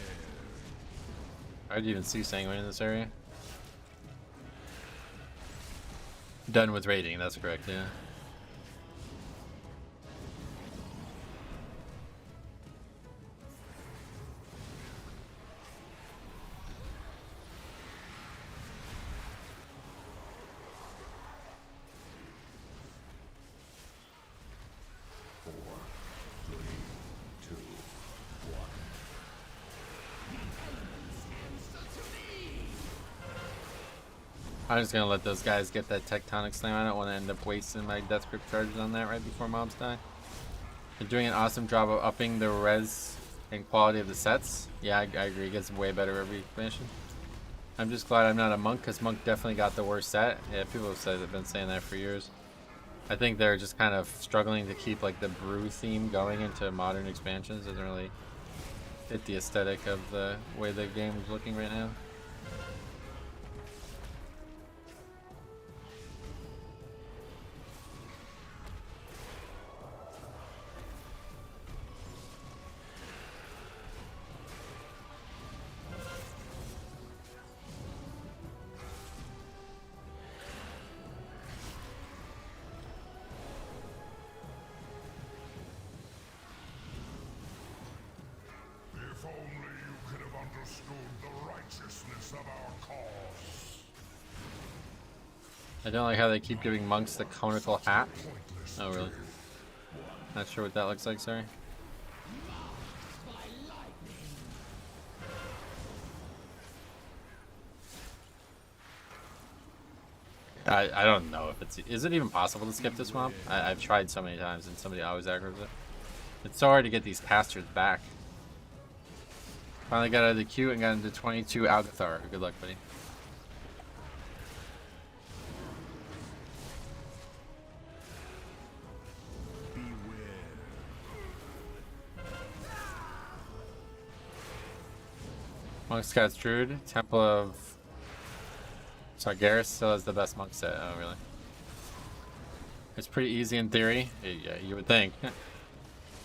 I didn't even see Sanguine in this area. Done with raiding, that's correct, yeah. I'm just gonna let those guys get that tectonic slam. I don't want to end up wasting my death grip charges on that right before mobs die. They're doing an awesome job of upping the res and quality of the sets. Yeah, I agree. It gets way better every expansion. I'm just glad I'm not a monk, because monk definitely got the worst set. Yeah, people have been saying that for years. I think they're just kind of struggling to keep like the brew theme going into modern expansions. It doesn't really fit the aesthetic of the way the game is looking right now. If only you could have understood the righteousness of our cause. I don't like how they keep giving monks the conical hat. Oh, really? Not sure what that looks like, sorry. I don't know if it's... Is it even possible to skip this mob? I've tried so many times and somebody always aggroes it. It's so hard to get these casters back. Finally got out of the queue and got into 22 Algathar. Good luck, buddy. Monk's Cat's Druid, Temple of Sargeras still has the best monk set. Oh, really? It's pretty easy in theory. Yeah, you would think.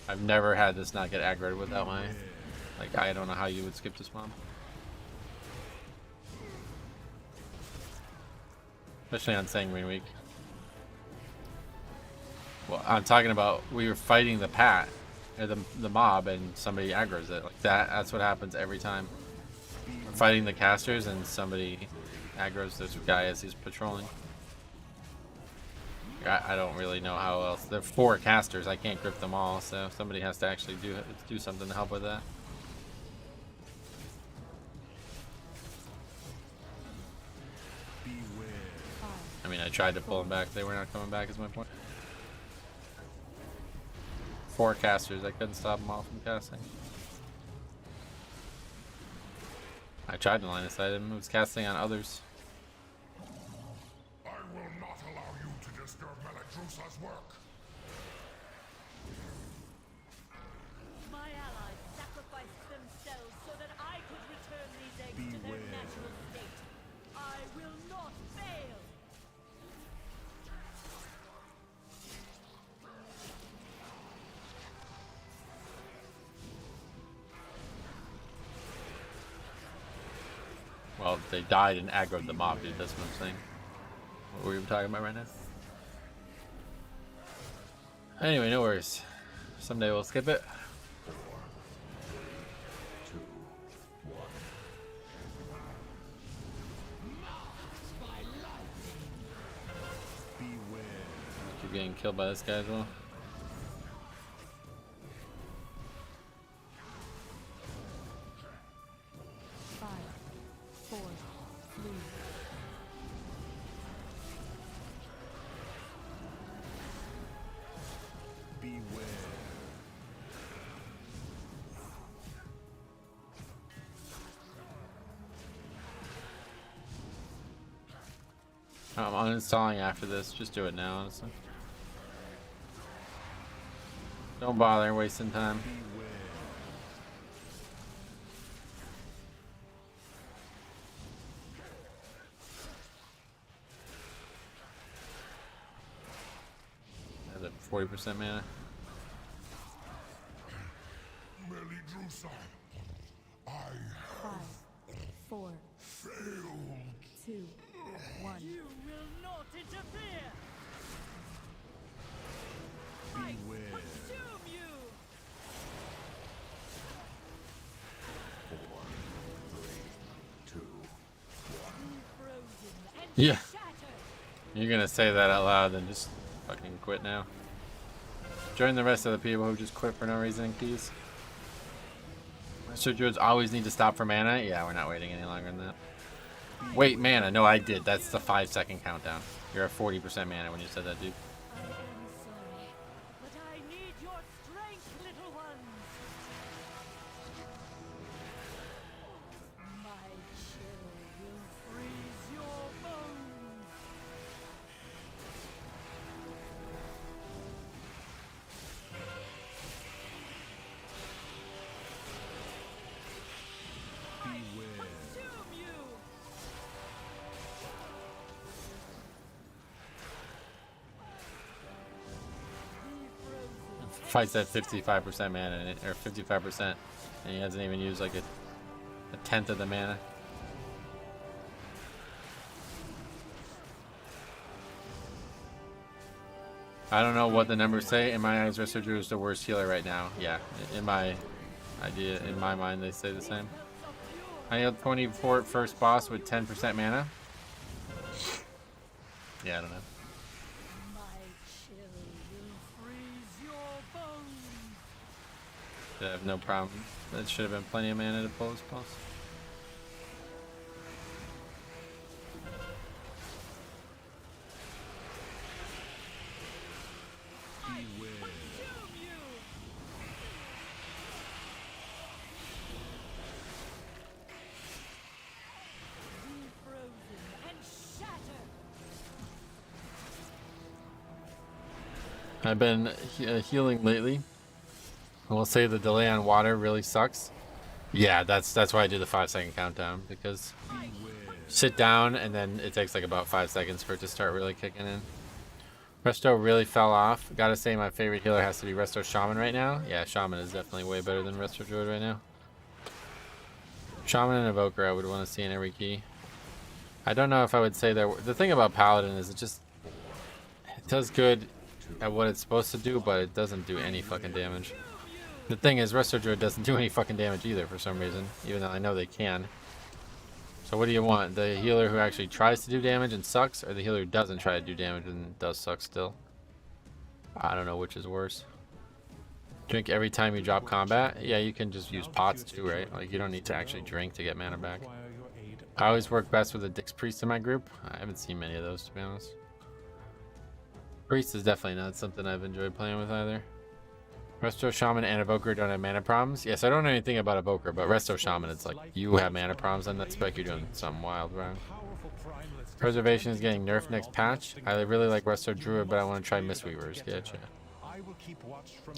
I've never had this not get aggroed without my... Like, I don't know how you would skip this mob. Especially on Sanguine Week. Well, I'm talking about we were fighting the pat, or the mob, and somebody aggroes it. Like that's what happens every time. We're fighting the casters and somebody aggroes this guy as he's patrolling. I don't really know how else. There are 4 casters. I can't grip them all, so somebody has to actually do something to help with that. I mean, I tried to pull them back. They were not coming back, is my point. 4 casters. I couldn't stop them all from casting. I tried to line of sight him. It was casting on others. I will not allow you to disturb Meladrusa's work. My allies sacrificed themselves so that I could return these eggs to their natural state. I will not fail. Well, they died and aggroed the mob, dude. That's what I'm saying. What were we talking about right now? Anyway, no worries. Someday we'll skip it. 4, 2, up getting killed by this guy as well. I'm uninstalling after this. Just do it now, honestly. Don't bother wasting time. That's at 40% mana. Melidrusa, I have 5, 4, failed. 2, 1. You will not interfere! Beware. Consume you! 4, 3, 2, 1. Frozen and Yeah. shattered! You're gonna say that out loud, then just fucking quit now. Join the rest of the people who just quit for no reason in keys. Master Druids always need to stop for mana. Yeah, we're not waiting any longer than that. Wait, mana. No, I did. That's the 5-second countdown. You're at 40% mana when you said that, dude. I am sorry, but I need your strength, little ones! My chill will freeze your bones! Beware. Consume you! Fights at 55% mana, or 55%, and he hasn't even used like a tenth of the mana. I don't know what the numbers say. In my eyes, Resto Druid is the worst healer right now. Yeah, in my mind, they say the same. I healed 24 at first boss with 10% mana. Yeah, I don't know. My chill will freeze your bones! I have no problem. That should have been plenty of mana to pull this boss. Consume you! Be frozen and shattered! I've been healing lately. I will say the delay on water really sucks. Yeah, that's why I do the 5-second countdown, because sit down and then it takes like about 5 seconds for it to start really kicking in. Resto really fell off. Gotta say my favorite healer has to be Resto Shaman right now. Yeah, Shaman is definitely way better than Resto Druid right now. Shaman and Evoker I would want to see in every key. I don't know if I would say that. The thing about Paladin is it does good at what it's supposed to do, but it doesn't do any fucking damage. The thing is, Resto Druid doesn't do any fucking damage either for some reason, even though I know they can. So what do you want? The healer who actually tries to do damage and sucks, or the healer who doesn't try to do damage and does suck still? I don't know which is worse. Drink every time you drop combat? Yeah, you can just use pots too, right? Like, you don't need to actually drink to get mana back. I always work best with a Dix Priest in my group. I haven't seen many of those, to be honest. Priest is definitely not something I've enjoyed playing with either. Resto Shaman and Evoker don't have mana problems. Yes, I don't know anything about Evoker, but Resto Shaman, it's like you have mana problems on that spec, you're doing something wild wrong. Preservation is getting nerfed next patch. I really like Resto Druid, but I want to try Mistweavers. Getcha.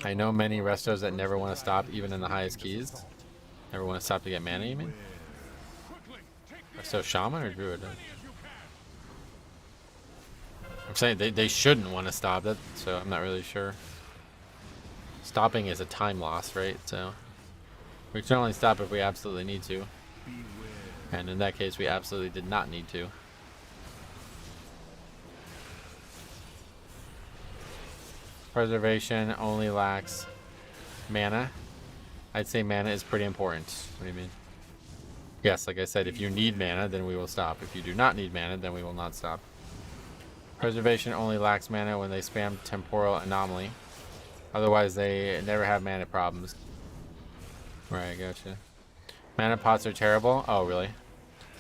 I know many Restos that never want to stop, even in the highest keys. Never want to stop to get mana, you mean? Resto Shaman or Druid? I'm saying they shouldn't want to stop it, so I'm not really sure. Stopping is a time loss, right? So we can only stop if we absolutely need to. And in that case, we absolutely did not need to. Preservation only lacks mana. I'd say mana is pretty important. What do you mean? Yes, like I said, if you need mana, then we will stop. If you do not need mana, then we will not stop. Preservation only lacks mana when they spam Temporal Anomaly. Otherwise, they never have mana problems. Right, gotcha. Mana pots are terrible? Oh, really?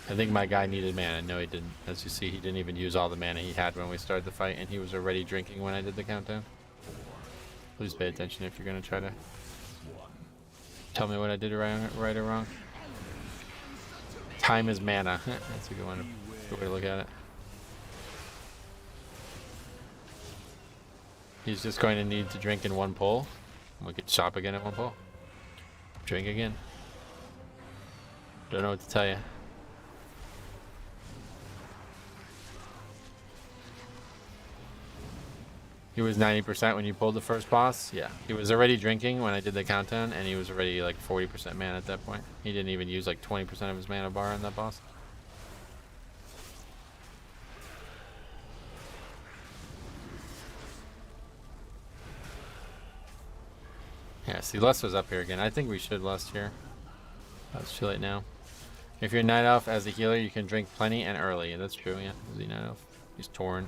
I think my guy needed mana. No, he didn't. As you see, he didn't even use all the mana he had when we started the fight, and he was already drinking when I did the countdown. Please pay attention if you're going to try to tell me what I did right or wrong. Time is mana. That's a good one. Good way to look at it. He's just going to need to drink in one pull. We could shop again in one pull. Drink again. Don't know what to tell you. He was 90% when you pulled the first boss. Yeah, he was already drinking when I did the countdown, and he was already like 40% mana at that point. He didn't even use like 20% of his mana bar on that boss. Yeah, see, Lust was up here again. I think we should Lust here. It's too late now. If you're Night Elf as a healer, you can drink plenty and early. That's true, yeah. Is he Night Elf? He's torn.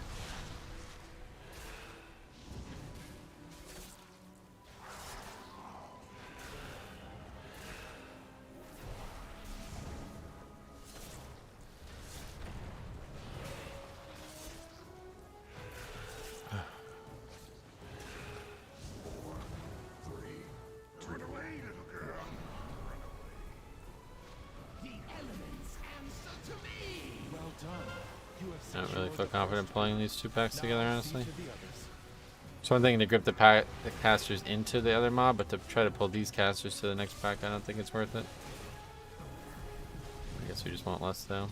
I don't really feel confident playing these two packs together, honestly. So I'm thinking to grip the casters into the other mob, but to try to pull these casters to the next pack, I don't think it's worth it. I guess we just want less, though.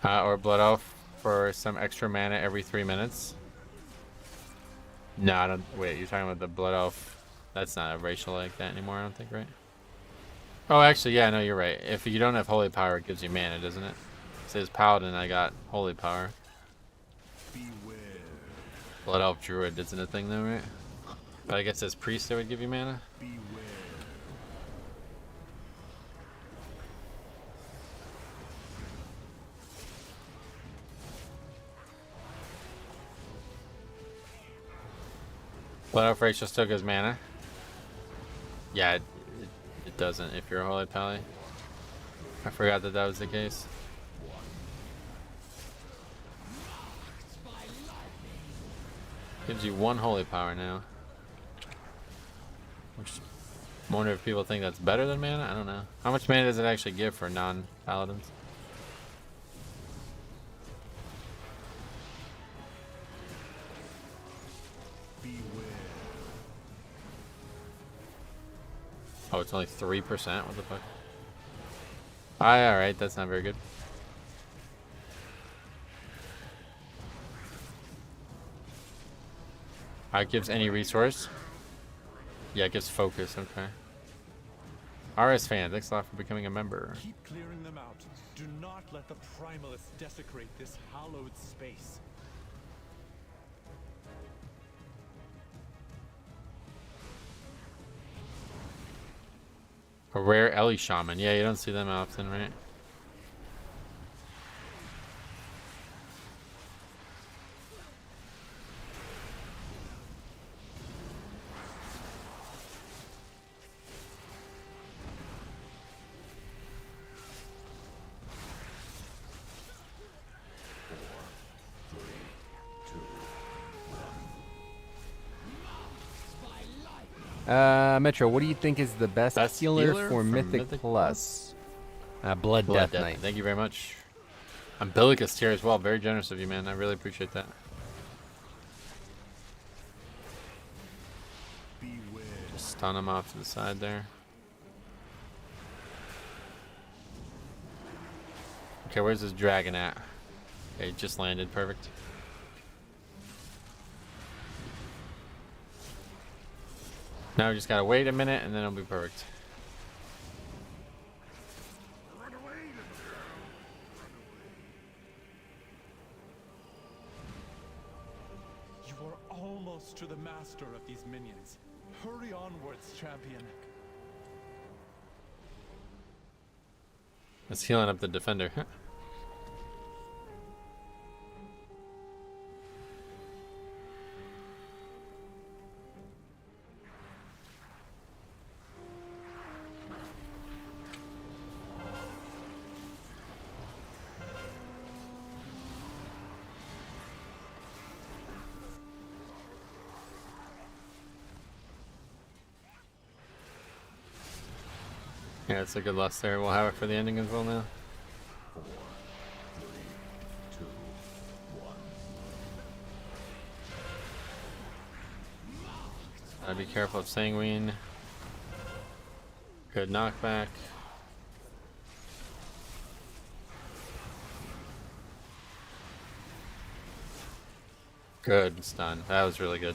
Or Blood Elf for some extra mana every 3 minutes. No, I don't. Wait, you're talking about the Blood Elf. That's not a racial like that anymore, I don't think, right? Oh, actually, yeah, no, you're right. If you don't have Holy Power, it gives you mana, doesn't it? It says Paladin, I got Holy Power. Beware. Blood Elf Druid isn't a thing, though, right? But I guess as Priest, it would give you mana. Beware. Blood Elf Racial still gives mana. Yeah, it doesn't if you're a Holy Pally. I forgot that that was the case. Gives you 1 Holy Power now. Which, I wonder if people think that's better than mana? I don't know. How much mana does it actually give for non-paladins? Oh, it's only 3%? What the fuck? Alright, that's not very good. It gives any resource. Yeah, it gives focus, okay. RS fan, thanks a lot for becoming a member. Keep clearing them out. Do not let the primalists desecrate this hallowed space. A rare Ellie Shaman. Yeah, you don't see them often, right? Metro, what do you think is the best healer for Mythic Plus? Blood Death Knight. Thank you very much. Umbilicus tier as well. Very generous of you, man. I really appreciate that. Beware. Just stun him off to the side there. Okay, where's this dragon at? Okay, it just landed. Perfect. Now we just gotta wait a minute and then it'll be perfect. Run away, little girl. Run away. You are almost to the master of these minions. Hurry onwards, champion. It's healing up the defender. Yeah, it's a good lust there. We'll have it for the ending as well now. 4, 3, 2, 1. Be careful of Sanguine. Good knockback. Good stun. That was really good.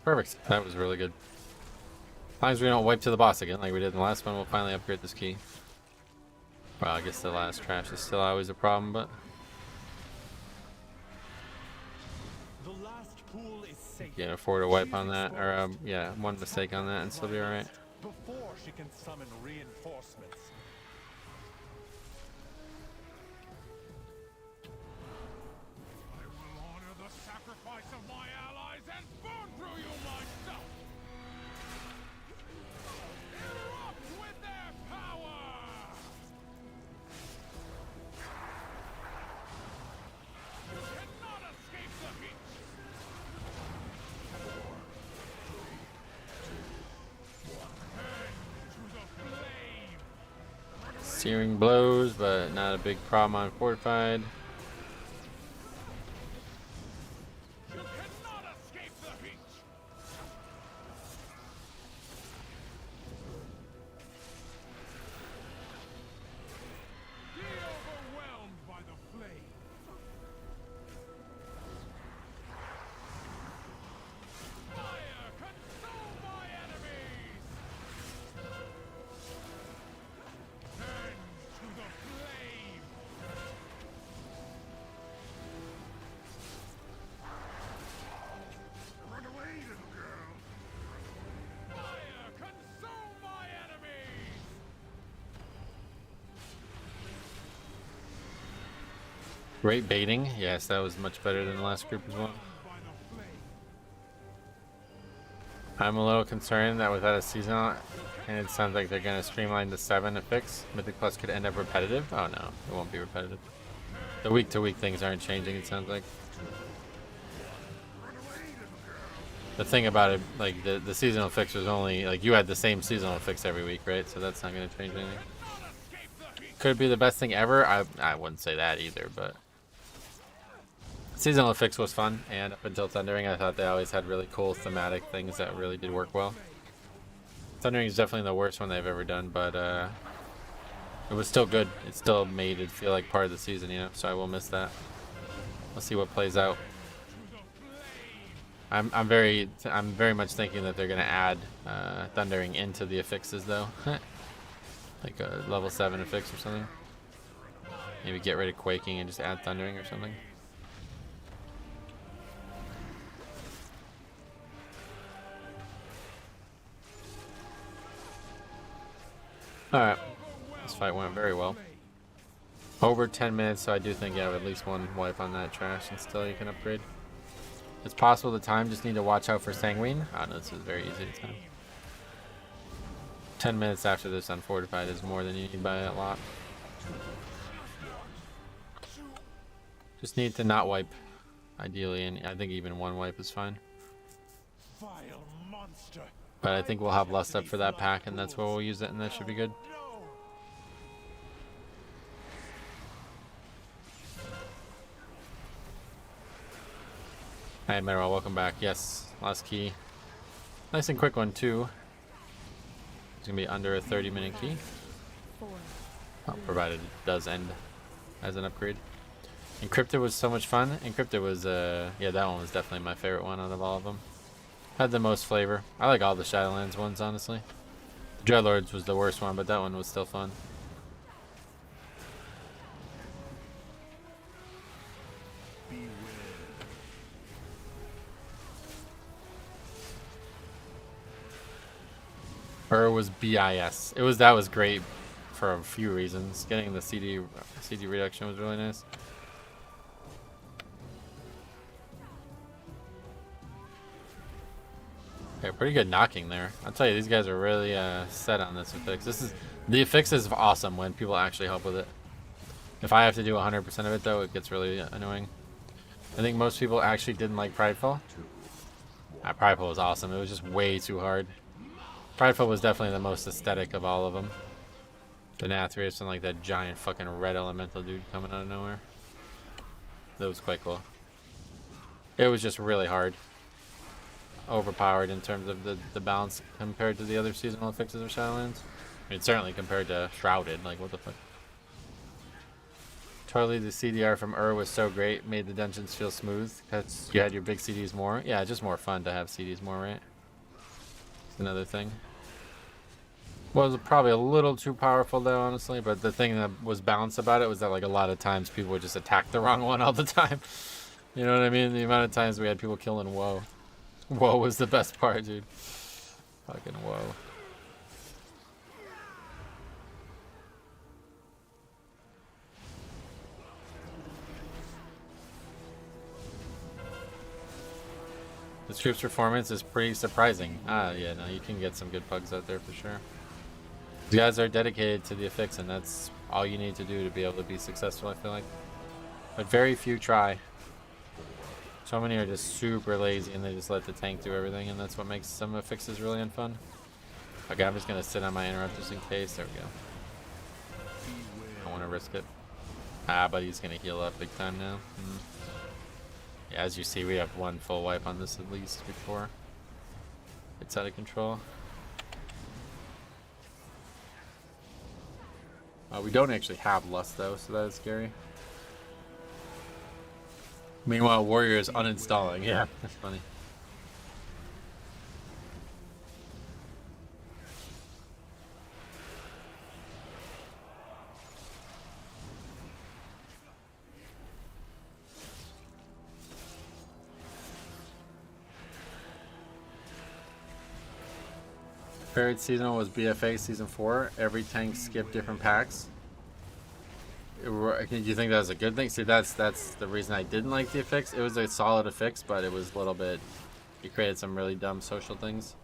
Perfect. That was really good. As long as we don't wipe to the boss again like we did in the last one, we'll finally upgrade this key. Well, I guess the last trash is still always a problem, but... The last pool is safe. You can afford a wipe on that, or yeah, one mistake on that and still be alright. Before she can summon reinforcements. I will honor the sacrifice of my allies and burn through you myself! Erupt with their power! You cannot escape the heat! 4, 3, 2, 1. To the flame! Searing blows, but not a big problem on fortified. You cannot escape the heat! Be overwhelmed by the flame! Fire, consume my enemies! Turn to the flame! Run away, little girl! Fire, consume my enemies! Great baiting. Yes, that was much better than the last group as well. By the flame! I'm a little concerned that without a seasonal, and it sounds like they're going to streamline the 7 affix, Mythic Plus could end up repetitive. Oh no, it won't be repetitive. The week-to-week things aren't changing, it sounds like. The thing about it, like the seasonal fix was only, like you had the same seasonal fix every week, right? So that's not going to change anything. Could it be the best thing ever? I wouldn't say that either, but... Seasonal fix was fun, and up until Thundering, I thought they always had really cool thematic things that really did work well. Thundering is definitely the worst one they've ever done, but it was still good. It still made it feel like part of the season, you know, so I will miss that. We'll see what plays out. I'm very much thinking that they're gonna add Thundering into the affixes though. Like a level 7 affix or something. Maybe get rid of Quaking and just add Thundering or something. Alright, this fight went very well. Over 10 minutes, so I do think you have at least one wipe on that trash and still you can upgrade. It's possible the time, just need to watch out for Sanguine. Oh no, this is very easy to time. 10 minutes after this unfortified is more than you need by a lot. Just need to not wipe, ideally, and I think even one wipe is fine. Vile monster. But I think we'll have Lust up for that pack, and that's where we'll use it, and that should be good. Hey Meryl, welcome back. Yes, last key. Nice and quick one too. It's gonna be under a 30-minute key. 4, Oh, provided it does end as an upgrade. Encrypted was so much fun. Encrypted was, yeah, that one was definitely my favorite one out of all of them. Had the most flavor. I like all the Shadowlands ones, honestly. The Dreadlords was the worst one, but that one was still fun. was BIS. That was great for a few reasons. Getting the CD reduction was really nice. Okay, pretty good knocking there. I'll tell you, these guys are really set on this affix. The affix is awesome when people actually help with it. If I have to do 100% of it though, it gets really annoying. I think most people actually didn't like Prideful. Prideful was awesome. It was just way too hard. Prideful was definitely the most aesthetic of all of them. The Nathrius and like that giant fucking red elemental dude coming out of nowhere. That was quite cool. It was just really hard. Overpowered in terms of the balance compared to the other seasonal affixes of Shadowlands. I mean, certainly compared to Shrouded. Like, what the fuck? Totally, the CDR from was so great. Made the dungeons feel smooth. Because you had your big CDs more. Yeah, just more fun to have CDs more, right? It's another thing. Was probably a little too powerful though, honestly. But the thing that was balanced about it was that like a lot of times people would just attack the wrong one all the time. You know what I mean? The amount of times we had people killing Woe. Woe was the best part, dude. Fucking Woe. This group's performance is pretty surprising. Yeah, no, you can get some good pugs out there for sure. These guys are dedicated to the affix, and that's all you need to do to be able to be successful, I feel like. But very few try. So many are just super lazy, and they just let the tank do everything, and that's what makes some affixes really unfun. Okay, I'm just going to sit on my interrupt just in case. There we go. I want to risk it. But he's going to heal up big time now. Yeah, as you see, we have one full wipe on this at least before it's out of control. We don't actually have Lust though, so that is scary. Meanwhile, Warrior is uninstalling. Yeah, that's funny. Parrot seasonal was BFA season 4. Every tank skipped different packs. Do you think that was a good thing? See, that's the reason I didn't like the affix. It was a solid affix, but it was a little bit. It created some really dumb social things.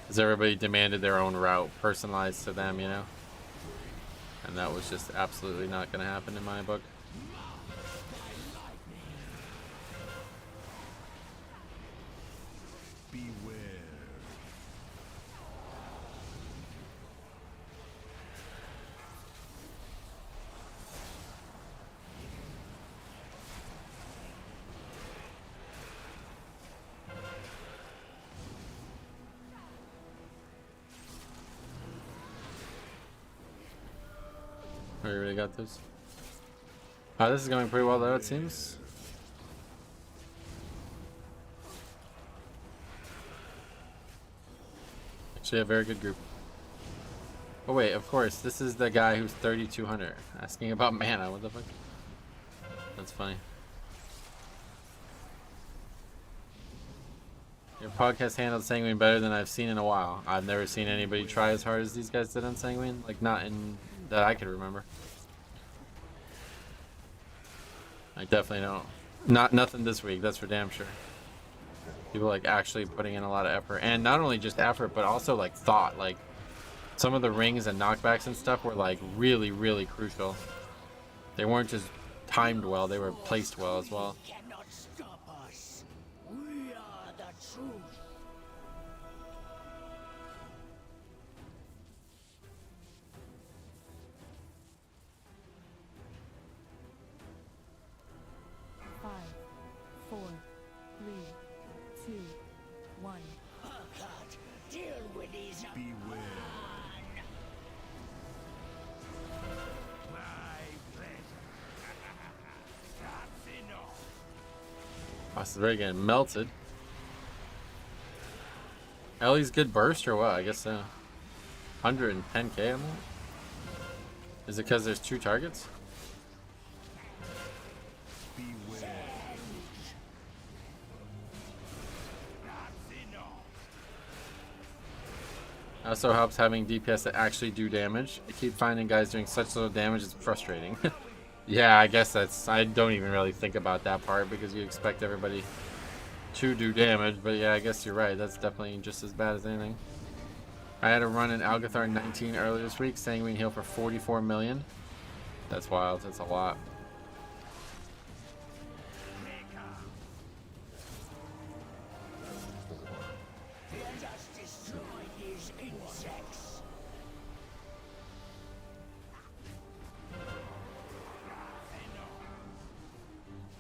Because everybody demanded their own route, personalized to them, you know? And that was just absolutely not going to happen in my book. Oh, you really got this? This is going pretty well though, it seems. Actually a very good group. Oh wait, of course, this is the guy who's 3200 asking about mana. What the fuck? That's funny. Your podcast handled Sanguine better than I've seen in a while. I've never seen anybody try as hard as these guys did on Sanguine. Like, not in that I could remember. I definitely don't. Nothing this week, that's for damn sure. People like actually putting in a lot of effort. And not only just effort, but also like thought. Like, some of the rings and knockbacks and stuff were like really, really crucial. They weren't just timed well, they were placed well as well. Cannot stop us. We are the truth. This is very getting melted. Ellie's good burst or what? I guess so. 110k on that? Is it because there's 2 targets? Also helps having DPS that actually do damage. I keep finding guys doing such little damage, it's frustrating. Yeah, I guess that's... I don't even really think about that part because you expect everybody to do damage. But yeah, I guess you're right. That's definitely just as bad as anything. I had a run in Algathar 19 earlier this week, saying we can heal for 44 million. That's wild. That's a lot.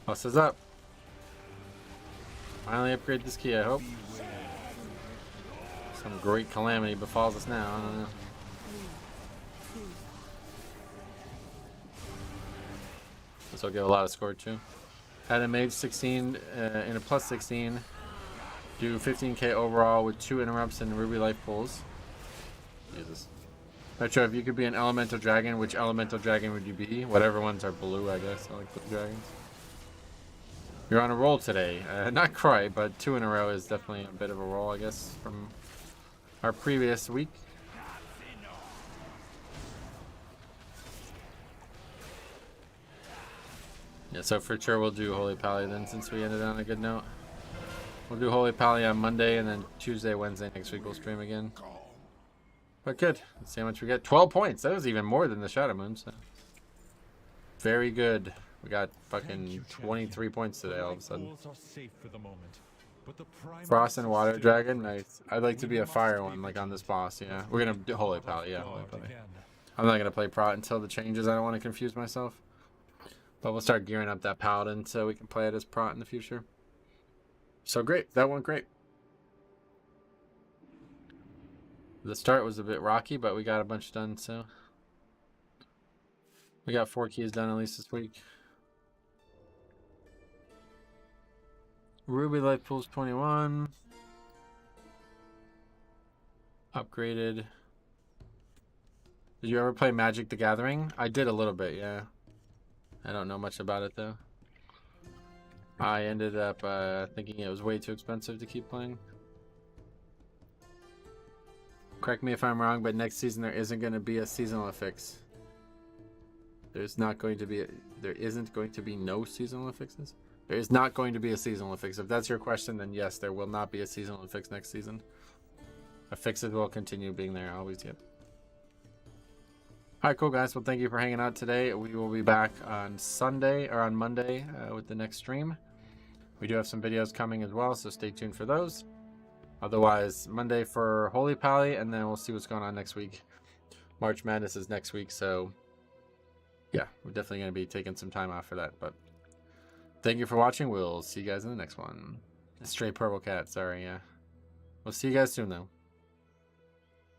Plus is up. Finally upgrade this key, I hope. Some great calamity befalls us now. I don't know. This will get a lot of score too. Had a mage 16 and a plus 16. Do 15k overall with 2 interrupts and ruby life pulls. Jesus. Metro, if you could be an elemental dragon, which elemental dragon would you be? Whatever ones are blue, I guess. I like blue dragons. You're on a roll today. Not quite, but 2 in a row is definitely a bit of a roll, I guess, from our previous week. Yeah, so for sure we'll do Holy Pally then, since we ended on a good note. We'll do Holy Pally on Monday, and then Tuesday, Wednesday next week we'll stream again. But good. Let's see how much we get. 12 points. That was even more than the Shadow Moon. So. Very good. We got fucking 23 points today all of a sudden. Frost and Water Dragon, nice. I'd like to be a fire one, like on this boss, yeah. We're gonna do Holy Pally, yeah. Holy Pally. I'm not gonna play Prot until the changes. I don't want to confuse myself. But we'll start gearing up that Paladin so we can play it as Prot in the future. So great. That went great. The start was a bit rocky, but we got a bunch done, so. We got 4 keys done at least this week. Ruby Life Pools 21. Upgraded. Did you ever play Magic the Gathering? I did a little bit, yeah. I don't know much about it though. I ended up thinking it was way too expensive to keep playing. Correct me if I'm wrong, but next season there isn't going to be a seasonal fix. There's not going to be there isn't going to be no seasonal fixes. There is not going to be a seasonal fix. If that's your question, then yes, there will not be a seasonal fix next season. Fixes will continue being there always, yep. Alright, cool guys. Well, thank you for hanging out today. We will be back on Sunday or on Monday with the next stream. We do have some videos coming as well, so stay tuned for those. Otherwise, Monday for Holy Pally, and then we'll see what's going on next week. March Madness is next week, so yeah, we're definitely going to be taking some time off for that. But thank you for watching. We'll see you guys in the next one. Stray Purple Cat, sorry, yeah. We'll see you guys soon, though.